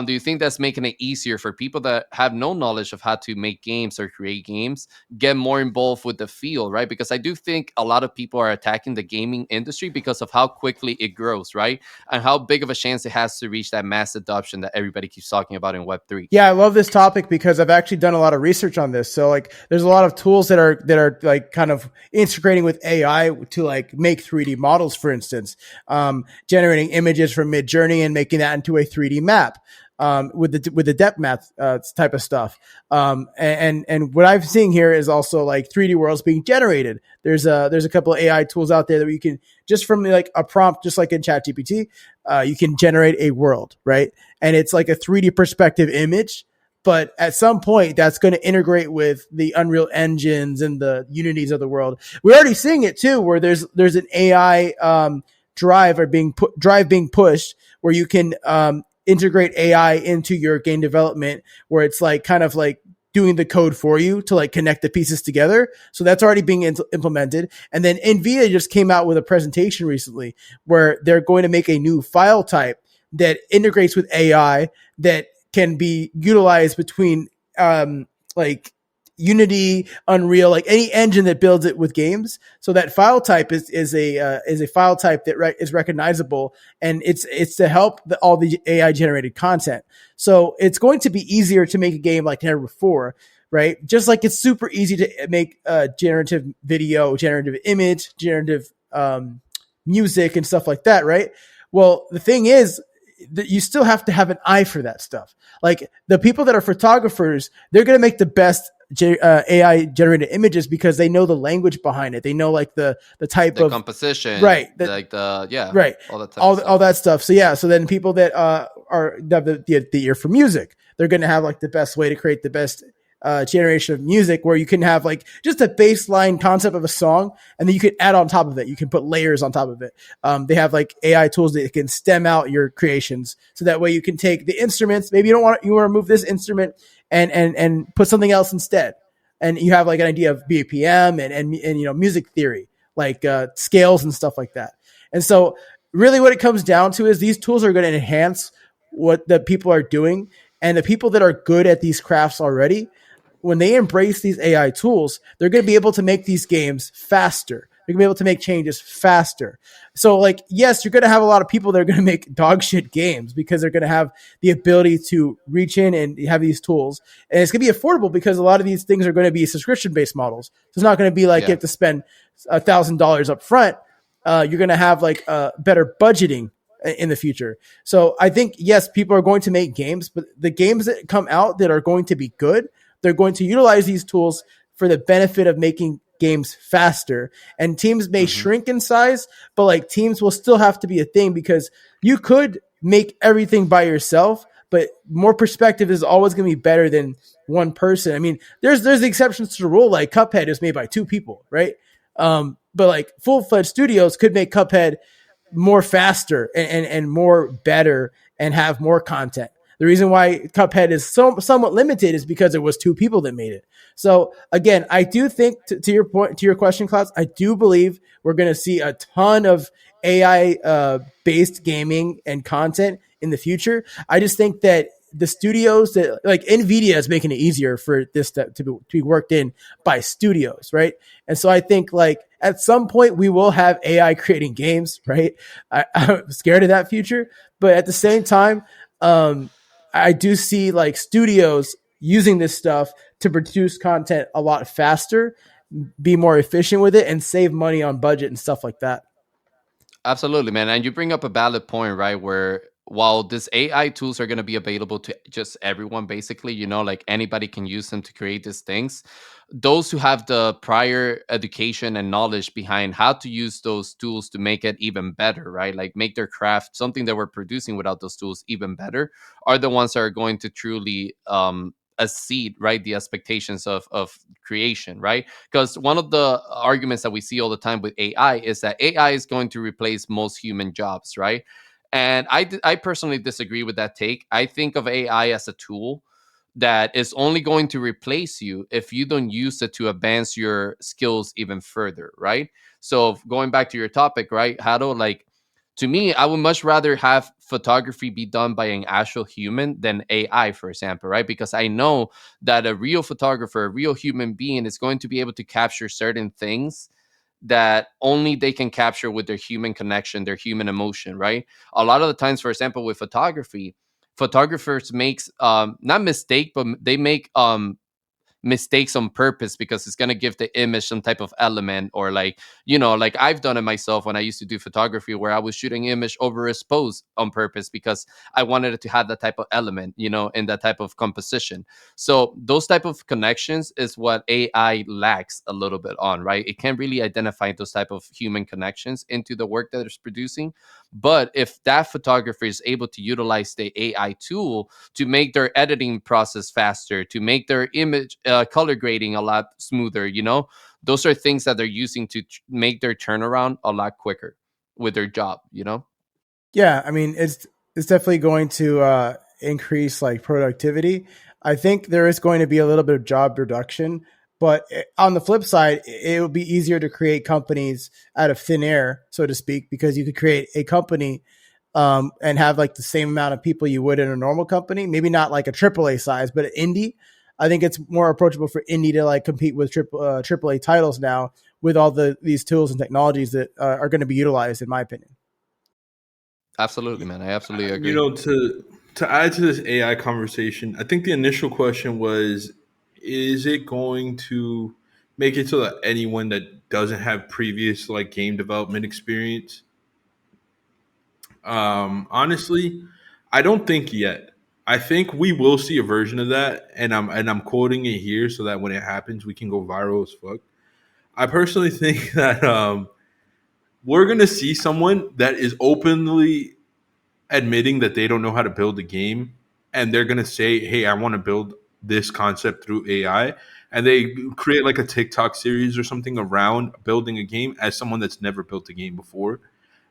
Do you think that's making it easier for people that have no knowledge of how to make games or create games get more involved with the field, right? Because I do think a lot of people are attacking the gaming industry because of how quickly it grows, right? And how big of a chance it has to reach that mass adoption that everybody keeps talking about in Web3. Yeah, I love this topic because I've actually done a lot of research on this. So like, there's a lot of tools that are like kind of integrating with AI to like make 3D models, for instance, generating images from Midjourney and making that into a 3D map. With the depth map type of stuff. And what I'm seeing here is also like 3D worlds being generated. There's a couple of AI tools out there that you can, just from like a prompt, just like in ChatGPT, you can generate a world, right? And it's like a 3D perspective image. But at some point, that's going to integrate with the Unreal Engines and the Unities of the world. We're already seeing it too, where there's an AI drive being pushed, where you can integrate AI into your game development, where it's like kind of like doing the code for you to like connect the pieces together. So that's already being implemented. And then NVIDIA just came out with a presentation recently where they're going to make a new file type that integrates with AI that can be utilized between like Unity, Unreal, like any engine that builds it with games. So that file type is a file type that is recognizable, and it's to help all the AI generated content. So it's going to be easier to make a game like never before, right? Just like it's super easy to make generative video, generative image, generative music and stuff like that, right? Well, the thing is that you still have to have an eye for that stuff. Like the people that are photographers, they're going to make the best AI generated images because they know the language behind it. They know like the type The of composition, right that like the yeah, right all that type of all stuff. that stuff. So yeah, so then people that are the ear for music, they're going to have like the best way to create the best generation of music, where you can have like just a baseline concept of a song, and then you can add on top of it. You can put layers on top of it. They have like AI tools that can stem out your creations, so that way you can take the instruments. Maybe you want to remove this instrument and put something else instead, and you have like an idea of BPM and music theory, like scales and stuff like that. And so, really, what it comes down to is these tools are going to enhance what the people are doing, and the people that are good at these crafts already, when they embrace these AI tools, they're going to be able to make these games faster. They're going to be able to make changes faster. So, like, yes, you're going to have a lot of people that are going to make dog shit games because they're going to have the ability to reach in and have these tools. And it's going to be affordable because a lot of these things are going to be subscription based models. So it's not going to be like you Yeah. have to spend $1,000 up front. You're going to have like better budgeting in the future. So I think, yes, people are going to make games, but the games that come out that are going to be good, they're going to utilize these tools for the benefit of making games faster. And teams may Hmm. shrink in size, but like teams will still have to be a thing, because you could make everything by yourself, but more perspective is always going to be better than one person. I mean, there's the exceptions to the rule, like Cuphead is made by two people, right? But like full-fledged studios could make Cuphead more faster and more better and have more content. The reason why Cuphead is somewhat limited is because it was two people that made it. So again, I do think to your point, to your question, Klaus, I do believe we're going to see a ton of AI based gaming and content in the future. I just think that the studios that like Nvidia is making it easier for this to be worked in by studios, right? And so I think like at some point we will have AI creating games, right? I'm scared of that future, but at the same time, I do see like studios using this stuff to produce content a lot faster, be more efficient with it, and save money on budget and stuff like that. Absolutely, man. And you bring up a valid point, right? Where while these AI tools are going to be available to just everyone, basically, like anybody can use them to create these things, those who have the prior education and knowledge behind how to use those tools to make it even better, right? Like make their craft, something that we're producing without those tools, even better, are the ones that are going to truly exceed, right, the expectations of creation, right? Because one of the arguments that we see all the time with AI is that AI is going to replace most human jobs, right? And I personally disagree with that take. I think of AI as a tool that is only going to replace you if you don't use it to advance your skills even further, right? So going back to your topic, right? How to like, to me, I would much rather have photography be done by an actual human than AI, for example, right? Because I know that a real photographer, a real human being is going to be able to capture certain things that only they can capture with their human connection, their human emotion, right? A lot of the times, for example, with photography, photographers makes not mistake, but they make mistakes on purpose because it's going to give the image some type of element, or like, like I've done it myself when I used to do photography, where I was shooting image overexposed on purpose because I wanted it to have that type of element, in that type of composition. So those type of connections is what AI lacks a little bit on, right? It can't really identify those type of human connections into the work that it's producing. But if that photographer is able to utilize the AI tool to make their editing process faster, to make their image color grading a lot smoother, those are things that they're using to make their turnaround a lot quicker with their job. Yeah, I mean it's definitely going to increase like productivity. I think there is going to be a little bit of job reduction, but on the flip side, it would be easier to create companies out of thin air, so to speak, because you could create a company and have like the same amount of people you would in a normal company. Maybe not like a AAA size, but an indie. I think it's more approachable for indie to like compete with AAA titles now with all these tools and technologies that are going to be utilized, in my opinion. Absolutely, man. I absolutely You agree. know, to add to this AI conversation, I think the initial question was, is it going to make it so that anyone that doesn't have previous like game development experience? Honestly, I don't think yet. I think we will see a version of that, and I'm quoting it here so that when it happens, we can go viral as fuck. I personally think that we're gonna see someone that is openly admitting that they don't know how to build a game, and they're gonna say, "Hey, I want to build this concept through AI," and they create like a TikTok series or something around building a game as someone that's never built a game before,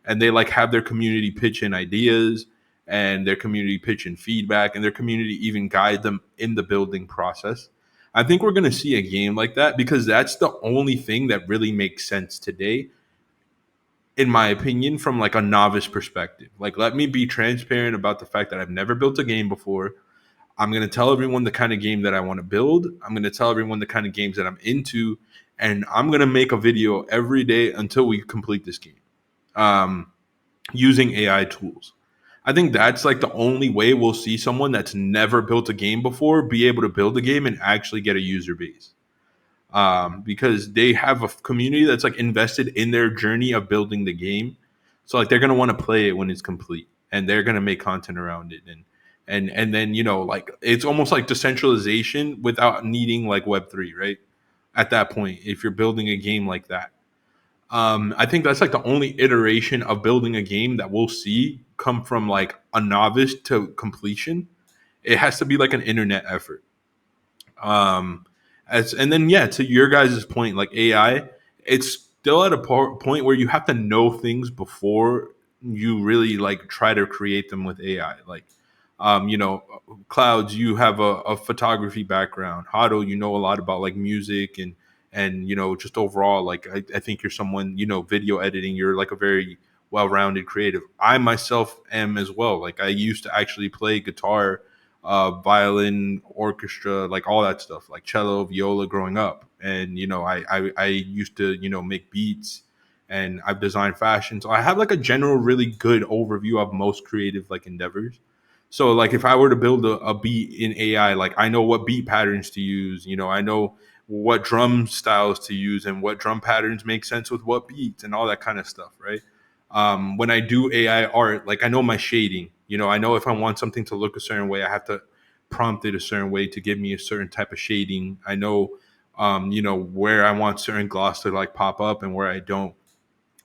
and they like have their community pitch in ideas and their community pitch in feedback, and their community even guide them in the building process. I think we're gonna see a game like that because that's the only thing that really makes sense today, in my opinion, from like a novice perspective. Like, let me be transparent about the fact that I've never built a game before. I'm going to tell everyone the kind of game that I want to build. I'm going to tell everyone the kind of games that I'm into. And I'm going to make a video every day until we complete this game um, using AI tools. I think that's like the only way we'll see someone that's never built a game before be able to build a game and actually get a user base, because they have a community that's like invested in their journey of building the game. So like they're gonna want to play it when it's complete, and they're gonna make content around it, and then like it's almost like decentralization without needing like Web3, right? At that point, if you're building a game like that, I think that's like the only iteration of building a game that we'll see come from like a novice to completion. It has to be like an internet effort. Um, and then yeah, to your guys' point, like AI, it's still at a point where you have to know things before you really like try to create them with AI. Like, Clouds, you have a photography background. Hado, you know a lot about like music and just overall, like I think you're someone, video editing. You're like a very well-rounded creative. I myself am as well. Like I used to actually play guitar, violin, orchestra, like all that stuff, like cello, viola growing up. And, I used to, make beats, and I've designed fashion. So I have like a general really good overview of most creative like endeavors. So like if I were to build a beat in AI, like I know what beat patterns to use, I know what drum styles to use and what drum patterns make sense with what beats and all that kind of stuff, right? When I do AI art, like I know my shading. I know if I want something to look a certain way, I have to prompt it a certain way to give me a certain type of shading. I know, where I want certain gloss to like pop up and where I don't.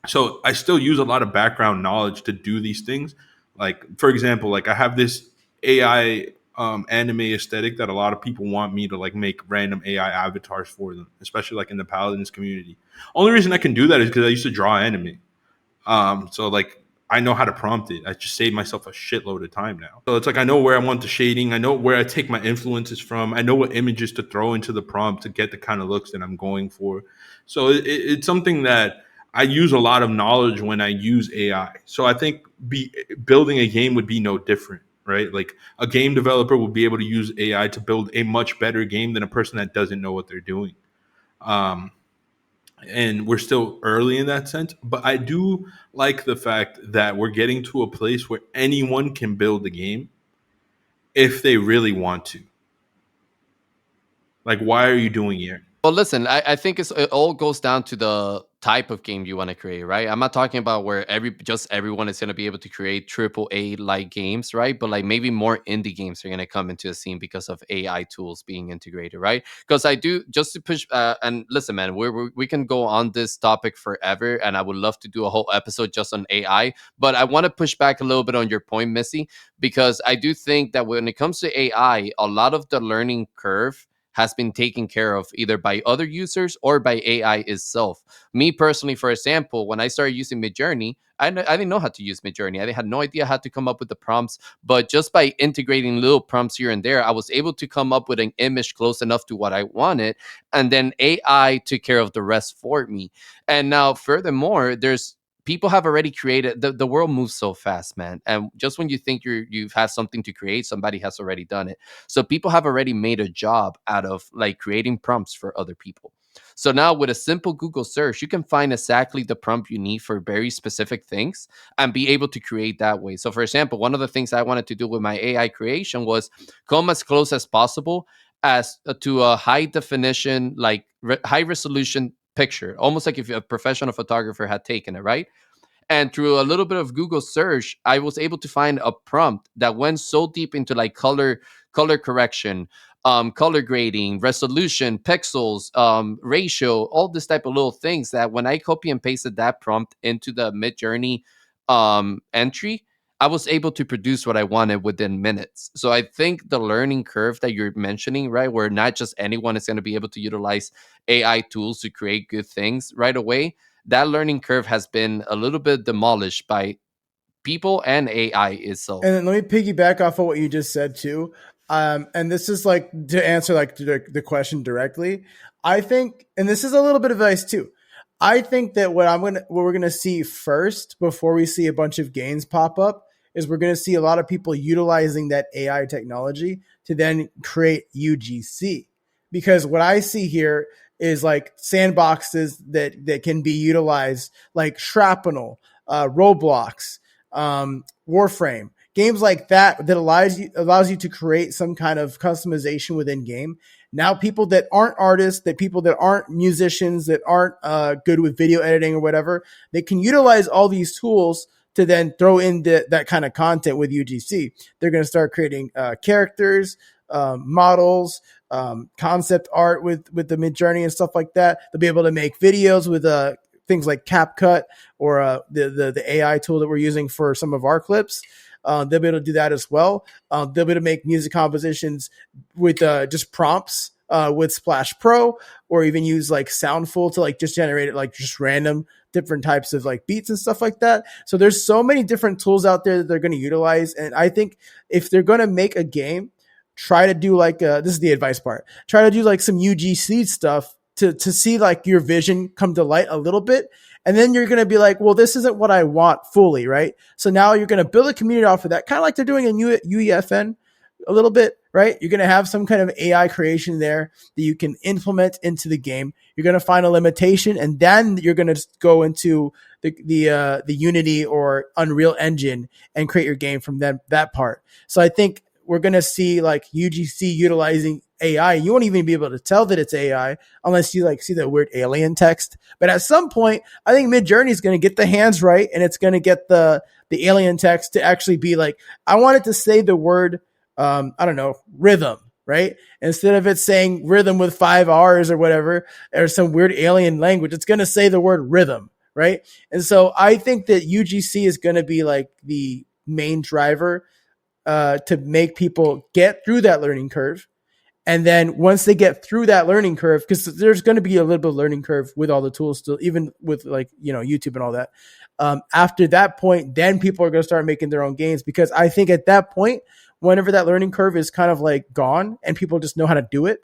So I still use a lot of background knowledge to do these things. Like for example, like I have this AI anime aesthetic that a lot of people want me to like make random AI avatars for them, especially like in the Paladins community. Only reason I can do that is because I used to draw anime. So like I know how to prompt it. I just saved myself a shitload of time now. So it's like I know where I want the shading. I know where I take my influences from. I know what images to throw into the prompt to get the kind of looks that I'm going for. So it's something that I use a lot of knowledge when I use AI. So I think building a game would be no different, right? Like a game developer will be able to use AI to build a much better game than a person that doesn't know what they're doing. Um, and we're still early in that sense, but I do like the fact that we're getting to a place where anyone can build a game if they really want to. Like, why are you doing it? Well, listen, I think it all goes down to the type of game you want to create, right? I'm not talking about where everyone is going to be able to create triple A like games, right? But like maybe more indie games are going to come into the scene because of AI tools being integrated, right? Because I do, just to push and listen, man, we can go on this topic forever, and I would love to do a whole episode just on AI. But I want to push back a little bit on your point, Missy, because I do think that when it comes to AI, a lot of the learning curve has been taken care of either by other users or by AI itself. Me personally, for example, when I started using Midjourney, I didn't know how to use Midjourney. I had no idea how to come up with the prompts, but just by integrating little prompts here and there, I was able to come up with an image close enough to what I wanted, and then AI took care of the rest for me. And now, furthermore, there's people have already created the world moves so fast, man, and just when you think you've had something to create, somebody has already done it. So people have already made a job out of like creating prompts for other people. So now with a simple Google search, you can find exactly the prompt you need for very specific things and be able to create that way. So for example, one of the things I wanted to do with my AI creation was come as close as possible as to a high definition, like high resolution picture, almost like if a professional photographer had taken it, right? And through a little bit of Google search, I was able to find a prompt that went so deep into like color correction, color grading, resolution, pixels, ratio, all this type of little things that when I copy and pasted that prompt into the Midjourney entry, I was able to produce what I wanted within minutes. So I think the learning curve that you're mentioning, right, where not just anyone is going to be able to utilize AI tools to create good things right away, that learning curve has been a little bit demolished by people and AI itself. And then let me piggyback off of what you just said too. And this is like to answer like the question directly. I think, and this is a little bit of advice too. I think that what we're gonna see first before we see a bunch of games pop up is we're gonna see a lot of people utilizing that AI technology to then create UGC. Because what I see here is like sandboxes that can be utilized, like Shrapnel, Roblox, Warframe, games like that allows you to create some kind of customization within game. Now, people that aren't artists, that people that aren't musicians, that aren't good with video editing or whatever, they can utilize all these tools to then throw in that kind of content with UGC. They're going to start creating characters, models, concept art with the Midjourney and stuff like that. They'll be able to make videos with things like CapCut or the AI tool that we're using for some of our clips. They'll be able to do that as well. They'll be able to make music compositions with just prompts with Splash Pro, or even use like Soundful to like just generate it like just random different types of like beats and stuff like that. So there's so many different tools out there that they're going to utilize. And I think if they're going to make a game, try to do like this is the advice part. Try to do like some UGC stuff to see like your vision come to light a little bit. And then you're going to be like, well, this isn't what I want fully, right? So now you're going to build a community off of that, kind of like they're doing in UEFN a little bit, right? You're going to have some kind of AI creation there that you can implement into the game. You're going to find a limitation, and then you're going to go into the Unity or Unreal Engine and create your game from that part. So I think we're going to see like UGC utilizing AI. You won't even be able to tell that it's AI unless you like see the weird alien text. But at some point, I think Midjourney is going to get the hands right, and it's going to get the alien text to actually be like, I want it to say the word, I don't know, rhythm, right? Instead of it saying rhythm with 5 R's or whatever, or some weird alien language, it's going to say the word rhythm, right? And so I think that UGC is going to be like the main driver to make people get through that learning curve. And then once they get through that learning curve, because there's going to be a little bit of learning curve with all the tools still, even with like, YouTube and all that. After that point, then people are going to start making their own games, because I think at that point, whenever that learning curve is kind of like gone and people just know how to do it,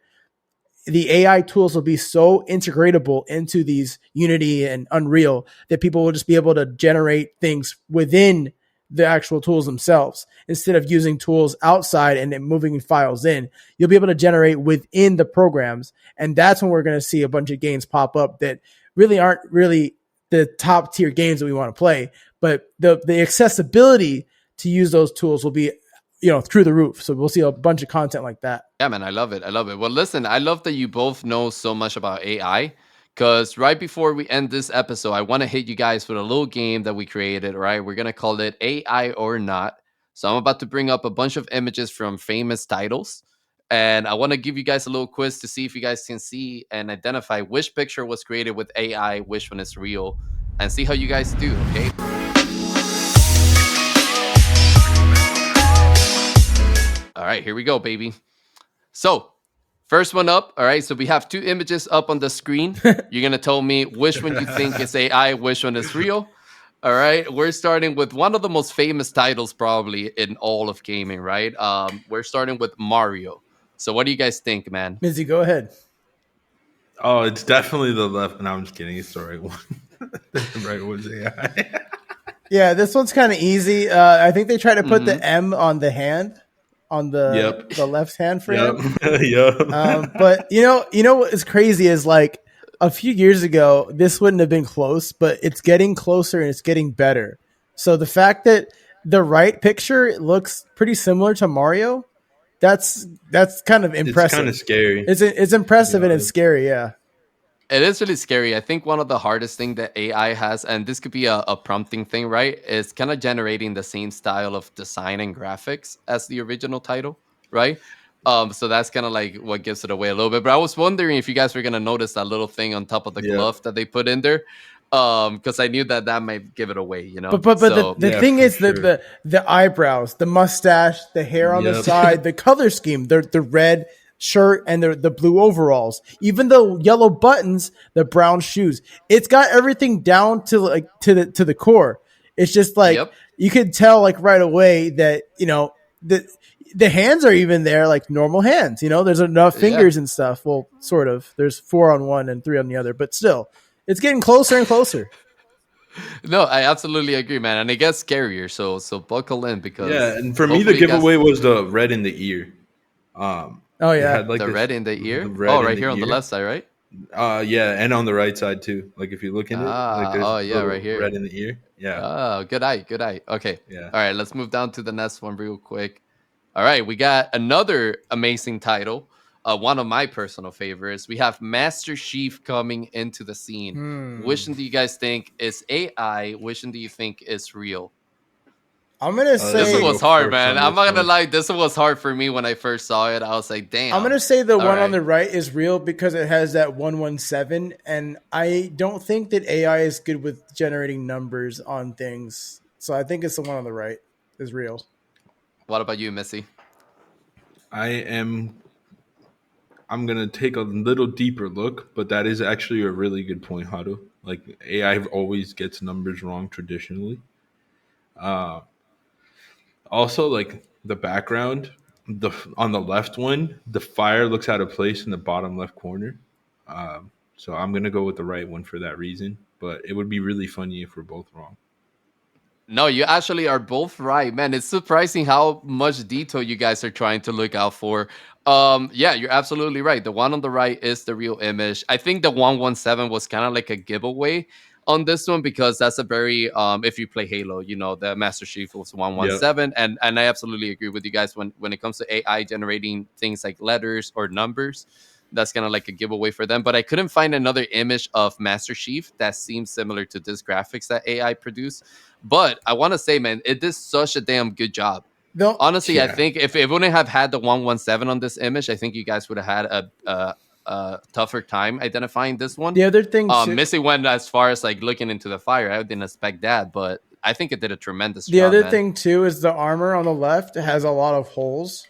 the AI tools will be so integratable into these Unity and Unreal that people will just be able to generate things within the actual tools themselves instead of using tools outside and then moving files in. You'll be able to generate within the programs, and that's when we're going to see a bunch of games pop up that really aren't really the top tier games that we want to play, but the accessibility to use those tools will be through the roof. So we'll see a bunch of content like that. Yeah, man, I love it. Well, listen, I love that you both know so much about AI. Because right before we end this episode, I want to hit you guys with a little game that we created, right? We're going to call it AI or Not. So I'm about to bring up a bunch of images from famous titles. And I want to give you guys a little quiz to see if you guys can see and identify which picture was created with AI, which one is real, and see how you guys do, okay? All right, here we go, baby. So first one up. All right. So we have 2 images up on the screen. You're going to tell me which one you think is AI, which one is real. All right. We're starting with one of the most famous titles probably in all of gaming, right? We're starting with Mario. So what do you guys think, man? Mizzy, go ahead. Oh, it's definitely the left. No, I'm just kidding. It's the right one. The right one's AI. Yeah, this one's kind of easy. I think they try to put the M on the hand, on the left hand frame. Yep. But you know what is crazy is like a few years ago, this wouldn't have been close, but it's getting closer and it's getting better. So the fact that the right picture looks pretty similar to Mario, that's kind of impressive. It's kind of scary. It's impressive and it's scary. Yeah. It is really scary. I think one of the hardest thing that AI has, and this could be a prompting thing, right, is kind of generating the same style of design and graphics as the original title, right? So that's kind of like what gives it away a little bit. But I was wondering if you guys were gonna notice that little thing on top of the Yeah, glove that they put in there, because I knew that that might give it away, you But know. So the yeah, thing for is sure. the eyebrows, the mustache, the hair on the Yep. side, the color scheme, the red shirt and the blue overalls, even the yellow buttons, the brown shoes. It's got everything down to like to the core. It's just like yep, you could tell like right away that the hands are even there like normal hands. There's enough yeah. fingers and stuff. Well, sort of. There's 4 on one and 3 on the other, but still, it's getting closer and closer. No, I absolutely agree, man, and it gets scarier. So buckle in Yeah, because and for me, the hopefully you guys giveaway was the red in the ear. Oh It yeah. had like the this red in the the ear. red Oh, in right the here on the ear. left side, right? Yeah, and on the right side too. Like if you look in it, like there's Ah, oh a yeah, right little red here. in the ear. Yeah, Oh, good eye, good eye. Okay. yeah. All right, let's move down to the next one real quick. All right, we got another amazing title. One of my personal favorites. We have Master Chief coming into the scene. Which Hmm. one do you guys think is AI? Which one do you think is real? I'm gonna This Let one me say go was hard, first man. on I'm this not gonna one. lie. This one was hard for me when I first saw it. I was like, I'm damn. gonna say the All one on right. the right is real because it has that 117, and I don't think that AI is good with generating numbers on things. So I think it's the one on the right is real. What about you, Missy? I am. I'm gonna take a little deeper look, but that is actually a really good point, Hado. Like AI always gets numbers wrong traditionally. Also, like the background, the on the left one, the fire looks out of place in the bottom left corner. So I'm gonna go with the right one for that reason. But it would be really funny if we're both wrong. No, you actually are both right, man. It's surprising how much detail you guys are trying to look out for. Yeah, you're absolutely right. The one on the right is the real image. I think the 117 was kind of like a giveaway on this one because that's a very if you play Halo, you know, the Master Chief was Yep. 117 and I absolutely agree with you guys when it comes to AI generating things like letters or numbers. That's kind of like a giveaway for them, but I couldn't find another image of Master Chief that seems similar to this graphics that AI produced. But I want to say, man, it did such a damn good job. No, Honestly, I Yeah. think if it wouldn't have had the 117 on this image, I think you guys would have had a tougher time identifying this one. the other thing too. Missy went as far as like looking into the fire. I didn't expect that, but I think it did a tremendous The job, other man. thing too is the armor on the left has a lot of holes,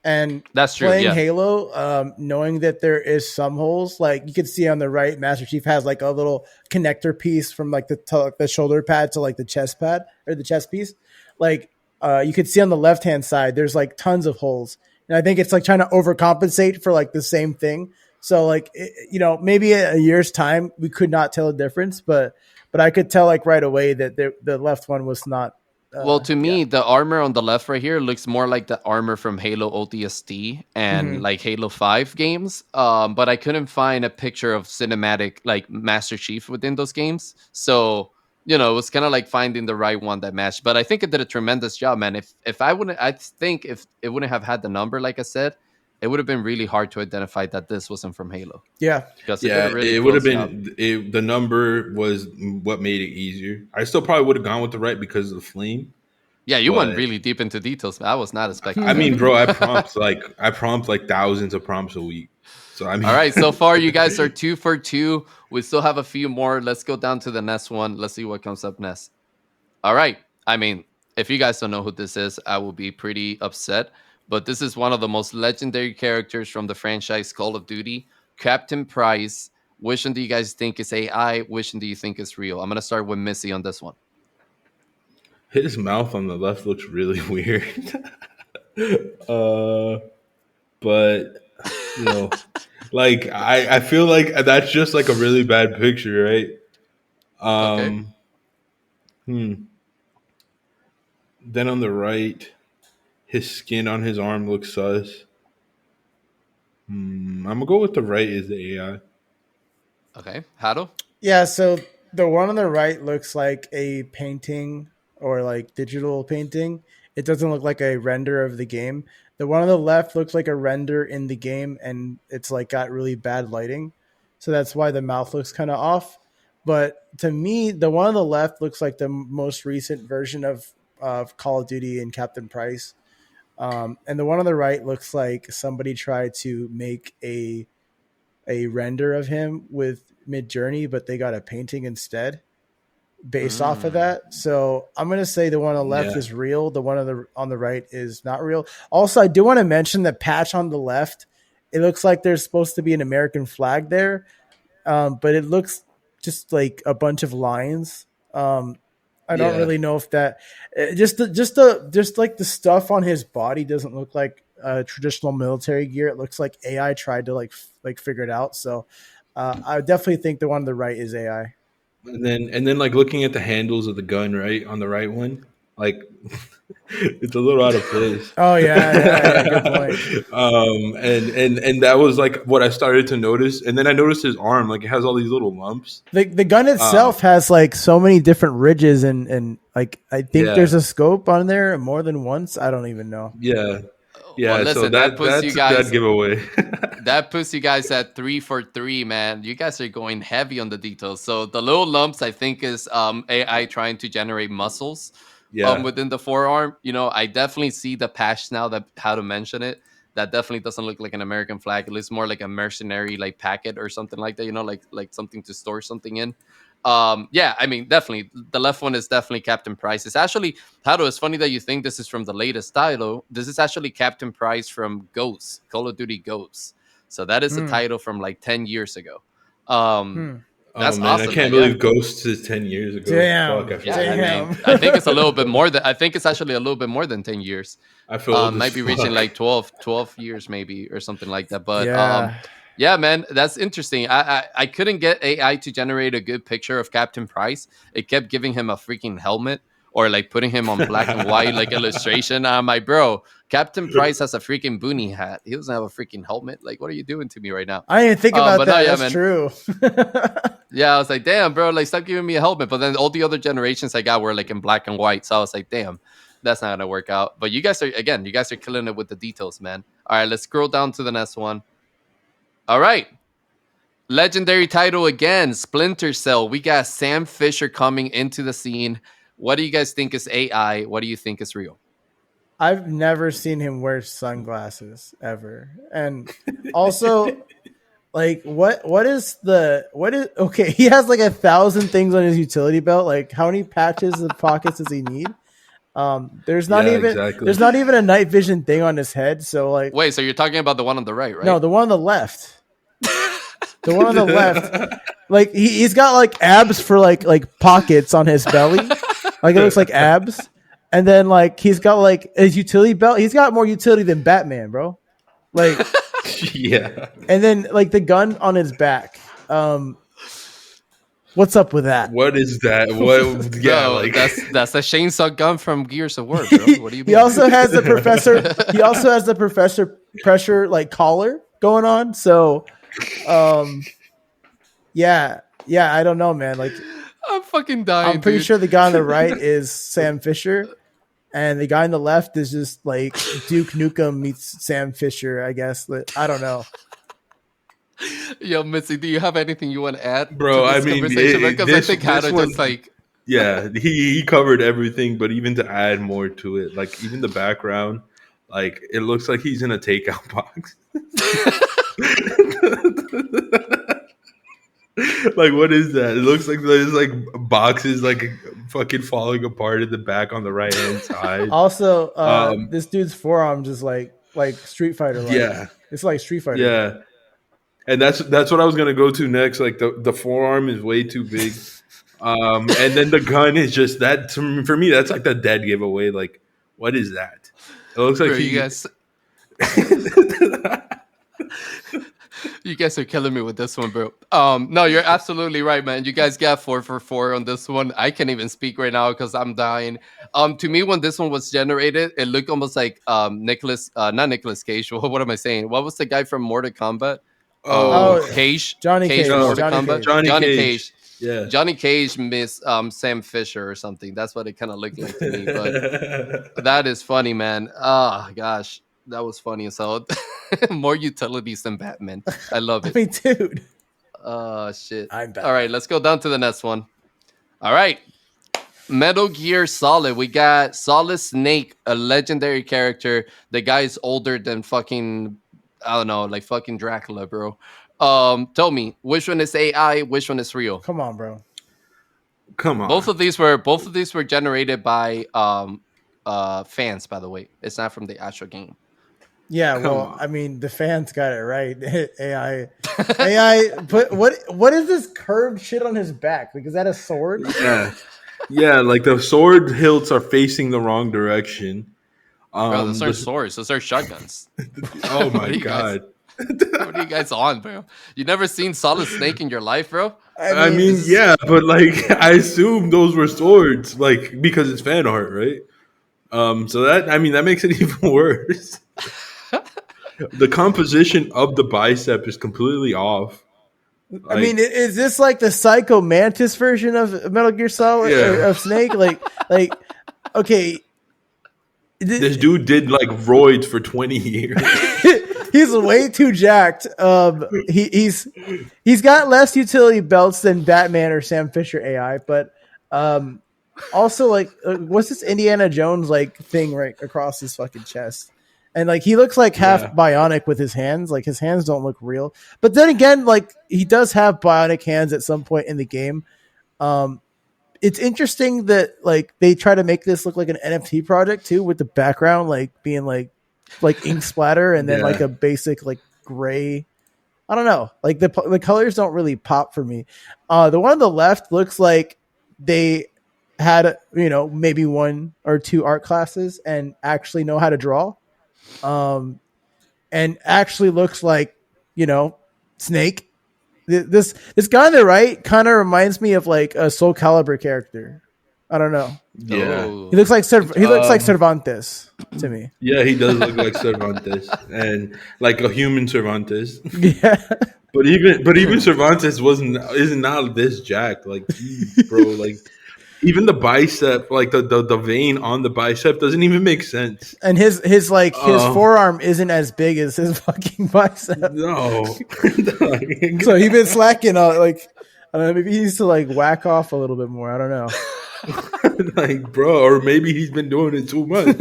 and That's true. playing Yeah. Halo, knowing that there is some holes, like you can see on the right, Master Chief has like a little connector piece from like the shoulder pad to like the chest pad or the chest piece. Like you could see on the left hand side, there's like tons of holes, and I think it's like trying to overcompensate for like the same thing. So like maybe a year's time we could not tell a difference, but I could tell like right away that the left one was not. Well, to Yeah. me, the armor on the left right here looks more like the armor from Halo ODST and Hmm. like Halo 5 games. But I couldn't find a picture of cinematic like Master Chief within those games. So, you know, it was kind of like finding the right one that matched. But I think it did a tremendous job, man. If I wouldn't I think if it wouldn't have had the number, like I said, it would have been really hard to identify that this wasn't from Halo. Yeah. Because it did a Yeah, really it would have close job. been the number was what made it easier. I still probably would have gone with the right because of the flame, Yeah, you went but really deep into details. I was not expecting I mean, bro, that. I prompt like thousands of prompts a week. So I All mean, right, so far you guys are 2 for 2. We still have a few more. Let's go down to the next one. Let's see what comes up next. All right. I mean, if you guys don't know who this is, I will be pretty upset. But this is one of the most legendary characters from the franchise Call of Duty, Captain Price. Which one do you guys think is AI? Which one do you think is real? I'm gonna start with Missy on this one. his mouth on the left looks really weird. uh, but you know, like I feel like that's just like a really bad picture, right? Okay. Um, hmm. Then on the right, his skin on his arm looks sus. I'm gonna go with the right is the AI. Okay. Hado? Yeah, so the one on the right looks like a painting or like digital painting. It doesn't look like a render of the game. The one on the left looks like a render in the game and it's like got really bad lighting. so that's why the mouth looks kind of off. But to me, the one on the left looks like the most recent version of Call of Duty and Captain Price. And the one on the right looks like somebody tried to make a render of him with Mid Journey, but they got a painting instead based off of Mm. that. So I'm gonna say the one on the left Yeah. is real. The one on the right is not real. Also, I do want to mention the patch on the left. It looks like there's supposed to be an American flag there, but it looks just like a bunch of lines. I don't Yeah. really know if that just like the stuff on his body doesn't look like traditional military gear. It looks like AI tried to like figure it out. So I definitely think the one on the right is AI. And then like looking at the handles of the gun, right, on the right one, like it's a little out of place. Oh yeah, good point. And that was like what I started to notice. And then I noticed his arm, like it has all these little lumps. The gun Um, itself has like so many different ridges and like I think yeah, there's a scope on there more than once. I don't even know. yeah, Well, yeah. So listen, that puts you that guys giveaway. that puts you guys at 3 for 3, man. You guys are going heavy on the details. So the little lumps, I think, is AI trying to generate muscles Yeah, within the forearm. You know, I definitely see the patch now that how to mention it. That definitely doesn't look like an American flag. It looks more like a mercenary like packet or something like that. You know, like something to store something in. Yeah, I mean, definitely the left one is definitely Captain Price. It's actually Haru, it's funny that you think this is from the latest title. This is actually Captain Price from Ghosts, Call of Duty Ghosts. So that is a Hmm. title from like 10 years ago. Um, Hmm. oh that's man, I awesome, can't man. Yeah. believe Ghosts is 10 years ago. Fuck, Damn. I feel Yeah, I old. mean, Damn. I think it's a little bit more than I think it's actually a little bit more than 10 years. I feel old as Might be reaching fuck. like 12 years maybe or something like that. But Yeah. yeah, man, that's interesting. I couldn't get AI to generate a good picture of Captain Price. It kept giving him a freaking helmet or like putting him on black and white like illustration. I'm like, bro, Captain Price has a freaking boonie hat. He doesn't have a freaking helmet. Like, what are you doing to me right now? I didn't think about But no, that. yeah, That's man. true. Yeah, I was like, damn, bro, like stop giving me a helmet. But then all the other generations I got were like in black and white. So I was like, damn, that's not gonna work out. But you guys are killing it with the details, man. All right, let's scroll down to the next one. All right. Legendary title again, Splinter Cell. We got Sam Fisher coming into the scene. What do you guys think is AI? What do you think is real? I've never seen him wear sunglasses ever. And also, like what is okay, he has like 1,000 things on his utility belt. Like how many patches and pockets does he need? There's not Yeah, even exactly. there's not even a night vision thing on his head. So like Wait, so you're talking about the one on the right, no, right? the one on the left. The one on the left, like he's got like abs for like pockets on his belly. Like it looks like abs. And then like he's got like his utility belt. He's got more utility than Batman, bro. Like Yeah. and then like the gun on his back. What's up with that? What is that? What? Yeah, Bro, like. that's a chainsaw gun from Gears of War, bro. What do you He mean? also has the professor. He also has the professor pressure like collar going on. So, um, yeah, I don't know, man. Like, I'm fucking dying, I'm pretty dude. sure the guy on the right is Sam Fisher, and the guy on the left is just like Duke Nukem meets Sam Fisher. I guess. I don't know. Yo, Mitzi, do you have anything you want to add to Bro, I this mean, conversation? Because I think this Hannah just one, like yeah, he covered everything, but even to add more to it, like even the background, like it looks like he's in a takeout box. Like, what is that? It looks like there's like boxes like fucking falling apart at the back on the right hand side. Also, Um, this dude's forearm just like Street Fighter. Like yeah, it's like Street Fighter. yeah, and that's what I was gonna go to next. Like the forearm is way too big. And then the gun is just that for me. That's like the dead giveaway. Like, what is that? It looks like bro, you he. guys you guys are killing me with this one, bro. No, you're absolutely right, man. You guys got 4 for 4 on this one. I can't even speak right now because I'm dying. To me, when this one was generated, it looked almost like not Nicholas Cage. What am I saying? What was the guy from Mortal Kombat? Oh, Oh, Cage, Johnny Cage from Cage. no, Mortal Johnny Kombat. Cage. Johnny Johnny Cage. Cage. Yeah. Johnny Cage miss Sam Fisher or something. That's what it kind of looked like to me. But that is funny, man. Oh gosh, that was funny as hell. More utilities than Batman. I love I it. mean, dude. Oh shit. I'm All right, Batman. let's go down to the next one. All right. Metal Gear Solid. We got Solid Snake, a legendary character. The guy is older than fucking, I don't know, like fucking Dracula, bro. Tell me, which one is AI, which one is real? Come on, bro. Come Both on. of these were generated by fans, by the way. It's not from the actual game. Yeah, Come well, on. I mean, the fans got it right. AI. But what is this curved shit on his back? Like, is that a sword? Yeah. Yeah, like the sword hilts are facing the wrong direction. Bro, those aren't The, swords, those are shotguns. oh What my are you guys? god. What are you guys on, bro? You never seen Solid Snake in your life, bro? I I mean, mean, yeah, but like I assume those were swords, like because it's fan art, right? So that I mean that makes it even worse. The composition of the bicep is completely off. Like, is this like the Psycho Mantis version of Metal Gear Solid or yeah, of Snake? Okay, this dude did like roids for 20 years. he's way too jacked. He's got less utility belts than Batman or Sam Fisher AI, but also like what's this Indiana Jones like thing right across his fucking chest? And like he looks like half Yeah, bionic with his hands. Like his hands don't look real. But then again, like he does have bionic hands at some point in the game. Um, it's interesting that like they try to make this look like an NFT project too, with the background like being like ink splatter and then like yeah, a basic like gray. I don't know. Like the colors don't really pop for me. The one on the left looks like they had maybe one or two art classes and actually know how to draw. And actually looks like Snake. This guy on the right kind of reminds me of like a Soul Calibur character. I don't know. yeah. He Oh, looks like he looks like Um, Cervantes to me. yeah, he does look like Cervantes and like a human Cervantes. Yeah. But even Cervantes isn't not this jacked. Like, geez, bro, like even the bicep, like the vein on the bicep doesn't even make sense. And his Oh forearm isn't as big as his fucking bicep. no. So he's been slacking like I don't know, maybe he needs to like whack off a little bit more. I don't know. Like, bro, or maybe he's been doing it too much.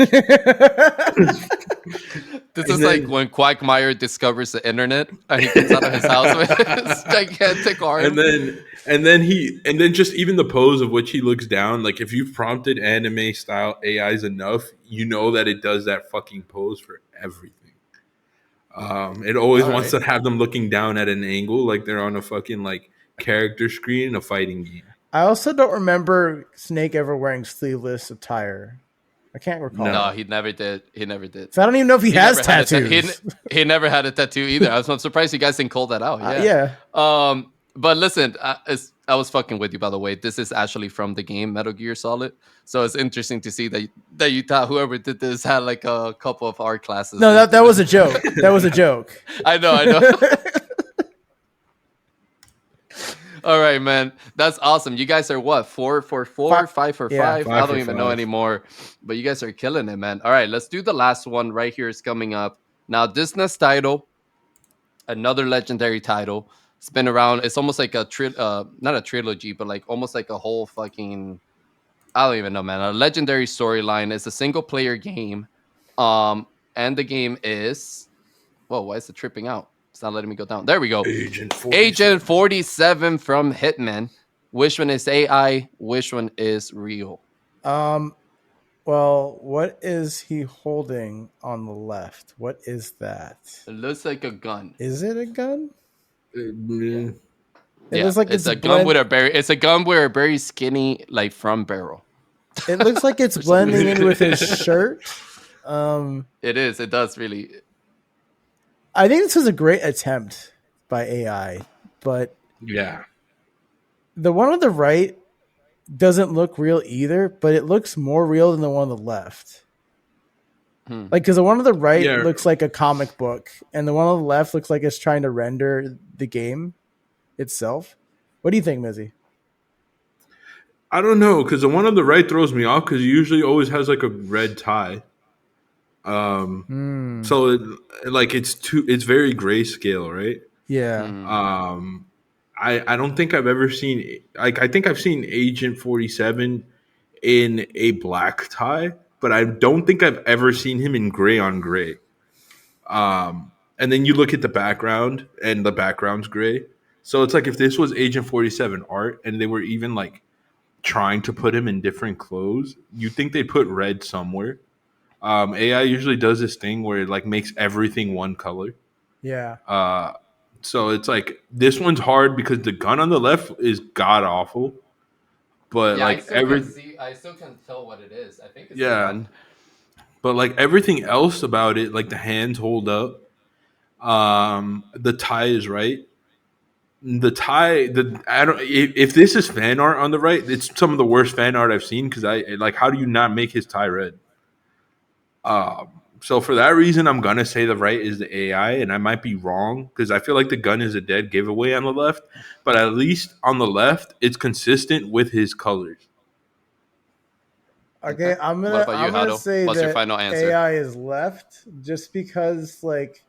this And is like then when Quagmire discovers the internet and he gets out of his house with his gigantic arm. and then just even the pose of which he looks down, like if you've prompted anime style AIs enough, you know that it does that fucking pose for everything. It always All wants right. to have them looking down at an angle like they're on a fucking like character screen in a fighting game. I also don't remember Snake ever wearing sleeveless attire. I can't recall. No, No. he never did. He never did. So I don't even know if he has never had a tattoos. he never had a tattoo either. I'm surprised you guys didn't call that out. Yeah. Yeah. But listen, I was fucking with you, by the way. This is actually from the game Metal Gear Solid, so it's interesting to see that you thought whoever did this had like a couple of art classes. No, that was a joke. That was a joke. I know. All right, man. That's awesome. You guys are what? 4 for 4, 5 for Yeah. 5? I Five don't for even know five. anymore. But you guys are killing it, man. All right, let's do the last one right here. Is coming up. Now, this next title, another legendary title. It's been around. It's almost like not a trilogy, but like almost like a whole fucking, I don't even know, man. A legendary storyline. It's a single player game. And the game is, whoa, why is it tripping out? It's not letting me go down. There we go. Agent 47. Agent 47 from Hitman. Which one is AI? Which one is real? Well, what is he holding on the left? What is that? It looks like a gun. Is it a gun? Yeah. It looks like it's a gun with a very skinny like front barrel. It looks like it's For some blending reason. in with his shirt. It is. It does really. I think this was a great attempt by AI, but Yeah. the one on the right doesn't look real either, but it looks more real than the one on the left. Like, because the one on the right Yeah. looks like a comic book, and the one on the left looks like it's trying to render the game itself. What do you think, Mizzy? I don't know, because the one on the right throws me off because he usually always has like a red tie. So it's very grayscale, right? Yeah. Hmm. I don't think I've ever seen, like, I think I've seen Agent 47 in a black tie, but I don't think I've ever seen him in gray on gray. And then you look at the background, and the background's gray. So it's like if this was Agent 47 art and they were even like trying to put him in different clothes, you'd think they'd put red somewhere. AI usually does this thing where it like makes everything one color. Yeah. So it's like this one's hard because the gun on the left is god awful, but Yeah, I like still can every see. I still can tell what it is. I think it's the yeah, gun. but like everything else about it, like the hands hold up. The tie is right. The tie, the I don't. If this is fan art on the right, it's some of the worst fan art I've seen because I like. How do you not make his tie red? So for that reason, I'm gonna say the right is the AI, and I might be wrong because I feel like the gun is a dead giveaway on the left. But at least on the left, it's consistent with his colors. Okay, What about you, I'm gonna Hado? say What's your that final answer? AI is left just because like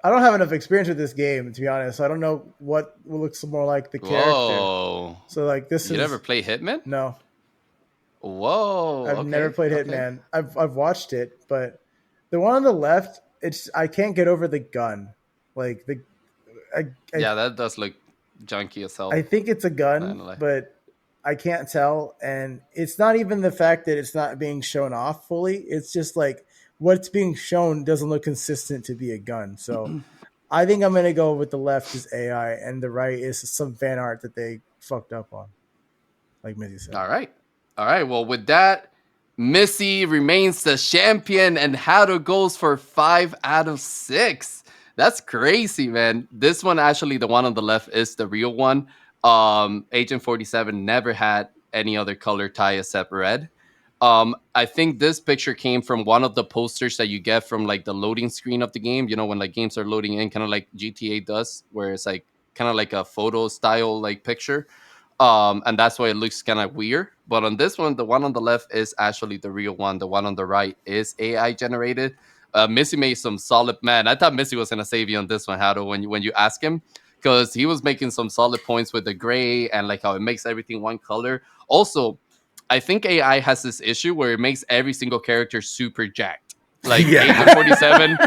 I don't have enough experience with this game to be honest. I don't know what looks more like the character. Whoa. So like this You never is play Hitman? no. Whoa. I've never Okay. played Okay. Hitman. I've watched it, but the one on the left, it's I can't get over the gun. Like the I I, Yeah, that does look junky as I hell. think it's a Not gun, gonna lie. but I can't tell. And it's not even the fact that it's not being shown off fully. It's just like what's being shown doesn't look consistent to be a gun. So I think I'm gonna go with the left is AI and the right is some fan art that they fucked up on, like Mizzy said. All right. All right. Well, with that, Missy remains the champion and Hado goes for 5 out of 6. That's crazy, man. This one, actually, the one on the left is the real one. Agent 47 never had any other color tie except red. I think this picture came from one of the posters that you get from like the loading screen of the game. You know, when like games are loading in, kind of like GTA does, where it's like kind of like a photo style like picture. And that's why it looks kind of weird. But on this one, the one on the left is actually the real one. The one on the right is AI generated. Missy made some solid, man. I thought Missy was gonna save you on this one, Hado, when you ask him, because he was making some solid points with the gray and like how it makes everything one color. Also, I think AI has this issue where it makes every single character super jacked. Like Agent Yeah. 47,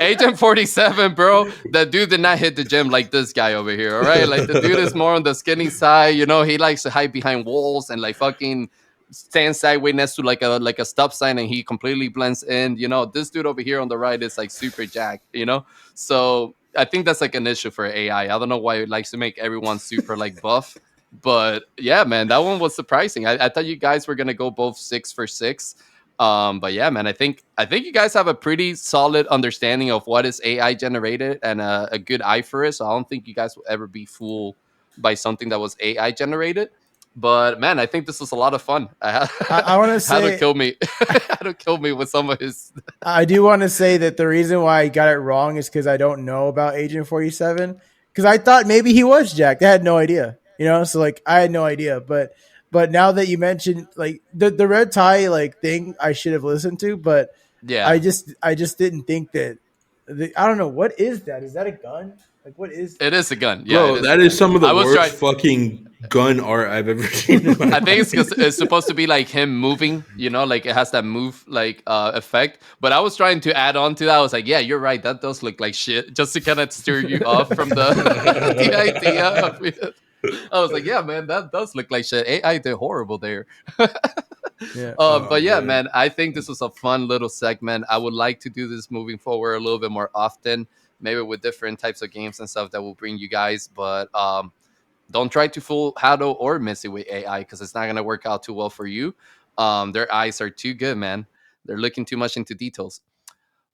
Agent 47, bro. The dude did not hit the gym like this guy over here. All right. Like the dude is more on the skinny side. You know, he likes to hide behind walls and like fucking stand sideways next to like a stop sign and he completely blends in. You know, this dude over here on the right is like super jacked, you know? So I think that's like an issue for AI. I don't know why it likes to make everyone super like buff. But yeah, man, that one was surprising. I thought you guys were gonna go both 6 for 6. But yeah, man, I think you guys have a pretty solid understanding of what is AI generated and a good eye for it. So I don't think you guys will ever be fooled by something that was AI generated. But man, I think this was a lot of fun. I want to How to say kill me, how to kill me with some of his. I do want to say that the reason why I got it wrong is because I don't know about Agent 47. Because I thought maybe he was jacked. I had no idea. You know, so like I had no idea. But now that you mentioned like the red tie like thing I should have listened to, but Yeah, I just didn't think that I don't know, what is that? Is that a gun? Like what is it is a gun. Yeah, it Bro, is a that is gun. some of the I was worst trying. fucking gun art I've ever seen in my I think it's because life. it's supposed to be like him moving, you know, like it has that move like effect. But I was trying to add on to that. I was like, yeah, you're right. That does look like shit, just to kind of steer you off from the the idea of it. I was like, yeah, man, that does look like shit. AI did horrible there. yeah. Oh But yeah, man. man, I think this was a fun little segment. I would like to do this moving forward a little bit more often, maybe with different types of games and stuff that will bring you guys. But don't try to fool Hado or Missy with AI because it's not gonna work out too well for you. Their eyes are too good, man. They're looking too much into details.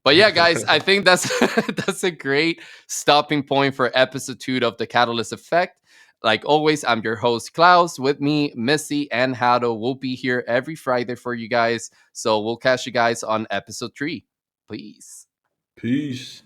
But yeah, guys, I think that's that's a great stopping point for episode 2 of the Catalyst Effect. Like always, I'm your host Klaus. With me, Missy and Hado will be here every Friday for you guys. So we'll catch you guys on episode 3. Peace. Peace.